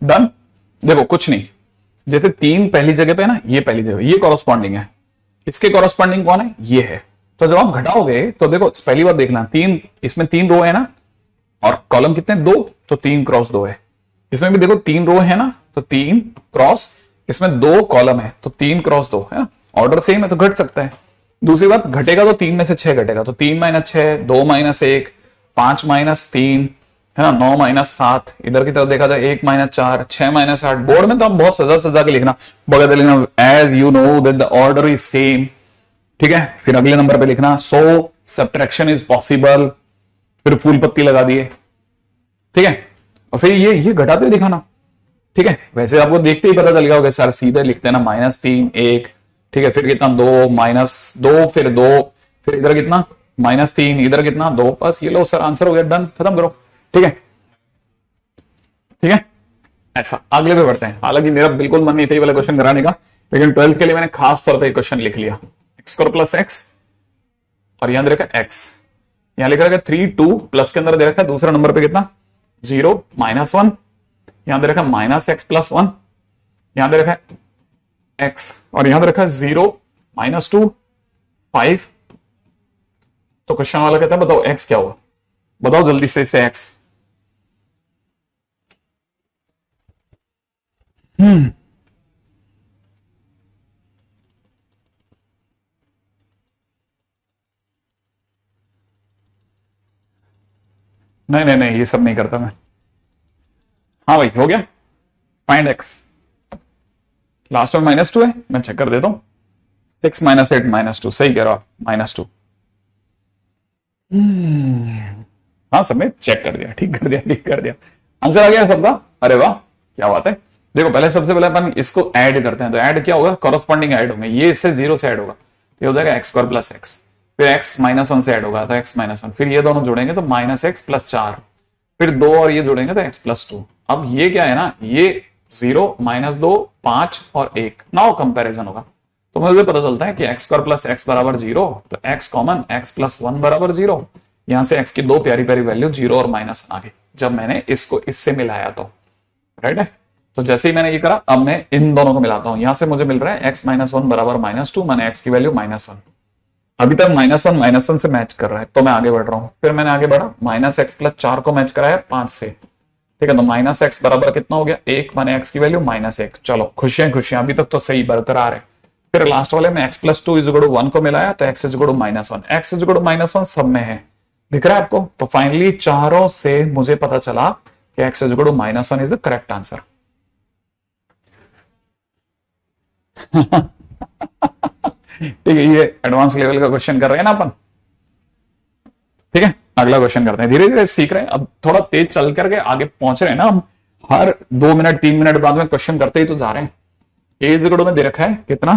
डन। देखो कुछ नहीं, जैसे 3 पहली जगह पे है ना, ये पहली जगह, ये कॉरस्पॉन्डिंग है, इसके कॉरस्पॉन्डिंग कौन है, ये है। तो जब आप घटाओगे तो देखो पहली बार देखना, 3 इसमें 3 रो है ना, और कॉलम कितने 2, तो 3 क्रॉस 2 है। इसमें भी देखो 3 रो है ना, तो 3 क्रॉस, इसमें 2 कॉलम है तो 3 क्रॉस 2 है ना, ऑर्डर सेम है तो घट सकता है। दूसरी बात, घटेगा तो 3 में से 6 घटेगा, तो 3 माइनस 6, 2 माइनस 1, 5 माइनस 3 है ना, 9 माइनस 7, इधर की तरफ देखा जाए 1 माइनस 4, 6 माइनस 8। बोर्ड में तो आप बहुत सजा सजा के लिखना, बगैर लिखना as you know that the order is same. ठीक है, फिर अगले नंबर पे लिखना सो सब्ट्रैक्शन इज पॉसिबल, फिर फूल पत्ती लगा दिए। ठीक है, और फिर ये घटाते हुए दिखाना। ठीक है, वैसे आपको देखते ही पता चल गया होगा सर, सीधे लिखते हैं ना -3 1। ठीक है, फिर कितना 2 -2, फिर 2, फिर इधर कितना -3, इधर कितना 2, बस ये लो सर आंसर हो गया, डन, खत्म करो। ठीक है, ठीक है, ऐसा अगले पे बढ़ते हैं। हालांकि मेरा बिल्कुल मन नहीं था ये वाला क्वेश्चन कराने का, लेकिन 12th के लिए मैंने खास तौर पे क्वेश्चन लिख लिया। x² + x, और यहां दे रखा x, यहां लिखा रखा 3 2 प्लस के अंदर दे रखा है दूसरा नंबर पे कितना 0 -1, यहां दे रखा -x + 1, यहां दे रखा है x, और यहां दे रखा है 0 -2 5। तो क्वेश्चन वाला कहता है बताओ x क्या होगा, बताओ जल्दी से इसे x। नहीं नहीं नहीं, ये सब नहीं करता मैं। हाँ भाई, हो गया। फाइंड x, लास्ट में -2 है, मैं चेक कर देता हूं। 6 - 8 -2, सही कह रहा हो आप, -2। हाँ सबने चेक कर दिया, ठीक कर दिया, ठीक कर दिया। आंसर आ गया सबका, अरे वाह क्या बात है। देखो पहले सबसे पहले अपन इसको ऐड करते हैं, तो ऐड क्या होगा, कॉरस्पॉन्डिंग ऐड होंगे, ये इससे 0 से ऐड होगा तो ये हो जाएगा x² + x, फिर x -1 से ऐड होगा तो x -1, फिर ये दोनों जुड़ेंगे तो -x + 4, फिर 2 और ये जुड़ेंगे तो x + 2। अब ये क्या है ना, ये 0 -2 5 और 1, नाउ कंपैरिजन होगा तो मुझे पता चलता है कि x² + x = 0, तो x कॉमन, x + 1 = 0। यहां से x की दो प्यारी प्यारी वैल्यू 0 और -1 आ गई जब मैंने इसको इससे मिलाया तो, राइट है। तो जैसे ही मैंने ये करा, अब मैं इन दोनों को मिलाता हूं, यहां से मुझे मिल रहा है x - 1 = -2, मैंने x की वैल्यू -1। अभी तक -1 से मैच कर रहा है तो मैं आगे बढ़ रहा हूं, फिर मैंने आगे बढ़ा, -x + 4 को मैच कराया 5 से, ठीक है। तो -x बराबर कितना हो गया 1, मैंने x की वैल्यू -1। चलो खुशियां खुशियां, अभी तक तो सही बरकरार है। फिर लास्ट वाले में x + 2 = 1 को मिलाया तो x = -1, x = -1 सब में है, दिख रहा है आपको। तो फाइनली चारों से मुझे पता चला कि x = -1 is the correct answer. ठीक है, ये एडवांस लेवल का क्वेश्चन कर रहे हैं ना अपन, ठीक है। अगला क्वेश्चन करते हैं, धीरे धीरे सीख रहे हैं, अब थोड़ा तेज चल करके आगे पहुंच रहे हैं ना हम, हर 2 मिनट 3 मिनट बाद में क्वेश्चन करते ही तो जा रहे हैं। ए = में दे रखा है कितना,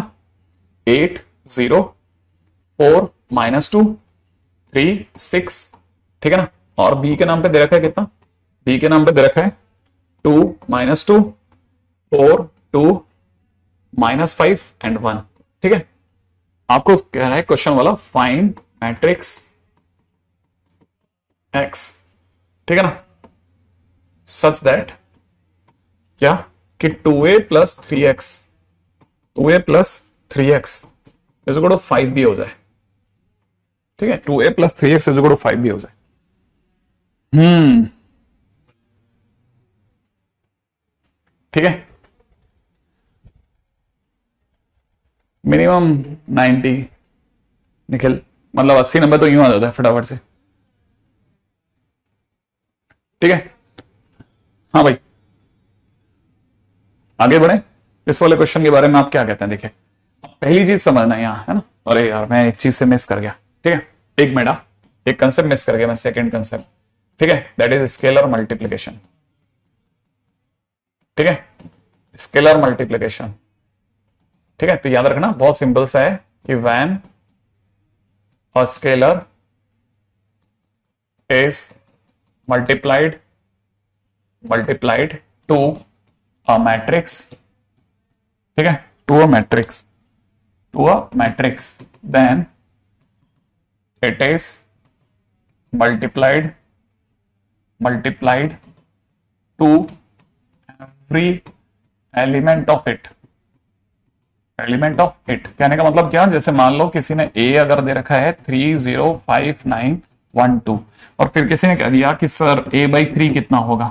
8 0 4 -2 3 6, ठीक है ना। और बी के नाम पे दे रखा है कितना, बी के नाम पे दे रखा है 2 -2 4 2 -5 एंड 1, ठीक है। आपको कह रहा है क्वेश्चन वाला फाइंड मैट्रिक्स x, ठीक है ना, सच दैट क्या कि 2a + 3x 2a + 3x = 5 भी हो जाए, ठीक है। 2a + 3x = 5 भी हो जाए। ठीक है, मिनिमम 90 निखिल, मतलब 80 नंबर तो यूं आ जाता है फटाफट से, ठीक है। हाँ भाई आगे बढ़े, इस वाले क्वेश्चन के बारे में आप क्या कहते हैं। देखिए पहली चीज समझना है यहाँ, है ना, अरे यार मैं एक चीज से मिस कर गया, ठीक है, एक मिनट, एक कंसेप्ट मिस कर गया मैं, सेकंड कंसेप्ट, ठीक है, दैट इज स्केलर मल्टीप्लिकेशन, ठीक है, स्केलर मल्टीप्लिकेशन, ठीक है। तो याद रखना बहुत सिंपल सा है कि when a scalar is multiplied to a matrix, ठीक है, to a matrix, then it is multiplied to every element of it। कहने का मतलब क्या, जैसे मान लो किसी ने a अगर दे रखा है 3 0 5 9 1 2, और फिर किसी ने कह दिया कि सर a/3 कितना होगा,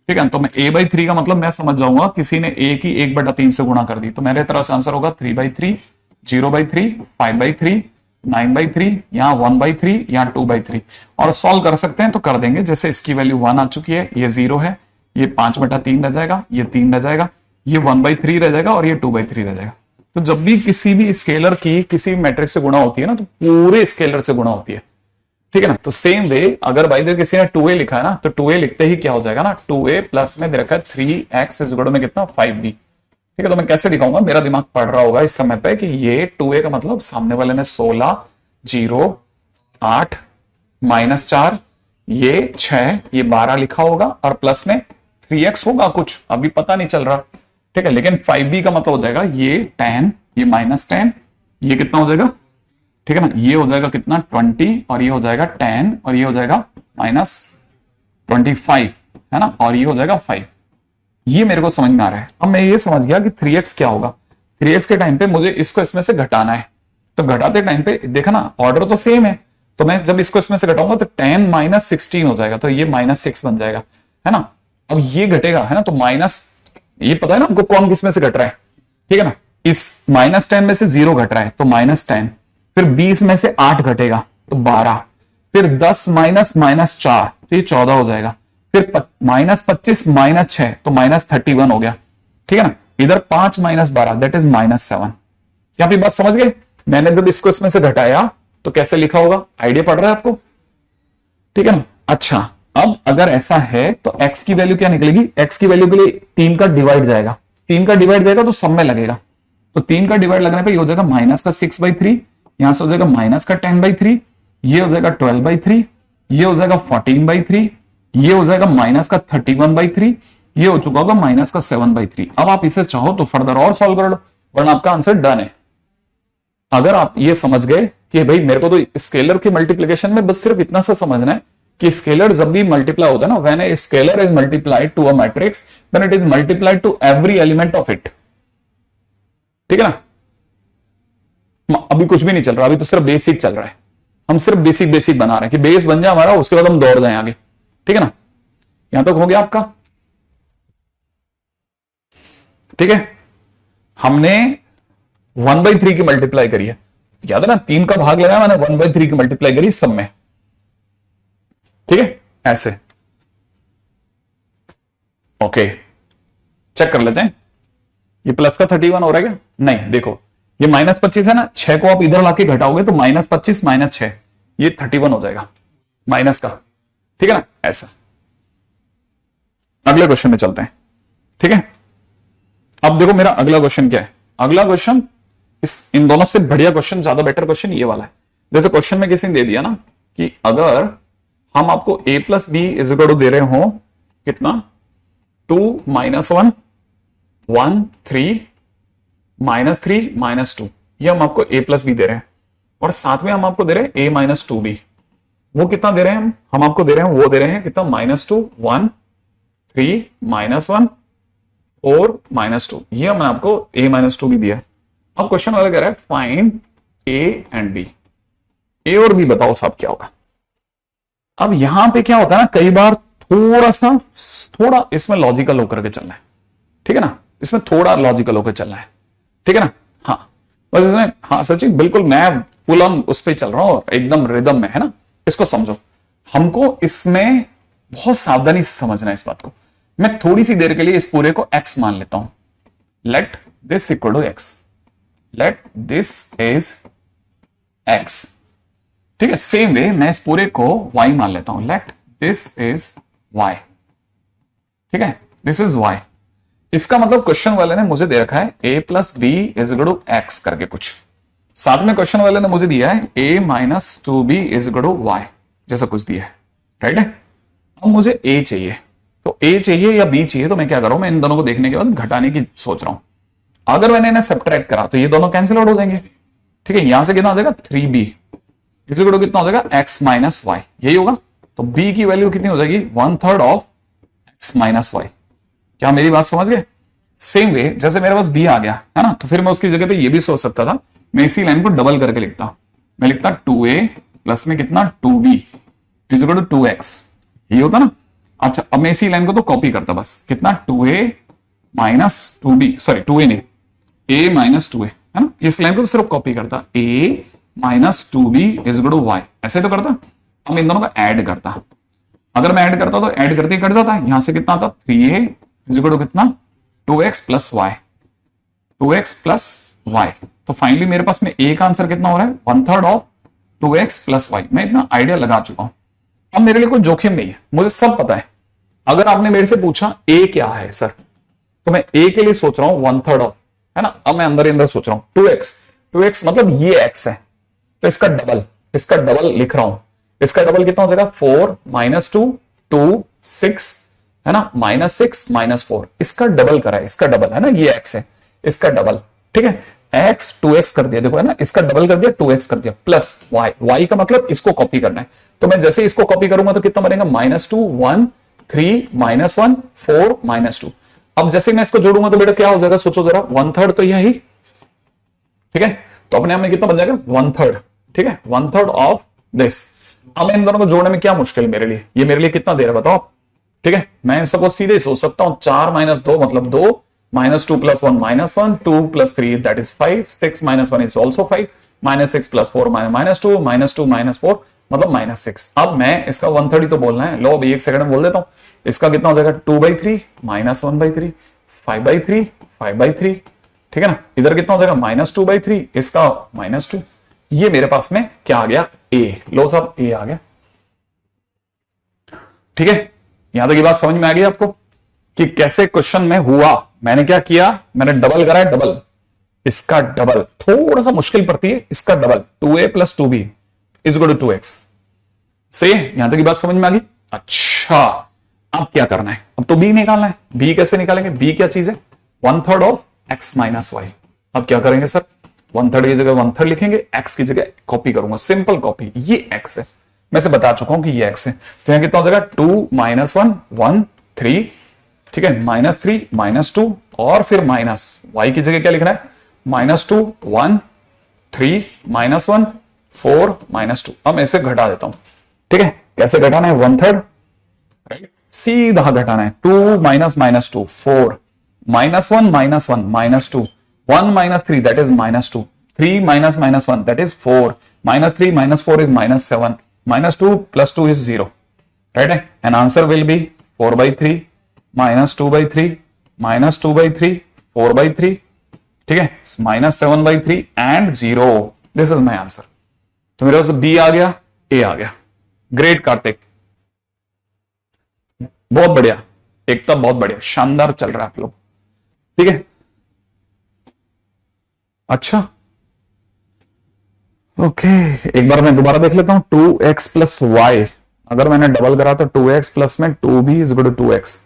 ठीक है, तो मैं a/3 का मतलब मैं समझ जाऊंगा किसी ने a की 1/3 से गुणा कर दी, तो मेरे तरफ से आंसर होगा 3/3 0/3 5/3 9/3 या 1/3 या 2/3, और सॉल्व कर सकते हैं तो कर देंगे। जैसे इसकी वैल्यू 1 आ चुकी है, ये 0 है, ये 5/3 रह जाएगा, ये 3 रह जाएगा, ये 1/3 रह जाएगा और ये 2/3 रह जाएगा। तो जब भी किसी भी स्केलर की किसी मैट्रिक्स से गुणा होती है ना, तो पूरे स्केलर से गुणा होती है, ठीक है ना। तो सेम वे अगर बाई द किसी ने 2a लिखा है ना, तो 2a लिखते ही क्या हो जाएगा ना, 2a प्लस में दे रखा है 3x में कितना 5b, ठीक है। तो मैं कैसे दिखाऊंगा, मेरा दिमाग पढ़ रहा होगा इस समय पे कि ये 2a का मतलब सामने वाले ने 16 0 8 -4 ये 6 ये 12 लिखा होगा, और प्लस में 3x होगा कुछ, अभी पता नहीं चल रहा, ठीक है। लेकिन 5b का मतलब हो जाएगा ये 10 ये -10 ये कितना हो जाएगा, ठीक है ना, ये हो जाएगा कितना 20 और ये हो जाएगा 10 और ये हो जाएगा -25, है ना, और ये हो जाएगा 5। ये मेरे को समझ में आ रहा है। अब मैं ये समझ गया कि 3x क्या होगा, 3x के टाइम पे मुझे इसको इसमें से घटाना है, तो घटाते टाइम पे देखा ना, ऑर्डर तो सेम है, तो मैं जब इसको इसमें से घटाऊंगा तो 10 माइनस 16 हो जाएगा, तो ये -6 बन जाएगा, है ना। अब ये घटेगा, है ना, तो माइनस, ये पता है ना आपको कौन किस में से घट रहा है, ठीक है ना। इस -10 में से 0 घट रहा है तो -10, फिर 20 में से 8 घटेगा तो 12, फिर 10 माइनस -4 तो ये 14 हो जाएगा, फिर -25 -6 तो -31 हो गया, ठीक है ना। इधर 5 माइनस 12 दैट इज -7। क्या आप ये बात समझ गए? मैंने जब इसको इसमें से घटाया तो कैसे लिखा होगा, आइडिया पड़ रहा है आपको, ठीक है ना। अच्छा, अब अगर ऐसा है तो x की वैल्यू क्या निकलेगी, x की वैल्यू के लिए 3 का डिवाइड जाएगा, 3 का डिवाइड जाएगा तो सब में लगेगा, तो 3 का डिवाइड लगने पे ये हो जाएगा -6/3, यहां से हो जाएगा -10/3, ये हो जाएगा 12/3, ये हो जाएगा 14/3, ये हो जाएगा -31/3, ये हो चुका होगा -7/3। अब आप इसे चाहो तो फर्दर और सॉल्व कर लो, वरना आपका आंसर डन है। अगर आप ये समझ गए कि भाई मेरे को तो स्केलर की मल्टीप्लिकेशन में बस सिर्फ इतना सा समझना है कि स्केलर जब भी मल्टीप्लाई होता है ना, when a scalar is multiplied to a matrix then it is multiplied to every element of it, ठीक है ना। अभी कुछ भी नहीं चल रहा, अभी तो सिर्फ बेसिक चल रहा है, हम सिर्फ बेसिक बेसिक बना रहे हैं कि बेस बन जाए हमारा, उसके बाद हम दौड़ जाए आगे, ठीक है ना। यहां तक हो गया आपका, ठीक है। हमने 1/3 की मल्टीप्लाई करी है, याद है ना, 3 का भाग लगाया मैंने, 1/3 की मल्टीप्लाई करी सब में, ठीक है, ऐसे। ओके, चेक कर लेते हैं, ये प्लस का 31 हो रहा है क्या, नहीं, देखो ये -25 है ना, 6 को आप इधर लाके घटाओगे तो -25 -6 ये 31 हो जाएगा माइनस का, ठीक है ना, ऐसा। अगले क्वेश्चन में चलते हैं, ठीक है। अब देखो मेरा अगला क्वेश्चन क्या है, अगला क्वेश्चन इन दोनों से बढ़िया क्वेश्चन, ज्यादा बेटर क्वेश्चन ये वाला है। जैसे क्वेश्चन में किसी ने दे दिया ना कि अगर हम आपको a + b = दे रहे हो कितना, 2 - 1 1 3 -3 -2, ये हम आपको a + b दे रहे हैं, और साथ में हम आपको दे रहे हैं a - 2b। वो कितना दे रहे हैं, हम आपको दे रहे हैं, वो दे रहे हैं कितना, -2 1 3 -1 4 -2, ये हमने आपको a - 2b दिया है। अब क्वेश्चन वाला कह रहा है find a and b, a और b बताओ साहब क्या होगा। अब यहां पे क्या होता है ना, कई बार थोड़ा इसमें लॉजिकल होकर के चलना है, ठीक है ना, इसमें थोड़ा लॉजिकल होकर चलना है, ठीक है ना। हाँ बस इसमें, हाँ सचिन बिल्कुल, मैं फुल ऑन उस पर चल रहा हूं, एकदम रिदम में, है ना। इसको समझो, हमको इसमें बहुत सावधानी से समझना है इस बात को। मैं थोड़ी सी देर के लिए इस पूरे को x मान लेता हूं, let this equal to x, let this is x, ठीक है। सेम वे मैं इस पूरे को y मान लेता हूं, लेट दिस इज y, ठीक है, दिस इज y। इसका मतलब क्वेश्चन वाले ने मुझे दे रखा है a + b = x करके कुछ, साथ में क्वेश्चन वाले ने मुझे दिया है a - 2b = y जैसा कुछ दिया है, राइट है। अब मुझे a चाहिए, तो a चाहिए या b चाहिए, तो मैं क्या कर रहा हूं, मैं इन दोनों को देखने के बाद घटाने की सोच रहा हूं। अगर मैंने इन्हें सब्ट्रैक्ट करा तो ये दोनों कैंसिल आउट हो जाएंगे, ठीक है। यहां से कितना हो जाएगा, 3b = कितना हो जाएगा, x - y, यही होगा। तो b की वैल्यू कितनी हो जाएगी, 1/3 ऑफ x - y। क्या मेरी बात समझ गए? सेम वे जैसे मेरे पास b आ गया है ना, तो फिर मैं उसकी जगह पे ये भी सोच सकता था, मैं इसी लाइन को डबल करके लिखता, मैं लिखता 2a प्लस में कितना, 2b = 2x, ये होता ना। अच्छा, अब मैं इसी लाइन को तो कॉपी करता, बस कितना, 2a - 2b, सॉरी 2a नहीं, a - 2a, है ना। इस लाइन को तो सिर्फ कॉपी करता, a - 2b = y, ऐसे तो करता। अब इन दोनों को ऐड करता, अगर मैं ऐड करता तो ऐड करते ही कट जाता है, यहां से कितना आता, 3a = कितना, 2x + y, 2x + y। तो फाइनली मेरे पास में a का आंसर कितना हो रहा है, 1/3 ऑफ 2x + y। मैं इतना आइडिया लगा चुका हूं, अब मेरे लिए कोई जोखिम नहीं है, मुझे सब पता है। अगर आपने मेरे से पूछा a क्या है सर, तो मैं a के लिए सोच रहा हूं 1/3 ऑफ, है ना। अब मैं अंदर ही अंदर सोच रहा हूं 2x मतलब ये x है, तो इसका डबल लिख रहा हूं। इसका डबल कितना हो जाएगा, 4 - 2 2 6, है ना, -6 -4, इसका डबल करा है, इसका डबल, है ना, ये x है, इसका डबल, ठीक है। x 2x कर दिया, देखो है ना, इसका डबल कर दिया, 2x कर दिया, प्लस y का मतलब इसको कॉपी करना है। तो मैं जैसे इसको कॉपी करूंगा तो कितना बनेगा, -2 1 3 -1 4 -2। अब जैसे मैं इसको जोड़ूंगा तो बेटा क्या हो जाएगा, सोचो जरा, 1/3 तो यही, ठीक है। तो अपने आप में कितना बन जाएगा 1/3, ठीक है, 1/3 ऑफ दिस। अब इन दोनों को जोड़ने में क्या मुश्किल मेरे लिए, ये मेरे लिए कितना दे रहा है बताओ आप, ठीक है। मैं इन सबको सीधे ही सोच सकता हूं, 4 - 2 मतलब 2, -2 + 1 -1, 2 + 3 दैट इज 5, 6 - 1 इज ऑल्सो 5, -6 + 4 -2, -2 -4 मतलब -6। अब मैं इसका 1/3 तो बोलना है, लो अभी 1 सेकंड में बोल देता हूं। इसका कितना हो जाएगा 2/3 -1/3, 5/3 5/3, ठीक है ना। इधर कितना हो जाएगा -2/3, इसका -2। ये मेरे पास में क्या आ गया, ए। लो साहब ए आ गया, ठीक है। यहां तक ये बात समझ में आ गई आपको कि कैसे क्वेश्चन में हुआ। मैंने क्या किया, मैंने डबल करा है, डबल इसका डबल, थोड़ा सा मुश्किल पड़ती है, इसका डबल 2a + 2b = 2x। सही है, यहां तक की बात समझ में आ गई। अच्छा अब क्या करना है, अब तो b निकालना है। b कैसे निकालेंगे, b क्या चीज है, 1/3 ऑफ x - y। अब क्या करेंगे सर, 1/3 की जगह 1/3 लिखेंगे, x की जगह कॉपी करूंगा, सिंपल कॉपी। ये x है, मैं से बता चुका हूं कि ये x है। तो यहां कितना हो जाएगा 2 - 1 1 3, ठीक है, -3 -2 और फिर माइनस y की जगह क्या लिखना है, -2 1 3 -1 4 -2। अब मैं इसे घटा देता हूं, ठीक है। कैसे घटाना है, 1/3 सीधा घटाना है, 2 - -2 4 -1 -1 -2 1 - 3 that is -2 3 -1 that is 4 -3 -4 is -7 -2 + 2 is 0, right? And answer will be 4/3 -2/3 -2/3 4/3, ठीक है, -7/3 and 0। This is my answer. तो मेरे पास बी आ गया, ए आ गया। ग्रेट कार्तिक, बहुत बढ़िया, एकता बहुत बढ़िया, शानदार चल रहा है आप लोग, ठीक है। अच्छा ओके एक बार मैं दोबारा देख लेता हूं, 2x + y अगर मैंने डबल करा तो 2x प्लस में 2b = 2x,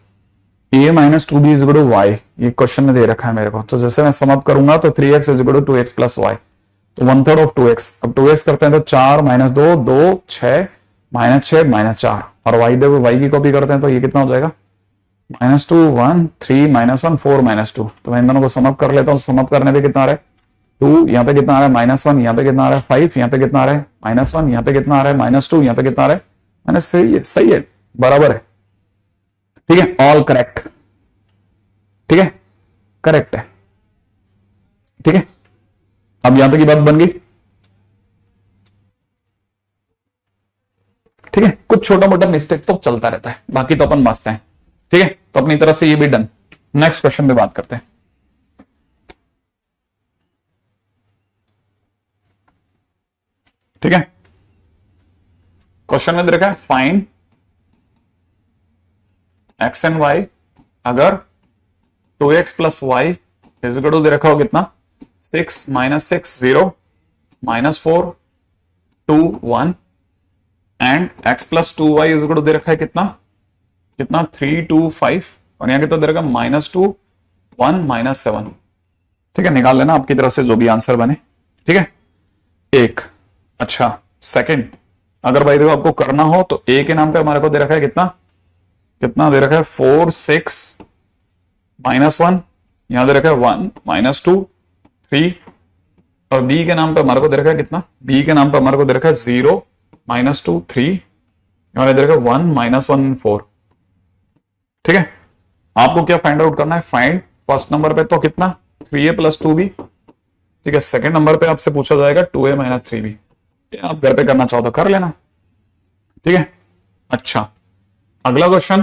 a - 2b = y। ये क्वेश्चन में दे रखा है मेरे को, तो जैसे मैं सम अप करूंगा तो 3x = 2x + y, तो 1/3 ऑफ 2x। अब 2x करते हैं तो 4 - 2 2 6 -6 -4 और y देखो y की कॉपी करते हैं तो ये कितना हो जाएगा, -2 1 3 -1 4 -2। तो मैं इन दोनों को सम अप कर लेता हूं, सम अप करने पे कितना आ रहा है 2, यहाँ पे कितना आ रहा है -1, यहाँ पे कितना आ रहा है 5, यहाँ पे कितना आ रहा है -1, यहाँ पे कितना आ रहा है -2, यहाँ पे कितना आ रहा है सही है बराबर है, ठीक है, ऑल करेक्ट, ठीक है, करेक्ट है, ठीक है। अब यहां तक की बात बन गई, ठीक है। कुछ छोटा मोटा मिस्टेक तो चलता रहता है, बाकी तो अपन मस्त हैं, ठीक है। तो अपनी तरफ से ये भी डन। नेक्स्ट क्वेश्चन पे बात करते हैं, ठीक है। क्वेश्चन में दे रखा है फाइंड x एंड y अगर 2x + y = दे रखा हो कितना 6 -6 0 -4 2 1 एंड x + 2y = दे रखा है कितना 3 2 5 और यहां कितना दे रखा -2 1 -7, ठीक है। निकाल लेना आपकी तरफ से जो भी आंसर बने, ठीक है। एक अच्छा सेकंड, अगर भाई देखो आपको करना हो तो a के नाम पे हमारे को दे रखा है कितना दे रखा है 4 6 -1, यहां दे रखा है 1 -2 3 और b के नाम पे हमारे को दे रखा है कितना, b के नाम पे हमारे को दे रखा है 0 -2 3 और दे रखा है 1 -1 4, ठीक है। आपको क्या फाइंड आउट करना है, फाइंड फर्स्ट नंबर पे तो कितना 3a + 2b, ठीक है। सेकंड नंबर पे आपसे पूछा जाएगा 2a - 3b, आप घर पे करना चाहो तो कर लेना, ठीक है। अच्छा अगला क्वेश्चन,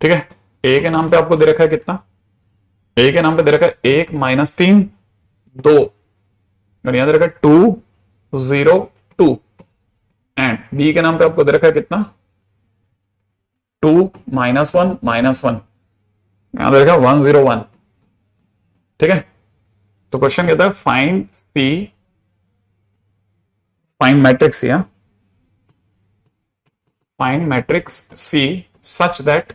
ठीक है। a के नाम पे आपको दे रखा है कितना, a के नाम पे दे रखा है 1 - 3 2 और यहां दे रखा है 2 0 2 एंड b के नाम पे आपको दे रखा है कितना 2 -1 -1 यहां दे रखा है 1 0 1, ठीक है। तो क्वेश्चन कहता है फाइंड मैट्रिक्स या find matrix C such that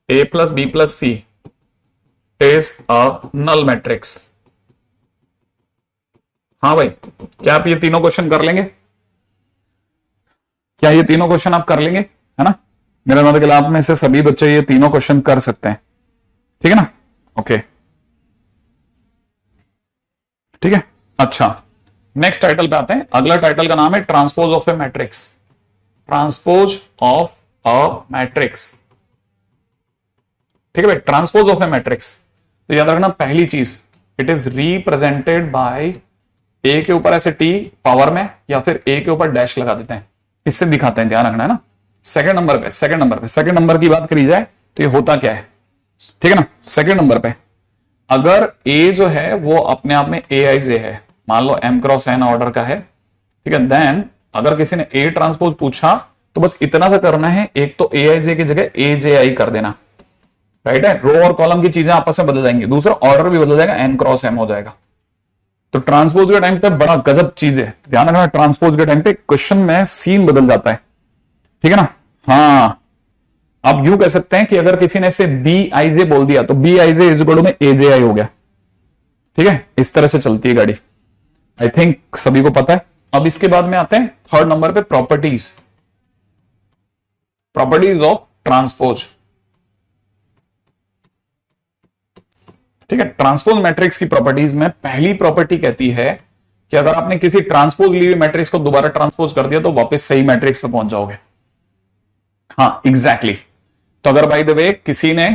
A plus B plus C is a null matrix। हाँ भाई, क्या आप ये तीनों क्वेश्चन कर लेंगे, क्या ये तीनों क्वेश्चन आप कर लेंगे, है ना। मेरा मतलब आप में से सभी बच्चे ये तीनों क्वेश्चन कर सकते हैं, ठीक है ना। ओके ठीक है, अच्छा नेक्स्ट टाइटल पे आते हैं। अगला टाइटल का नाम है transpose of A matrix. Transpose of a matrix, ठीक है भाई, ट्रांसपोज ऑफ ए मैट्रिक्स। तो याद रखना पहली चीज, इट इज रिप्रेजेंटेड बाय ए के ऊपर ऐसे टी पावर में, या फिर ए के ऊपर डैश लगा देते हैं, इससे दिखाते हैं, ध्यान रखना है ना। सेकंड नंबर की बात करी जाए तो ये होता क्या है, ठीक है ना। सेकंड नंबर पे अगर ए जो है वो अपने आप में ए आई जे है, मान लो एम क्रॉस एन ऑर्डर का है, ठीक है, देन अगर किसी ने ए ट्रांसपोज पूछा तो बस इतना सा करना है, एक तो ए आई जे की जगह ए जे आई कर देना, राइट है। रो और कॉलम की चीजें आपस में बदल जाएंगी, दूसरा ऑर्डर भी बदल जाएगा, एन क्रॉस एम हो जाएगा। तो ट्रांसपोज के टाइम पे बड़ा गजब चीज है, ध्यान रखना। ट्रांसपोज के टाइम पे क्वेश्चन में सीन बदल जाता है, ठीक है ना। हाँ, आप यूं कह सकते हैं कि अगर किसी ने इसे बी आई जे बोल दिया तो B I J is equal to में ए जे आई हो गया, ठीक है। इस तरह से चलती है गाड़ी, आई थिंक सभी को पता है। अब इसके बाद में आते हैं थर्ड नंबर पे, प्रॉपर्टीज ऑफ ट्रांसपोज, ठीक है। ट्रांसपोज मैट्रिक्स की प्रॉपर्टीज में पहली प्रॉपर्टी कहती है कि अगर आपने किसी ट्रांसपोज ली हुई मैट्रिक्स को दोबारा ट्रांसपोज कर दिया तो वापस सही मैट्रिक्स पे पहुंच जाओगे। हाँ एग्जैक्टली तो अगर बाय द वे किसी ने,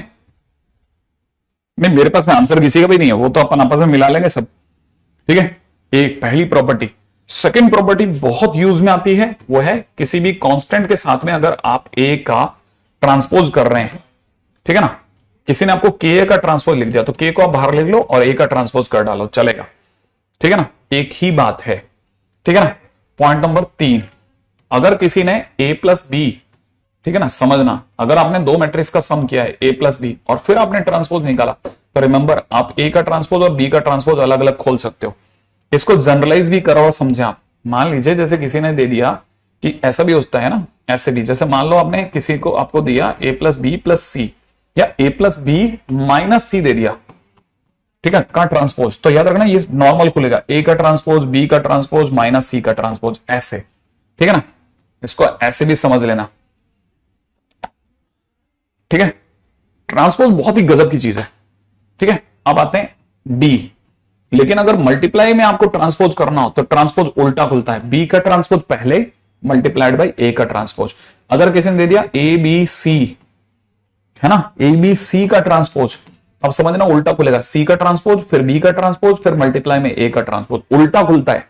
नहीं मेरे पास में आंसर किसी का भी नहीं है, वो तो अपन आपस में मिला लेंगे सब, ठीक है। एक पहली प्रॉपर्टी। सेकंड प्रॉपर्टी बहुत यूज में आती है, वो है किसी भी कांस्टेंट के साथ में अगर आप ए का ट्रांसपोज कर रहे हैं, ठीक है ना। किसी ने आपको के का ट्रांसपोज लिख दिया तो के को आप बाहर लिख लो और ए का ट्रांसपोज कर डालो, चलेगा, ठीक है ना, एक ही बात है, ठीक है ना। पॉइंट नंबर 3, अगर किसी ने ए प्लस बी, ठीक है ना, समझना, अगर आपने दो मैट्रिक्स का सम किया है ए प्लस बी और फिर आपने ट्रांसपोज निकाला तो रिमेंबर आप ए का ट्रांसपोज और बी का ट्रांसपोज अलग अलग खोल सकते हो। इसको जनरलाइज भी करो, समझे आप। मान लीजिए जैसे किसी ने दे दिया कि ऐसा भी होता है ना, ऐसे भी, जैसे मान लो आपने किसी को आपको दिया ए प्लस बी प्लस सी या ए प्लस बी माइनस सी दे दिया, ठीक है, का ट्रांसपोज, तो याद रखना ये नॉर्मल खुलेगा, ए का ट्रांसपोज, बी का ट्रांसपोज, माइनस सी का ट्रांसपोज, ऐसे, ठीक है ना। इसको ऐसे भी समझ लेना, ठीक है। ट्रांसपोज बहुत ही गजब की चीज है, ठीक है। अब आते हैं डी, लेकिन अगर मल्टीप्लाई में आपको ट्रांसपोज करना हो तो ट्रांसपोज उल्टा खुलता है, बी का ट्रांसपोज पहले मल्टीप्लाइड बाई ए का ट्रांसपोज। अगर किसी ने दे दिया ए बी सी, है ना, ए बी सी का ट्रांसपोज, अब समझना उल्टा खुलेगा, सी का ट्रांसपोज फिर बी का ट्रांसपोज फिर मल्टीप्लाई में ए का ट्रांसपोज, उल्टा खुलता है।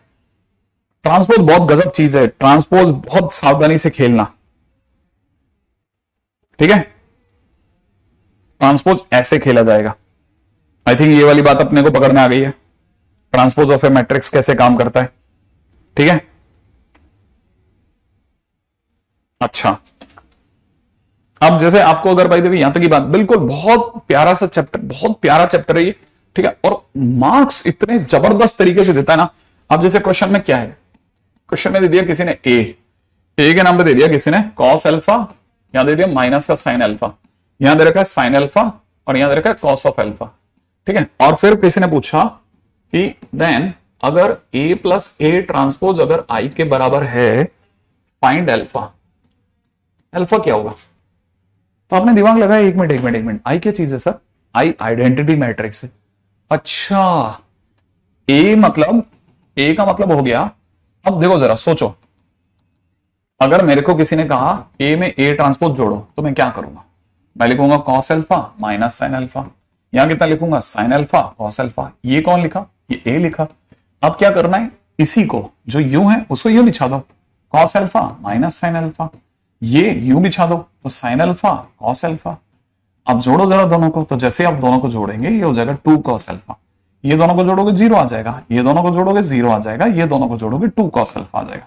ट्रांसपोज बहुत गजब चीज है, ट्रांसपोज बहुत सावधानी से खेलना, ठीक है। ट्रांसपोज ऐसे खेला जाएगा। आई थिंक ये वाली बात अपने को पकड़ में आ गई है, ट्रांसपोज ऑफ ए मैट्रिक्स कैसे काम करता है, ठीक है। अच्छा, अब जैसे आपको अगर भाई देखिए यहां तक की बात, बिल्कुल बहुत प्यारा सा चैप्टर, बहुत प्यारा चैप्टर है ये, ठीक है, और मार्क्स इतने जबरदस्त तरीके से देता है ना। अब जैसे क्वेश्चन में क्या है, क्वेश्चन में दे दिया किसी ने ए के नाम पे दे दिया किसी ने कॉस अल्फा, यहां दे दिया माइनस का साइन अल्फा, यहां दे रखा है साइन अल्फा और यहां दे रखा है कॉस ऑफ अल्फा, ठीक है। और फिर किसी ने पूछा कि देन अगर ए प्लस ए ट्रांसपोज अगर आई के बराबर है, फाइंड अल्फा, अल्फा क्या होगा। तो आपने दिमाग लगाया, एक मिनट, आई क्या चीज है सर, आई आइडेंटिटी मैट्रिक्स है। अच्छा, ए मतलब, ए का मतलब हो गया, अब देखो जरा सोचो, अगर मेरे को किसी ने कहा ए में ए ट्रांसपोज जोड़ो तो मैं क्या करूंगा, मैं लिखूंगा cos alpha minus sine alpha, यहां कितना लिखूंगा साइन अल्फा कॉस अल्फा, ये कौन लिखा, ये ए लिखा। अब क्या करना है, इसी को जो यू है उसको यू बिछा दो, cos alpha minus sine alpha, ये यू बिछा दो तो साइन अल्फा कॉस अल्फा। अब जोड़ो जरा दोनों को, तो जैसे आप दोनों को जोड़ेंगे ये हो जाएगा 2 कॉस अल्फा, ये दोनों को जोड़ोगे 0 आ जाएगा, ये दोनों को जोड़ोगे 0 आ जाएगा, ये दोनों को जोड़ोगे 2 कॉस अल्फा आ जाएगा,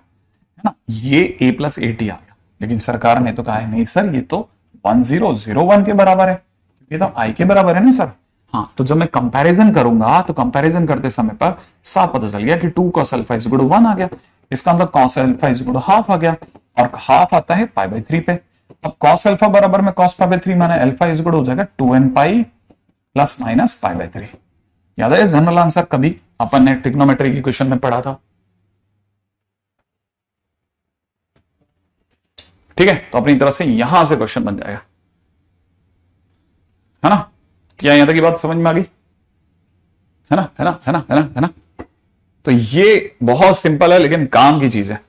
है ना। ये a प्लस ए टी आ गया। लेकिन सरकार ने तो कहा है नहीं सर ये तो 1001 के बराबर है, ये तो आई के बराबर है ना सर। हाँ, तो जब मैं कंपैरिजन करूंगा तो कंपैरिजन करते समय पर साफ पता चल गया कि 2 cos alpha is equal to 1 आ गया, इसका मतलब cos alpha is equal to half आ गया, और हाफ आता है पाई बाई 3 पे। अब cos अल्फा बराबर में cos पाई बाई 3 माने अल्फा इज इक्वल हो जाएगा 2n pi plus minus pi by 3। याद है जनरल आंसर कभी अपन ने ट्रिग्नोमेट्री की क्वेश्चन में पढ़ा था, ठीक है। तो अपनी तरफ से यहां से क्वेश्चन बन जाएगा, है ना। क्या यहां तक की बात समझ में आ गई, है ना, है ना, है ना, है ना, है ना। तो ये बहुत सिंपल है लेकिन काम की चीज है।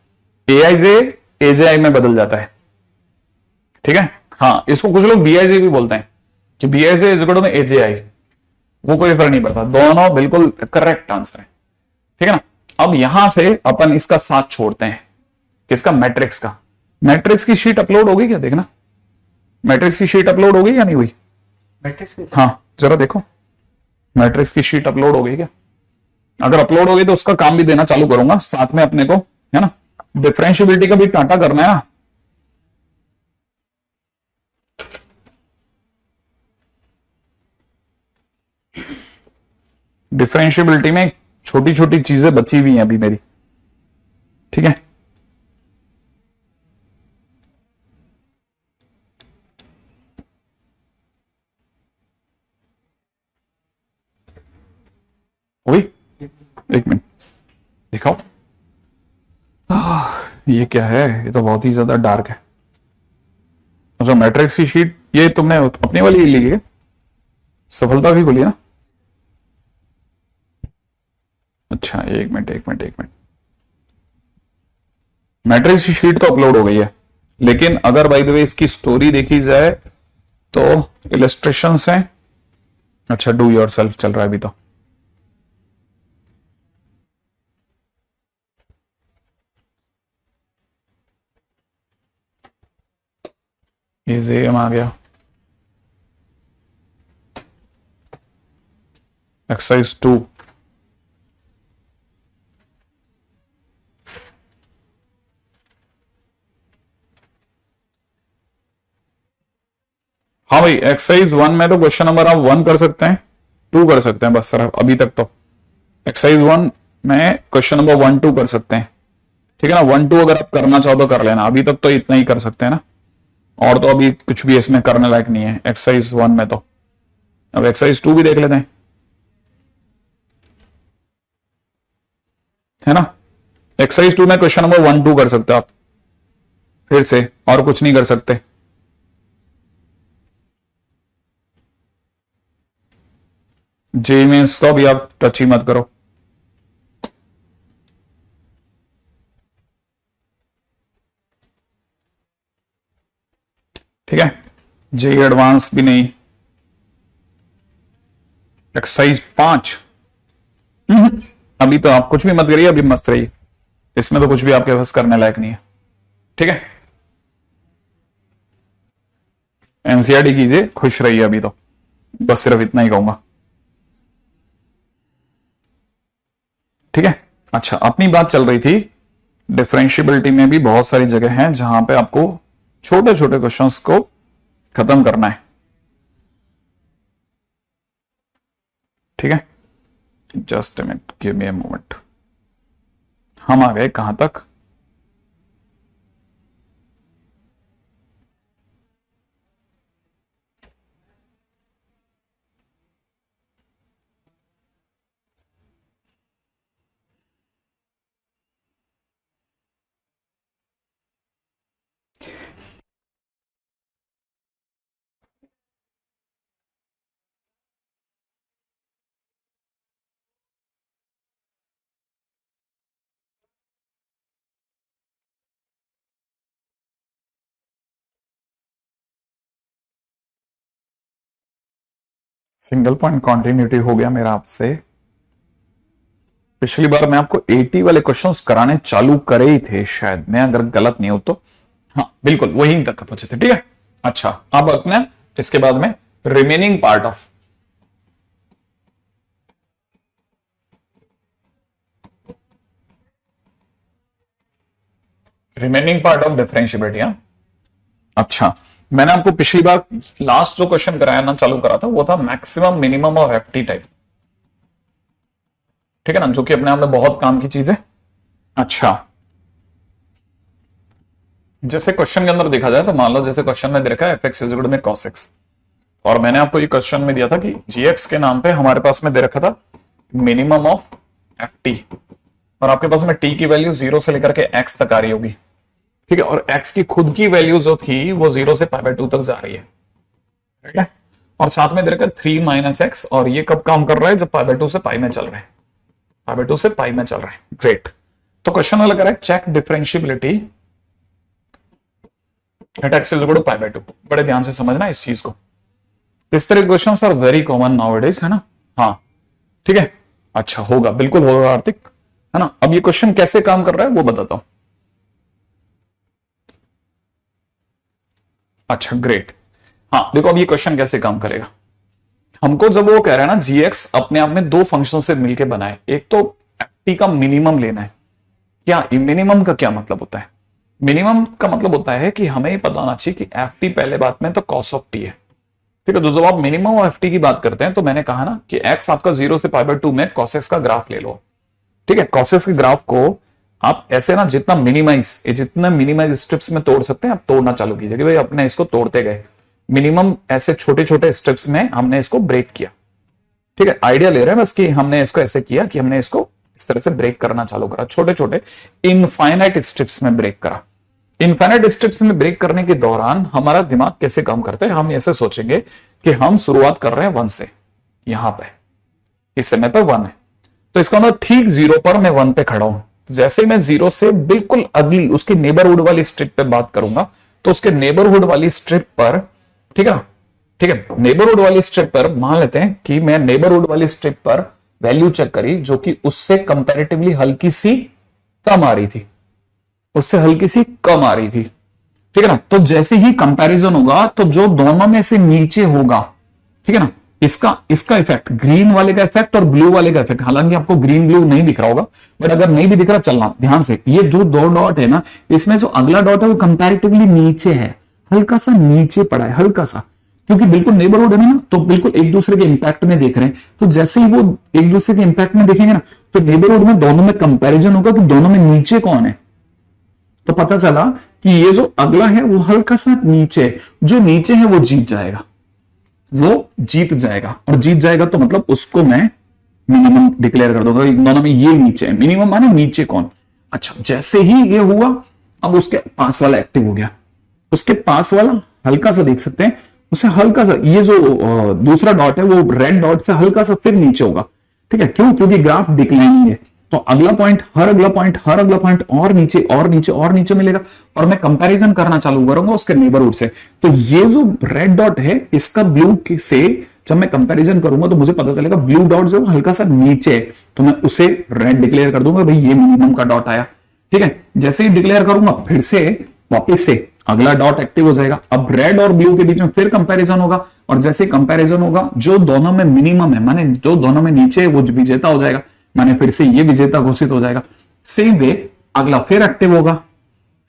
ए आई जे एजे आई में बदल जाता है, ठीक है। हाँ, इसको कुछ लोग बी आई जे भी बोलते हैं कि B I J is equal to A J I, वो कोई फर्क नहीं पड़ता, दोनों बिल्कुल करेक्ट आंसर है, ठीक है ना। अब यहां से अपन इसका साथ छोड़ते हैं, किसका, मैट्रिक्स का। मैट्रिक्स की शीट अपलोड होगी क्या, देखना मैट्रिक्स की शीट अपलोड होगी या नहीं हुई। मैट्रिक्स की? हाँ जरा देखो मैट्रिक्स की शीट अपलोड हो गई क्या। अगर अपलोड हो गई तो उसका काम भी देना चालू करूंगा साथ में अपने को, है ना। डिफरेंशियबिलिटी का भी टाटा करना है ना। डिफरेंशियबिलिटी में छोटी छोटी चीजें बची हुई हैं अभी मेरी, ठीक है। हुई, एक मिनट दिखाओ। ये क्या है, ये तो बहुत ही ज्यादा डार्क है। अच्छा, मैट्रिक्स की शीट ये तुमने अपनी वाली ली है, सफलता की खोली है ना। अच्छा एक मिनट एक मिनट एक मिनट, मैट्रिक्स की शीट तो अपलोड हो गई है, लेकिन अगर बाय द वे इसकी स्टोरी देखी जाए तो इलस्ट्रेशंस हैं। अच्छा, डू योर सेल्फ चल रहा है अभी तो। ये जेम आ गया, एक्सरसाइज 2। हाँ भाई, एक्सरसाइज 1 में तो क्वेश्चन नंबर आप 1 कर सकते हैं, 2 कर सकते हैं बस सर, अभी तक तो एक्सरसाइज 1 में क्वेश्चन नंबर 1 2 कर सकते हैं, ठीक है ना। 1 2 अगर आप करना चाहो तो कर लेना, अभी तक तो इतना ही कर सकते हैं ना, और तो अभी कुछ भी इसमें करने लायक नहीं है एक्सरसाइज 1 में तो। अब एक्सरसाइज 2 भी देख लेते हैं, है ना। एक्सरसाइज 2 में क्वेश्चन नंबर 1 2 कर सकते हो आप फिर से, और कुछ नहीं कर सकते। जे मीन्स तो अभी आप टच ही मत करो, ठीक है। जे एडवांस भी नहीं। एक्सरसाइज 5 अभी तो आप कुछ भी मत करिए, अभी मस्त रहिए, इसमें तो कुछ भी आपके पास करने लायक नहीं है, ठीक है। एनसीईआरटी कीजिए, खुश रहिए अभी तो, बस सिर्फ इतना ही कहूंगा, ठीक है। अच्छा, अपनी बात चल रही थी डिफरेंशियबिलिटी में भी बहुत सारी जगह हैं जहां पे आपको छोटे छोटे क्वेश्चंस को खत्म करना है, ठीक है। Just a minute, give me a moment. हम आ गए कहां तक, सिंगल पॉइंट कॉन्टिन्यूटी हो गया मेरा आपसे। पिछली बार मैं आपको 80 वाले क्वेश्चंस कराने चालू करे ही थे शायद, मैं अगर गलत नहीं हो तो। हाँ बिल्कुल वहीं तक पहुंचे थे, ठीक है। अच्छा, अब अपने इसके बाद में रिमेनिंग पार्ट ऑफ डिफरेंशियबिलिटी। हाँ अच्छा, मैंने आपको पिछली बार लास्ट जो क्वेश्चन कराया ना, चालू करा था, वो था मैक्सिमम मिनिमम और एफटी टाइप, ठीक है ना, जो कि अपने आप में बहुत काम की चीज है। अच्छा, जैसे क्वेश्चन के अंदर देखा जाए तो मान लो जैसे क्वेश्चन में दे रखा है f x is equal to में कॉस एक्स, और मैंने आपको ये क्वेश्चन में दिया था कि जी एक्स के नाम पे हमारे पास में दे रखा था मिनिमम ऑफ एफ टी, और आपके पास में टी की वैल्यू 0 से लेकर के एक्स तक आ रही होगी, ठीक है। और एक्स की खुद की वैल्यू जो थी वो 0 से π/2 तक जा रही है, ठीक है। और साथ में दे रखा 3 - x, और ये कब काम कर रहा है, जब π/2 से पाई में चल रहे हैं, पाई बाय 2 से पाई में चल रहा है। ग्रेट। तो क्वेश्चन वाला कह रहा है check differentiability at x is equal to pi by 2। बड़े ध्यान से समझना इस चीज को, इस तरह के questions are very common nowadays, है ना। हाँ ठीक है, अच्छा होगा, बिल्कुल होगा कार्तिक, है ना। अब ये क्वेश्चन कैसे काम कर रहा है वो बताता हूं। अच्छा ग्रेट। हाँ देखो अब ये क्वेश्चन कैसे काम करेगा। हमको जब वो कह रहा है ना जीएक्स अपने आप में दो फंक्शन से मिलके बनाए, एक तो एफ का मिनिमम लेना है। क्या मिनिमम का क्या मतलब होता है? मिनिमम का मतलब होता है कि हमें पता होना चाहिए कि एफ टी पहले बात में तो कॉस ऑफ टी है, ठीक है। तो जब आप मिनिमम ऑफ एफ टी की बात करते हैं तो मैंने कहा ना कि एक्स आपका 0 से पाई बाय 2 में कॉस एक्स का ग्राफ ले लो, ठीक है। कॉस एक्स के ग्राफ को आप ऐसे ना जितना मिनिमाइज स्टेप्स में तोड़ सकते हैं आप तोड़ना चालू कीजिए कि भाई अपने इसको तोड़ते गए, मिनिमम ऐसे छोटे छोटे स्टेप्स में हमने इसको ब्रेक किया, ठीक है। आइडिया ले रहे हैं बस कि हमने इसको ऐसे किया कि हमने इसको इस तरह से ब्रेक करना चालू करा, छोटे छोटे इनफाइनाइट स्टेप्स में ब्रेक करा। इनफाइनाइट स्टेप्स में ब्रेक करने के दौरान हमारा दिमाग कैसे काम करता है, हम ऐसे सोचेंगे कि हम शुरुआत कर रहे हैं 1 से, यहां पे इस समय पर 1 है, तो इसका मतलब ठीक 0 पर मैं 1 पे खड़ा हूं। जैसे मैं 0 से बिल्कुल अगली उसकी नेबरहुड वाली स्ट्रिप पे बात करूंगा तो उसके नेबरहुड वाली स्ट्रिप पर, ठीक है, ठीक है, नेबरहुड वाली स्ट्रिप पर मान लेते हैं कि मैं नेबरहुड वाली स्ट्रिप पर वैल्यू चेक करी जो कि उससे कंपैरेटिवली हल्की सी कम आ रही थी, उससे हल्की सी कम आ रही थी, ठीक है ना। तो जैसे ही कंपैरिजन होगा तो जो दोनों में से नीचे होगा, ठीक है ना, इसका इफेक्ट, ग्रीन वाले का इफेक्ट और ब्लू वाले का इफेक्ट, हालांकि आपको ग्रीन ब्लू नहीं दिख रहा होगा बट अगर नहीं भी दिख रहा चलना ध्यान से, ये जो 2 डॉट है ना इसमें जो अगला डॉट है वो कंपैरेटिवली नीचे है, हल्का सा नीचे पड़ा है, हल्का सा, क्योंकि बिल्कुल नेबरहुड है ना, तो बिल्कुल एक दूसरे के इंपैक्ट में देख रहे हैं। तो जैसे ही वो एक दूसरे के इंपैक्ट में देखेंगे ना तो नेबरहुड में दोनों में कंपैरिजन होगा कि दोनों में नीचे कौन है। तो पता चला कि ये जो अगला है वो हल्का सा नीचे, जो नीचे है वो जीत जाएगा, वो जीत जाएगा। और जीत जाएगा तो मतलब उसको मैं मिनिमम डिक्लेयर कर दूंगा, दोनों में ये नीचे है, मिनिमम माने नीचे कौन। अच्छा जैसे ही ये हुआ अब उसके पास वाला एक्टिव हो गया, उसके पास वाला हल्का सा देख सकते हैं, उसे हल्का सा, ये जो दूसरा डॉट है वो रेड डॉट से हल्का सा फिर नीचे होगा, ठीक है। क्यों? क्योंकि ग्राफ डिक्लाइनिंग है, तो अगला पॉइंट हर अगला पॉइंट और नीचे और नीचे और नीचे मिलेगा और मैं कंपैरिजन करना चालू करूंगा उसके नेबरहुड से। तो ये जो रेड डॉट है इसका ब्लू से जब मैं कंपैरिजन करूंगा तो मुझे पता चलेगा ब्लू डॉट जो हल्का सा नीचे है, तो मैं उसे रेड डिक्लेयर कर दूंगा, भाई ये मिनिमम का डॉट आया, ठीक है। जैसे ही डिक्लेयर करूंगा फिर से वापिस से अगला डॉट एक्टिव हो जाएगा। अब रेड और ब्लू के बीच में फिर कंपैरिजन होगा और जैसे कंपैरिजन होगा जो दोनों में मिनिमम है माने जो दोनों में नीचे है वो विजेता हो जाएगा, माने फिर से ये विजेता घोषित हो जाएगा। सेम वे अगला फिर एक्टिव होगा,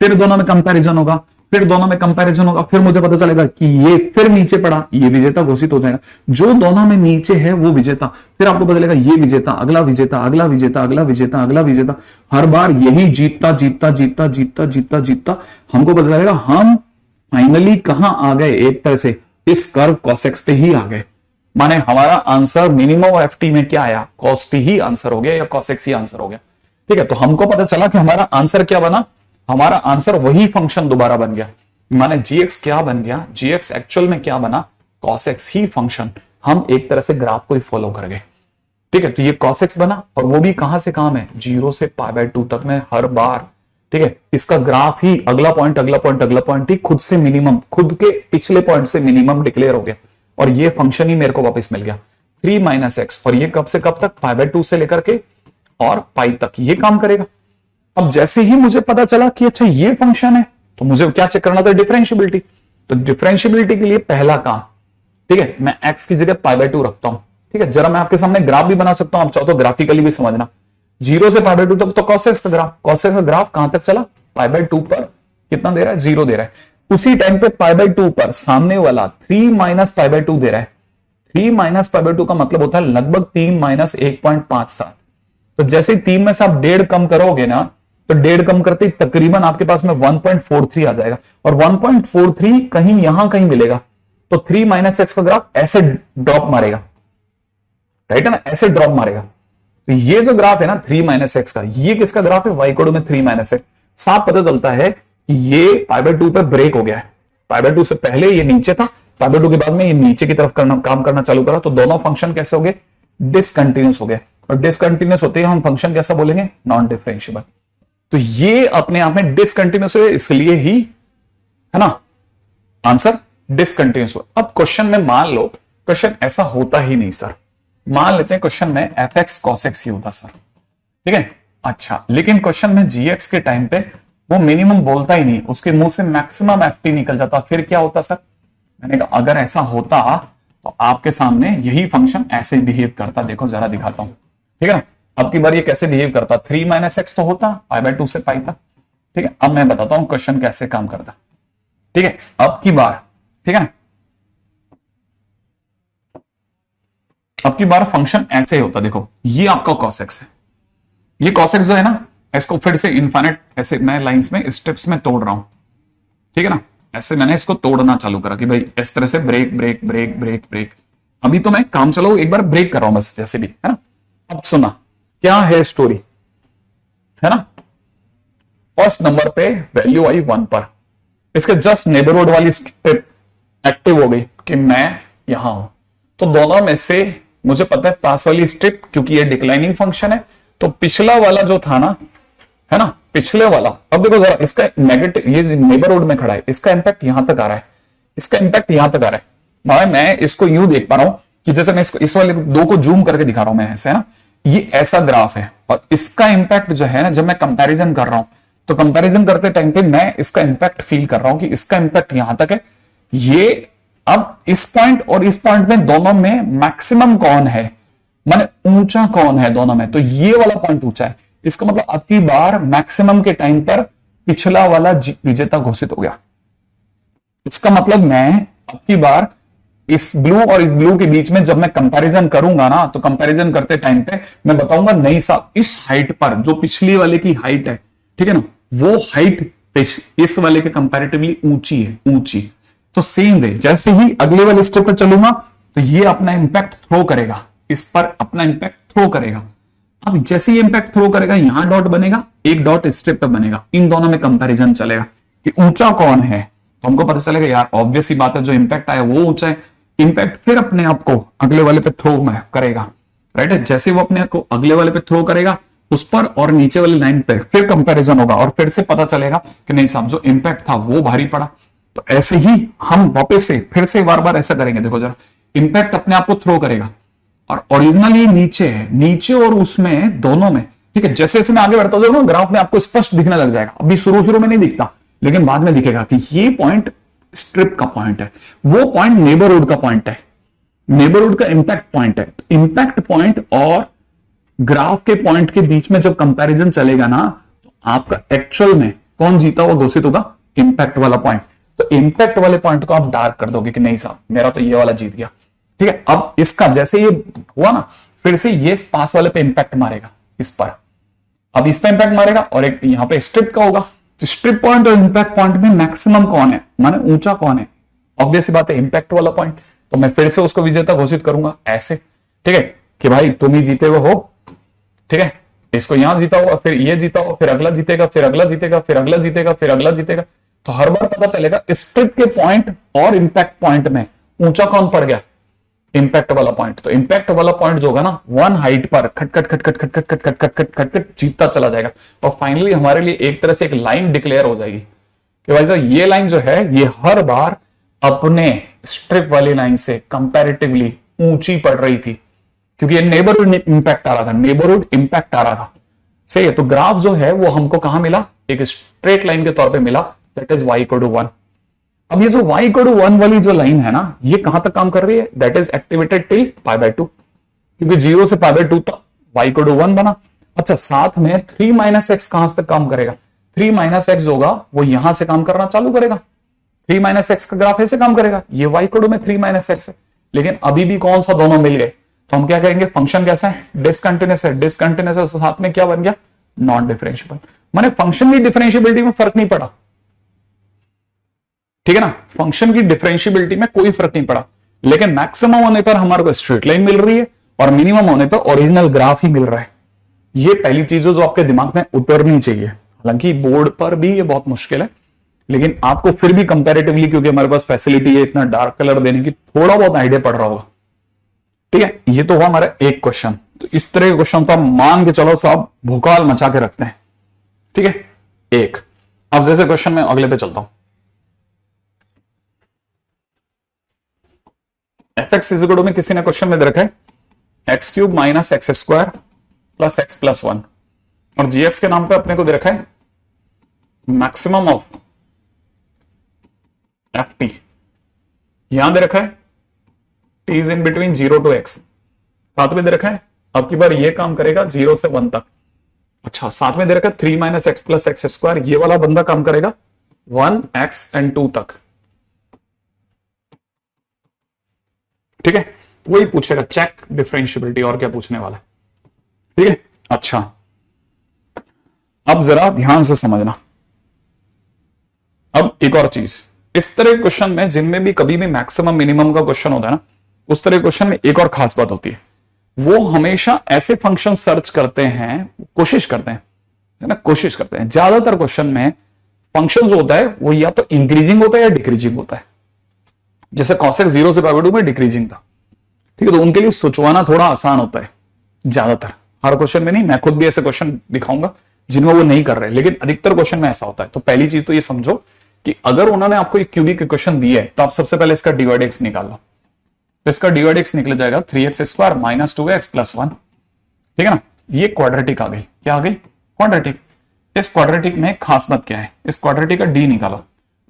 फिर दोनों में कंपैरिजन होगा, फिर दोनों में कंपैरिजन होगा, फिर मुझे पता चलेगा कि ये फिर नीचे पड़ा, ये विजेता घोषित हो जाएगा। जो दोनों में नीचे है वो विजेता, फिर आपको पता चलेगा ये विजेता, अगला विजेता, अगला विजेता, अगला विजेता, अगला विजेता, हर बार यही जीतता जीतता जीतता जीतता जीतता जीतता हमको पता चलेगा हम फाइनली कहां आ गए, एक तरह से इस कर्व cos x पे ही आ गए। माने हमारा आंसर मिनिमम एफ टी में क्या आया, cos t ही आंसर हो गया या cos x ही आंसर हो गया, ठीक है। तो हमको पता चला कि हमारा आंसर क्या बना, हमारा आंसर वही फंक्शन दोबारा बन गया। माने gx क्या बन गया, gx एक्चुअल में क्या बना, cos x ही फंक्शन, हम एक तरह से ग्राफ को ही फॉलो कर गए, ठीक है। तो ये cos x बना और वो भी कहां से कहां में, 0 से पाई बाय 2 तक में हर बार, ठीक है। इसका ग्राफ ही अगला पॉइंट अगला पॉइंट अगला पॉइंट ही खुद से मिनिमम, खुद के पिछले पॉइंट से मिनिमम डिक्लेयर हो गया और ये फंक्शन ही मेरे को वापस मिल गया 3 - x। और ये कब से कब तक, पाई बाय 2 से लेकर के और पाई तक ये काम करेगा। अब जैसे ही मुझे पता चला कि अच्छा ये फंक्शन है तो मुझे क्या चेक करना था, डिफरेंशियबिलिटी। तो डिफरेंशियबिलिटी के लिए पहला काम, ठीक है, मैं x की जगह पाई बाय 2 रखता हूं, ठीक है। जरा मैं आपके सामने ग्राफ भी बना सकता हूं, आप चाहो तो ग्राफिकली भी समझना। 0 से पाई बाय 2 तक तो cos x का ग्राफ, cos x का ग्राफ कहां तक चला, पाई बाय 2 पर कितना दे रहा है, 0 दे रहा है। उसी टाइम पे पाई बाय 2 पर सामने वाला 3 - पाई बाय 2 दे रहा है। 3 - पाई बाय 2 का मतलब होता है लगभग 3 - 1.57। तो जैसे 3 में से आप 1.5 कम करोगे ना तो 1.5 कम करते ही तकरीबन आपके पास में 1.43 आ जाएगा और 1.43 कहीं यहां कहीं मिलेगा। तो 3 - x का ग्राफ ऐसे ड्रॉप मारेगा, राइट है ना, ऐसे ड्रॉप मारेगा। तो ये जो ग्राफ है ना 3 - x का, ये किसका ग्राफ है, y कोड में 3 - x। साफ पता चलता है कि ये पाई बाय 2 पे ब्रेक हो गया है। पाई बाय 2 से पहले ये नीचे था, पाई बाय 2 के बाद में ये नीचे की तरफ काम करना चालू करा, तो दोनों फंक्शन कैसे हो गए, डिसकंटिन्यूस हो गए। और डिसकंटिन्यूस होते हैं हम फंक्शन कैसा बोलेंगे, नॉन डिफरेंशिएबल। तो ये अपने आप में डिसकंटिन्यूस है, इसलिए ही, है ना, आंसर डिसकंटिन्यूस हुआ। अब क्वेश्चन में मान लो क्वेश्चन ऐसा होता ही नहीं सर, मान लेते हैं क्वेश्चन में एफ एक्स कॉस एक्स ही होता सर, ठीक है, अच्छा, लेकिन क्वेश्चन में जी एक्स के टाइम पे वो मिनिमम बोलता ही नहीं, उसके मुंह से मैक्सिमम एफ टी निकल जाता, फिर क्या होता सर? मैंने कहा अगर ऐसा होता तो आपके सामने यही फंक्शन ऐसे बिहेव करता, देखो जरा दिखाता हूं, ठीक है ना। अब की बार ये कैसे बिहेव करता, 3 माइनस एक्स तो होता, π/2 से पाई था, ठीक है। अब मैं बताता हूं क्वेश्चन कैसे काम करता, ठीक है। अब की बार, ठीक है, अब की बार फंक्शन ऐसे होता, देखो ये आपका cos x है, ये cos x जो है ना, इसको फिर से इनफाइनाइट ऐसे मैं लाइंस में स्टेप्स में तोड़ रहा हूं, ठीक है ना, ऐसे मैंने इसको तोड़ना चालू करा कि भाई इस तरह से break break break break break. अभी तो मैं काम चलाओ एक बार ब्रेक कर रहा हूं बस, जैसे भी, है ना। अब सुना क्या है स्टोरी, है ना। फर्स्ट नंबर पे वैल्यू आई 1 पर, इसके जस्ट नेबरहुड वाली स्टेप एक्टिव हो गई कि मैं यहां हूं, तो दोनों में से मुझे पता है पास वाली स्टेप, क्योंकि ये डिक्लाइनिंग फंक्शन है, तो पिछला वाला जो था ना, है ना, पिछले वाला, अब देखो जरा इसका नेगेटिव, ये नेबरहुड में खड़ा है, इसका इंपैक्ट यहां तक आ रहा है, इसका इंपैक्ट यहां तक आ रहा है। भाई मैं इसको यूं देख पा रहा हूं कि जैसे मैं इसको इस वाले दो को जूम करके दिखा रहा हूं मैं ऐसे, है ना, ये ऐसा ग्राफ है, और इसका इंपैक्ट जो है ना, जब मैं कंपैरिजन कर रहा हूं, तो कंपैरिजन करते टाइम पे मैं इसका इंपैक्ट फील कर रहा हूं कि इसका इंपैक्ट यहां तक है, ये अब इस पॉइंट और इस पॉइंट में दोनों में मैक्सिमम कौन है, माने ऊंचा कौन है दोनों में, तो ये वाला पॉइंट ऊंचा है। इसका मतलब अब की बार मैक्सिमम के टाइम पर पिछला वाला विजेता घोषित हो गया। इसका मतलब मैं अब की बार इस ब्लू और इस ब्लू के बीच में जब मैं कंपैरिजन करूंगा ना, तो कंपैरिजन करते टाइम पे मैं बताऊंगा नहीं साहब, इस हाइट पर जो पिछली वाले की हाइट है, ठीक है ना, वो हाइट इस वाले के कंपैरेटिवली ऊंची है, ऊंची। तो सेम वे जैसे ही अगले वाले स्टेप पर चलूंगा तो ये अपना इंपैक्ट थ्रो करेगा, इस पर अपना इंपैक्ट थ्रो करेगा। अब जैसे ही इंपैक्ट थ्रो करेगा यहां डॉट बनेगा, एक डॉट स्टेप पर बनेगा, इन दोनों में कंपैरिजन चलेगा कि ऊंचा कौन है, तो हमको पता चलेगा यार ऑब्वियस ही बात है, जो इंपैक्ट आया वो ऊंचा है। इंपैक्ट फिर अपने आप को अगले वाले पे थ्रो में करेगा, राइट है, जैसे वो अपने आप को अगले वाले पे थ्रो करेगा, उस पर और नीचे वाली लाइन पे फिर कंपैरिजन होगा, और फिर से पता चलेगा कि नहीं साहब जो इंपैक्ट था वो भारी पड़ा। तो ऐसे ही हम वापस से फिर से बार बार ऐसा करेंगे, देखो जरा, इंपैक्ट अपने आप को थ्रो करेगा, और ओरिजिनल ये नीचे है, नीचे और उसमें दोनों में, ठीक है। जैसे जैसे मैं आगे बढ़ता जाऊंगा ग्राफ में आपको स्पष्ट दिखने लग जाएगा, अभी शुरू शुरू में नहीं दिखता, लेकिन बाद में दिखेगा कि ये पॉइंट स्ट्रिप का पॉइंट है, वो पॉइंट नेबरहुड का पॉइंट है, नेबरहुड का इंपैक्ट पॉइंट है। तो इंपैक्ट पॉइंट और ग्राफ के पॉइंट के बीच में जब कंपैरिजन चलेगा ना, तो आपका एक्चुअल में कौन जीता हुआ घोषित होगा, इंपैक्ट वाला पॉइंट। तो इंपैक्ट वाले पॉइंट को आप डार्क कर दोगे कि नहीं साहब मेरा तो ये वाला जीत गया, ठीक है। अब इसका जैसे ये हुआ ना, फिर से ये पास वाले पे इंपैक्ट मारेगा, इस पर, अब इस पे इंपैक्ट मारेगा, और एक यहां पे स्ट्रिप का होगा। तो स्ट्रिप पॉइंट और इंपैक्ट पॉइंट में मैक्सिमम कौन है, माने ऊंचा कौन है, ऑब्वियस बात है इंपैक्ट वाला पॉइंट। तो मैं फिर से उसको विजेता घोषित करूंगा ऐसे, ठीक है, कि भाई तुम ही जीते हुए हो, ठीक है। इसको यहां जीता होगा, फिर ये जीता होगा, फिर अगला जीतेगा, फिर अगला जीतेगा, फिर अगला जीतेगा, फिर अगला जीतेगा। तो हर बार पता चलेगा स्ट्रिप के पॉइंट और इंपैक्ट पॉइंट में ऊंचा कौन पड़ गया, इंपैक्ट वाला पॉइंट। तो इंपैक्ट वाला पॉइंट जो होगा ना, वन हाइट पर खट खट खट खट खट खट खट खट खट खट खट जीतता चला जाएगा, और फाइनली हमारे लिए एक तरह से एक लाइन डिक्लेयर हो जाएगी कि भाई साहब ये लाइन जो है ये हर बार अपने स्ट्रिप वाली लाइन से कंपैरेटिवली ऊंची पड़ रही थी, क्योंकि ये नेबरहुड इंपैक्ट आ रहा था, नेबरहुड इंपैक्ट आ रहा था, सही है। तो ग्राफ जो है वो हमको कहां मिला, एक स्ट्रेट लाइन के तौर पे मिला, that is y equal to 1। अब ये जो y इक्वल टू 1 वाली जो लाइन है ना, ये कहां तक काम कर रही है, दैट इज एक्टिवेटेड टिल π/2, क्योंकि 0 से π/2 तक y इक्वल टू 1 बना। अच्छा, साथ में 3 माइनस एक्स कहां तक काम करेगा, 3 माइनस एक्स होगा वो यहां से काम करना चालू करेगा, 3 माइनस एक्स का ग्राफ ऐसे काम करेगा, ये y इक्वल टू में 3 माइनस एक्स है, लेकिन अभी भी कौन सा दोनों मिल गए, तो हम क्या कहेंगे, फंक्शन कैसा है, डिसकंटिन्यूअस है, डिसकंटिन्यूअस है, साथ में क्या बन गया, नॉन डिफरेंशिएबल। माने फंक्शन की डिफरेंशिएबिलिटी में फर्क नहीं पड़ा, ठीक है ना, फंक्शन की डिफरेंशिएबिलिटी में कोई फर्क नहीं पड़ा, लेकिन मैक्सिमम होने पर हमारे को स्ट्रेट लाइन मिल रही है, और मिनिमम होने पर ओरिजिनल ग्राफ ही मिल रहा है। ये पहली चीज जो आपके दिमाग में उतरनी चाहिए। हालांकि बोर्ड पर भी ये बहुत मुश्किल है, लेकिन आपको फिर भी कंपैरेटिवली, क्योंकि हमारे पास फैसिलिटी है इतना डार्क कलर देने की, थोड़ा बहुत आइडिया पड़ रहा होगा, ठीक है। ये तो हुआ हमारा एक क्वेश्चन। तो इस तरह के क्वेश्चन तो आप मान के चलो साहब भूकाल मचा के रखते हैं। ठीक है, एक। अब जैसे क्वेश्चन में अगले पे चलता हूं। एफ एक्स इज में किसी ने क्वेश्चन में दे रखा है x cube minus x square plus x plus one, और जी एक्स के नाम पे अपने को दे रखा है मैक्सिमम ऑफ एफ टी। यहां दे रखा है T is in between 0 to x, साथ में दे रखा है अब की बार ये काम करेगा 0 से 1 तक। अच्छा, साथ में दे रखा है 3 minus x plus x square, ये वाला बंदा काम करेगा 1 एक्स एंड 2 तक। ठीक है, वही पूछेगा चेक डिफरेंशियबिलिटी, और क्या पूछने वाला है। ठीक है, अच्छा अब जरा ध्यान से समझना। अब एक और चीज, इस तरह क्वेश्चन में जिनमें भी कभी भी मैक्सिमम मिनिमम का क्वेश्चन होता है ना, उस तरह क्वेश्चन में एक और खास बात होती है, वो हमेशा ऐसे फंक्शन सर्च करते हैं, कोशिश करते हैं, है ना, कोशिश करते हैं। ज्यादातर क्वेश्चन में फंक्शन जो होता है वो या तो इंक्रीजिंग होता है या डिक्रीजिंग होता है। जैसे cosec 0 से पावर 2 में डिक्रीजिंग था, ठीक है, तो उनके लिए सोचवाना थोड़ा आसान होता है ज्यादातर, हर क्वेश्चन में नहीं। मैं खुद भी ऐसे क्वेश्चन दिखाऊंगा जिनमें वो नहीं कर रहे, लेकिन अधिकतर क्वेश्चन में ऐसा होता है। तो पहली चीज तो ये समझो कि अगर उन्होंने आपको एक क्यूबिक इक्वेशन दी है तो आप सबसे पहले इसका डिवाइड एक्स निकाल लो। तो इसका डिवाइड एक्स निकल जाएगा 3x square minus 2x plus 1। ठीक है ना, ये क्वाड्रेटिक आ गई। क्या आ गई? क्वाड्रेटिक। इस क्वाड्रेटिक में खास बात क्या है, इस क्वाड्रेटिक का डी निकालो।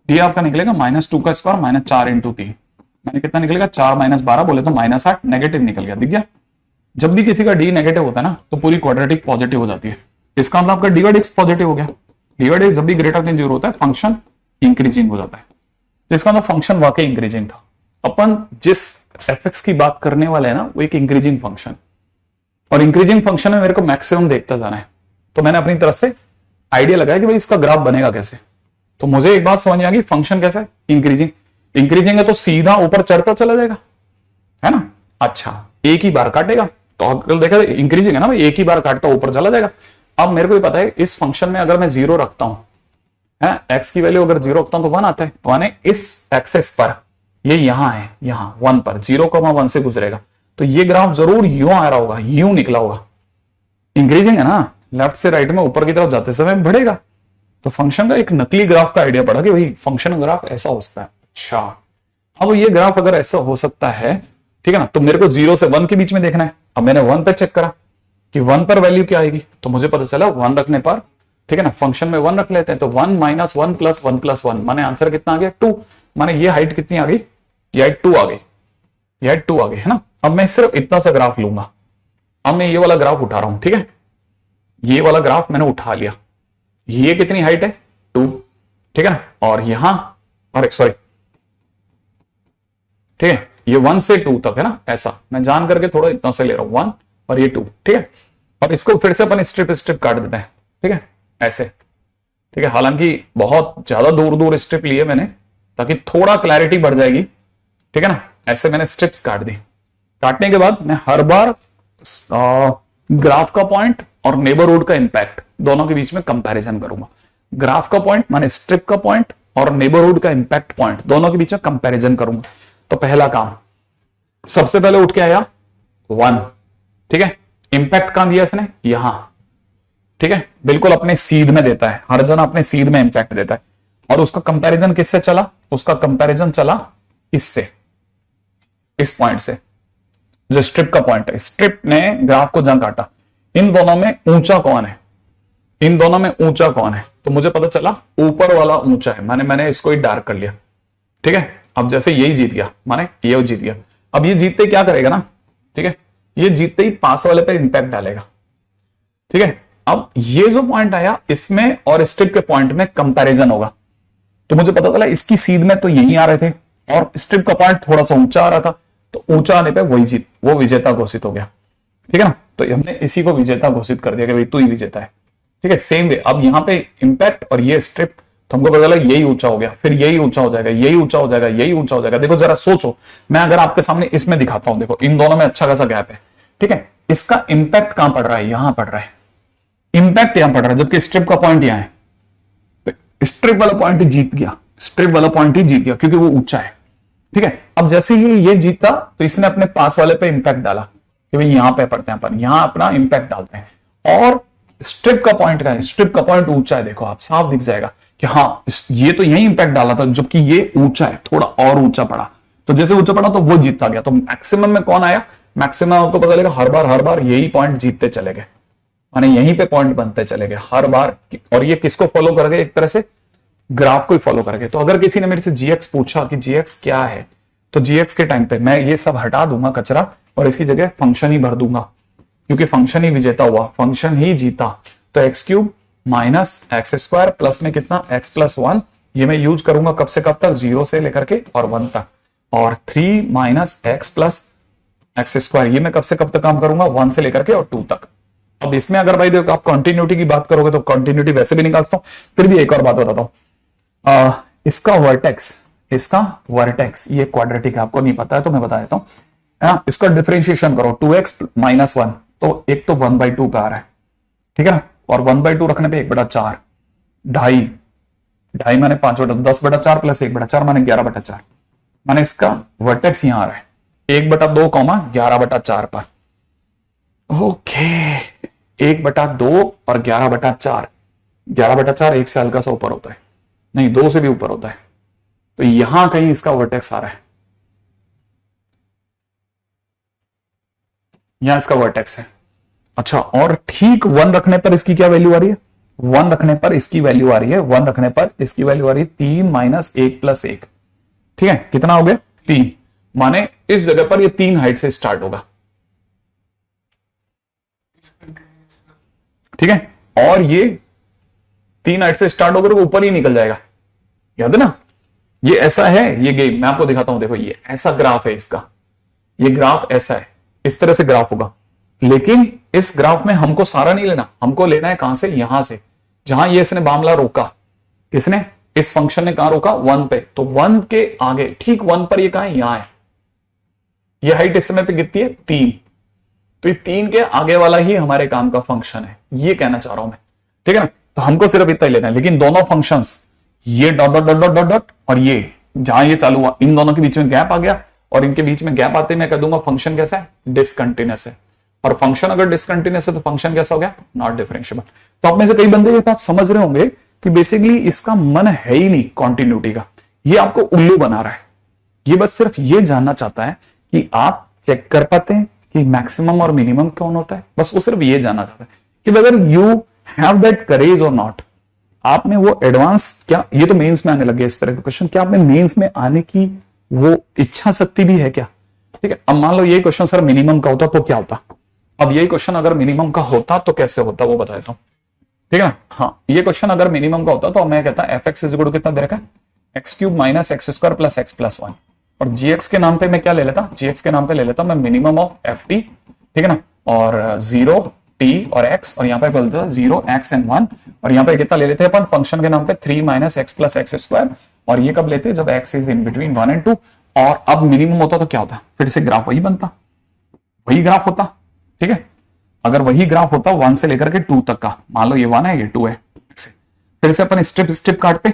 डी आपका निकलेगा -2 का स्क्वायर माइनस 4 इंटू 3, मैंने कितना निकलेगा 4 माइनस 12 बोले तो -8, नेगेटिव निकल गया। दिख गया? जब भी किसी का डी नेगेटिव होता है ना तो पूरी क्वाड्रेटिक पॉजिटिव हो जाती है। इसका मतलब आपका डिवाइड एक्स पॉजिटिव हो गया। डिवाइड एक्स जब भी ग्रेटर देन 0 होता है फंक्शन इंक्रीजिंग हो जाता है, तो इसका मतलब फंक्शन वाकई इंक्रीजिंग था। अपन जिस एफ की बात करने वाले हैं ना वो एक इंक्रीजिंग फंक्शन, और इंक्रीजिंग फंक्शन में मेरे को मैक्सिमम देखता जाना है। तो मैंने अपनी तरफ से आइडिया लगाया कि भाई इसका ग्राफ बनेगा कैसे। तो मुझे एक बात समझ आ गई, फंक्शन कैसा है? इंक्रीजिंग। इंक्रीजिंग है तो सीधा ऊपर चढ़ता चला जाएगा, है ना। अच्छा, एक ही बार काटेगा, तो अगर देखा इंक्रीजिंग है ना, एक ही बार काटता ऊपर चला जाएगा। अब मेरे को पता है इस फंक्शन में अगर मैं 0 रखता हूं, है एक्स की वैल्यू अगर 0 रखता हूं तो 1 आता है। तो माने इस एक्सेस पर, ये यहां है, यहां 1 पर 0,1 से गुजरेगा, तो ये ग्राफ जरूर यूं आ रहा होगा, यूं निकला होगा। इंक्रीजिंग है ना, लेफ्ट से राइट में ऊपर की तरफ जाते समय बढ़ेगा। तो फंक्शन का एक नकली ग्राफ का आइडिया पड़ा कि भाई फंक्शन ग्राफ ऐसा हो सकता है। अच्छा, अब ये ग्राफ अगर ऐसा हो सकता है, ठीक है ना, तो मेरे को 0 से 1 के बीच में देखना है। अब मैंने 1 पे चेक करा कि 1 पर वैल्यू क्या आएगी, तो मुझे पता चला 1 रखने पर, ठीक है ना, फंक्शन में 1 रख लेते हैं तो 1 माइनस 1 प्लस 1 प्लस 1, माने आंसर कितना आ गया 2। माने ये हाइट कितनी आ गई? ये हाइट 2 आ गई, ये हाइट 2 आ गई, है ना। अब मैं सिर्फ इतना सा ग्राफ लूंगा। अब मैं ये वाला ग्राफ उठा रहा हूं, ठीक है, ये वाला ग्राफ मैंने उठा लिया। ये कितनी हाइट है? 2, ठीक है ना, और यहां, अरे सॉरी, ठीक है, ये 1 से 2 तक है ना, ऐसा मैं जान करके थोड़ा इतना से ले रहा हूं 1 और ये 2, ठीक है। और इसको फिर से अपन स्ट्रिप स्ट्रिप काट देते हैं, ठीक है, ऐसे, ठीक है। हालांकि बहुत ज्यादा दूर दूर स्ट्रिप लिए मैंने ताकि थोड़ा क्लैरिटी बढ़ जाएगी, ठीक है ना। ऐसे मैंने स्ट्रिप्स काट दी। काटने के बाद मैं हर बार ग्राफ का पॉइंट और नेबरहुड का इंपैक्ट दोनों के बीच में कंपैरिजन करूंगा। ग्राफ का पॉइंट माने स्ट्रिप का पॉइंट और नेबरहुड का इंपैक्ट पॉइंट दोनों के बीच में कंपैरिजन करूंगा। तो पहला काम, सबसे पहले उठ के आया 1, ठीक है। इंपैक्ट कहां दिया इसने? यहां, ठीक है, बिल्कुल अपने सीध में देता है, हर जना अपने सीध में इंपैक्ट देता है। और उसका कंपैरिजन किससे चला? उसका कंपैरिजन चला इससे, इस पॉइंट से जो स्ट्रिप का पॉइंट है। स्ट्रिप ने ग्राफ को जहां काटा, इन दोनों में ऊंचा कौन है? इन दोनों में ऊंचा कौन है? तो मुझे पता चला ऊपर वाला ऊंचा है, मैंने इसको ही डार्क कर लिया, ठीक है। अब जैसे यही जीत गया, माने ये जीत गया। अब ये जीतते क्या करेगा ना, ठीक है, ये जीतते ही पास वाले पे इंपैक्ट डालेगा, ठीक है। अब ये जो पॉइंट आया इसमें और स्ट्रिप के पॉइंट में कंपैरिजन होगा, तो मुझे पता चला इसकी सीध में तो यही आ रहे थे और स्ट्रिप का पॉइंट थोड़ा सा ऊंचा आ रहा था, तो ऊंचा आने पे वो विजेता घोषित हो गया, ठीक है ना। तो हमने इसी को विजेता घोषित कर दिया कि भाई तू ही विजेता है, ठीक है। सेम वे अब यहां पे इंपैक्ट और ये स्ट्रिप, तो हमको पता चला यही ऊंचा हो गया, फिर यही ऊंचा हो जाएगा, यही ऊंचा हो जाएगा, यही ऊंचा हो जाएगा। देखो जरा सोचो, मैं अगर आपके सामने इसमें दिखाता हूं, देखो इन दोनों में अच्छा खासा गैप है, ठीक है। इसका इंपैक्ट कहां पड़ रहा है? यहां पड़ रहा है, इंपैक्ट यहां पड़ रहा है, जबकि स्ट्रिप का पॉइंट यहां है। तो स्ट्रिप वाला पॉइंट ही जीत गया, स्ट्रिप वाला पॉइंट ही जीत गया क्योंकि वो ऊंचा है, ठीक है। अब जैसे ही ये जीता तो इसने अपने पास वाले पे इंपैक्ट डाला, कि भाई यहां पे पढ़ते हैं अपन, यहां अपना इंपैक्ट डालते हैं। और स्ट्रिप का पॉइंट का है, स्ट्रिप का पॉइंट ऊंचा है, देखो आप साफ दिख जाएगा कि हाँ ये तो यही इंपैक्ट डाला था, जबकि ये ऊंचा है, थोड़ा और ऊंचा पड़ा, तो जैसे ऊंचा पड़ा तो वो जीतता गया। तो मैक्सिमम में कौन आया, मैक्सिमम आपको पता चलेगा हर बार यही पॉइंट जीतते चले गए, माने यहीं पे पॉइंट बनते चले गए हर बार। और ये किसको फॉलो कर गए, एक तरह से ग्राफ को ही फॉलो करके। तो अगर किसी ने मेरे से जीएक्स पूछा कि जीएक्स क्या है, तो जीएक्स के टाइम पे मैं ये सब हटा दूंगा कचरा और इसकी जगह फंक्शन ही भर दूंगा, क्योंकि फंक्शन ही विजेता हुआ, फंक्शन ही जीता। तो x cube minus x square plus में कितना एक्स प्लस 1, ये मैं यूज करूंगा कब से कब तक, 0 से लेकर के और 1 तक। और 3 minus x plus x square, ये मैं कब से कब तक काम करूंगा, 1 से लेकर के और 2 तक। अब इसमें अगर भाई देखो आप कंटिन्यूटी की बात करोगे तो कंटिन्यूटी वैसे भी निकालता हूं। फिर भी एक और बात बताता हूं, इसका वर्टेक्स ये क्वाड्रेटिक है, आपको नहीं पता है तो मैं बता देता हूं। इसका डिफरेंशिएशन करो, 2x माइनस 1, तो एक तो 1/2 पे आ रहा है, ठीक है ना, और 1/2 रखने पे 1/4, ढाई माने 5/10/4 प्लस 1/4 माने 11/4, माने इसका वर्टेक्स यहां आ रहा है 1/2 11/4 पर। ओके 1/2 और 11/4, 11/4 1 से हल्का सा ऊपर होता है, नहीं 2 से भी ऊपर होता है, तो यहां कहीं इसका वर्टेक्स आ रहा है, यहां इसका वर्टेक्स है। अच्छा, और ठीक 1 रखने पर इसकी क्या वैल्यू आ रही है, 1 रखने पर इसकी वैल्यू आ रही है, 1 रखने पर इसकी वैल्यू आ रही है 3 माइनस 1 प्लस 1, ठीक है, कितना हो गया 3, माने इस जगह पर ये 3 हाइट से स्टार्ट होगा, ठीक है, और ये 3 हाइट से स्टार्ट होकर ऊपर ही निकल जाएगा, याद है ना। ये ऐसा है, ये गेम मैं आपको दिखाता हूं, देखो ये ऐसा ग्राफ है इसका, ये ग्राफ ऐसा है, इस तरह से ग्राफ होगा, लेकिन इस ग्राफ में हमको सारा नहीं लेना, हमको लेना है कहां से, यहां से, जहां ये इसने मामला रोका, किसने, इस फंक्शन ने कहां रोका 1 पे, तो 1 के आगे ठीक 1 पर ये कहां है, यहां है, ये हाइट इस समय पे कितनी है 3, तो ये 3 के आगे वाला ही हमारे काम का फंक्शन है, ये कहना चाह रहा हूं मैं, ठीक है ना। तो हमको सिर्फ इतना ही लेना है, लेकिन दोनों फंक्शंस ये dot dot dot dot dot dot और ये जहां ये चालू हुआ, इन दोनों के बीच में गैप आ गया, और इनके बीच में गैप आते मैं कह दूंगा फंक्शन कैसा है, डिसकंटिन्यूअस है, और फंक्शन अगर डिसकंटिन्यूअस है तो फंक्शन कैसा हो गया, नॉट डिफरेंशिएबल। तो आप में से कई बंदे ये बात समझ रहे होंगे कि बेसिकली इसका मन है ही नहीं कॉन्टिन्यूटी का, ये आपको उल्लू बना रहा है, ये बस सिर्फ ये जानना चाहता है कि आप चेक कर पाते हैं कि मैक्सिमम और मिनिमम कौन होता है, बस वो सिर्फ ये जानना चाहता है कि whether you have that courage और नॉट। आपने वो एडवांस, क्या ये तो मेंस में आने लगे इस तरह के क्वेश्चन, क्या आपने मेंस में आने की वो इच्छा शक्ति भी है क्या, ठीक है। अब मान लो ये क्वेश्चन सर मिनिमम का होता तो क्या होता, अब ये क्वेश्चन अगर मिनिमम का होता तो कैसे होता वो बता देता हूं, ठीक है ना। हाँ, ये क्वेश्चन अगर मिनिमम का होता तो मैं कहता f x is equal to कितना दे रखा है, x cube minus x square plus x plus 1, और जीएक्स के नाम पे मैं क्या ले लेता, जीएक्स के नाम पे ले लेता मैं मिनिमम ऑफ एफ टी, ठीक है ना, और 0 t और x, और यहाँ पे बोलते हैं 0 x एंड 1, और यहाँ पे कितना ले लेते हैं अपन फंक्शन के नाम पे 3 minus x plus x square, और ये कब लेते हैं जब x is in between 1 and 2, और अब मिनिमम होता तो क्या होता, फिर से ग्राफ वही बनता, वही ग्राफ होता, ठीक है। अगर वही ग्राफ होता 1 से लेकर के 2 तक का, मान लो ये 1 है ये 2 है, ऐसे फिर से अपन स्ट्रिप काटते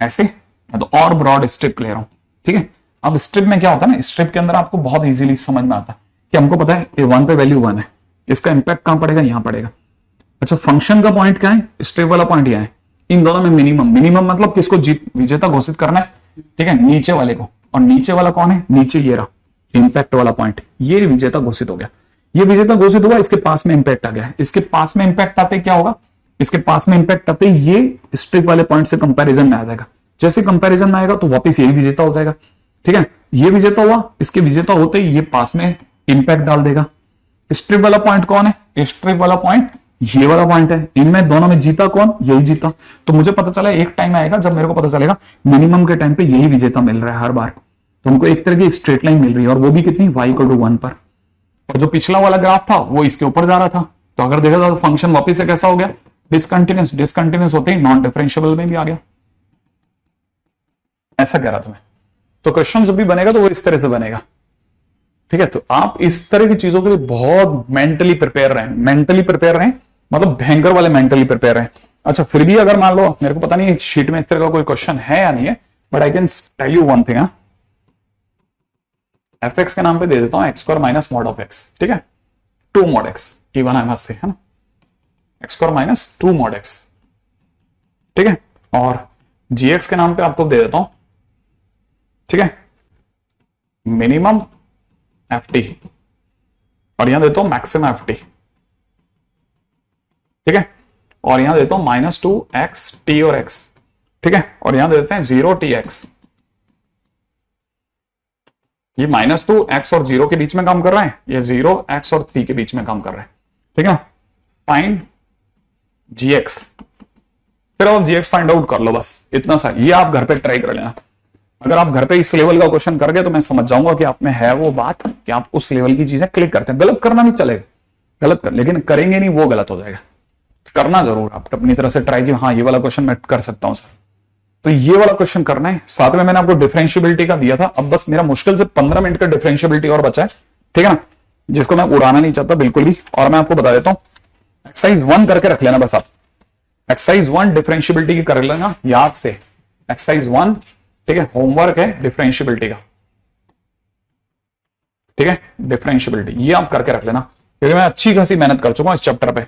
ऐसे, मैं तो और ब्रॉड स्ट्रिप ले रहा हूं, ठीक है। अब स्ट्रिप में क्या होता है ना, स्ट्रिप के अंदर आपको बहुत इजीली समझ में आता है कि हमको पता है ये 1 पे वैल्यू 1 है, इसका इंपैक्ट कहां पड़ेगा, यहां पड़ेगा। अच्छा, फंक्शन का पॉइंट क्या है, स्ट्रिप वाला पॉइंट यहां है, इन दोनों में मिनिमम मतलब किसको विजेता घोषित करना है, ठीक है, नीचे वाले को, और नीचे वाला कौन है, नीचे ये रहा इंपैक्ट वाला पॉइंट, ये विजेता घोषित हो गया, ये विजेता घोषित हुआ, इसके पास में इंपैक्ट आ गया, इसके पास में इंपैक्ट आते क्या होगा, इसके पास में इंपैक्ट आते ये स्ट्रिप वाले पॉइंट से कंपैरिजन में आ जाएगा, जैसे कंपैरिजन में आएगा तो वापस यही विजेता हो जाएगा, ठीक है। ये विजेता हुआ, इसके विजेता होते ही ये पास में इंपैक्ट डाल देगा। स्ट्रिप वाला पॉइंट कौन है, स्ट्रिप वाला पॉइंट ये वाला पॉइंट है, इनमें दोनों में जीता कौन, यही जीता। तो मुझे पता चला एक टाइम आएगा जब मेरे को पता चलेगा मिनिमम के टाइम पे यही विजेता मिल रहा है हर बार, तो हमको एक तरह की स्ट्रेट लाइन मिल रही है, और वो भी कितनी, y = 1 पर, और जो पिछला वाला ग्राफ था वो इसके ऊपर जा रहा था, तो अगर देखा जाए तो फंक्शन वापिस से कैसा हो गया, डिसकंटिन्यूअस होते ही नॉन डिफरेंशिएबल में भी आ गया, ऐसा कह रहा था मैं। तो क्वेश्चन जब भी बनेगा तो वो इस तरह से बनेगा, ठीक है। तो आप इस तरह की चीजों के लिए बहुत मेंटली प्रिपेयर रहें, मतलब भयंकर वाले मेंटली प्रिपेयर रहें। अच्छा, फिर भी अगर मान लो मेरे को पता नहीं शीट में इस तरह का कोई क्वेश्चन है या नहीं है, but I can tell you one thing, f x के नाम पे दे देता हूं x square minus mod of x, ठीक है, 2 mod x, even I must say, है ना, x square minus 2 mod x, ठीक है। और जी एक्स के नाम पे आपको दे देता हूं, ठीक है, मिनिमम एफ टी, और यहां देता हूं मैक्सिमम एफ टी, ठीक है, और यहां देता हूं -2x टी और x, ठीक है, और यहां देते हैं 0 tx। ये -2x और 0 के बीच में काम कर रहा है, ये 0x और t के बीच में काम कर रहा है, ठीक है। फाइंड gx, फिर आप gx फाइंड आउट कर लो, बस इतना सा। ये आप घर पे ट्राई कर लेना। अगर आप घर पे इस लेवल का क्वेश्चन कर गए तो मैं समझ जाऊंगा कि आप में है वो बात कि आप उस लेवल की चीजें क्लिक करते हैं। गलत करना नहीं चलेगा, गलत कर, लेकिन करेंगे नहीं वो गलत हो जाएगा। करना जरूर आप अपनी तरह से ट्राई, कि हाँ ये वाला क्वेश्चन मैं कर सकता हूं सर, तो ये वाला क्वेश्चन करना है। साथ में मैंने आपको डिफरेंशियबिलिटी का दिया था, अब बस मेरा मुश्किल से 15 मिनट का डिफरेंशियबिलिटी और बचा है, ठीक है ना, जिसको मैं उड़ाना नहीं चाहता बिल्कुल भी। और मैं आपको बता देता हूं, एक्सरसाइज 1 करके रख लेना बस आप, एक्सरसाइज 1 डिफरेंशियबिलिटी की कर लेना याद से, एक्सरसाइज 1, ठीक है, होमवर्क है डिफरेंशियबिलिटी का, ठीक है, डिफरेंशियबिलिटी ये आप करके रख लेना, क्योंकि मैं अच्छी खासी मेहनत कर चुका हूं इस चैप्टर पे।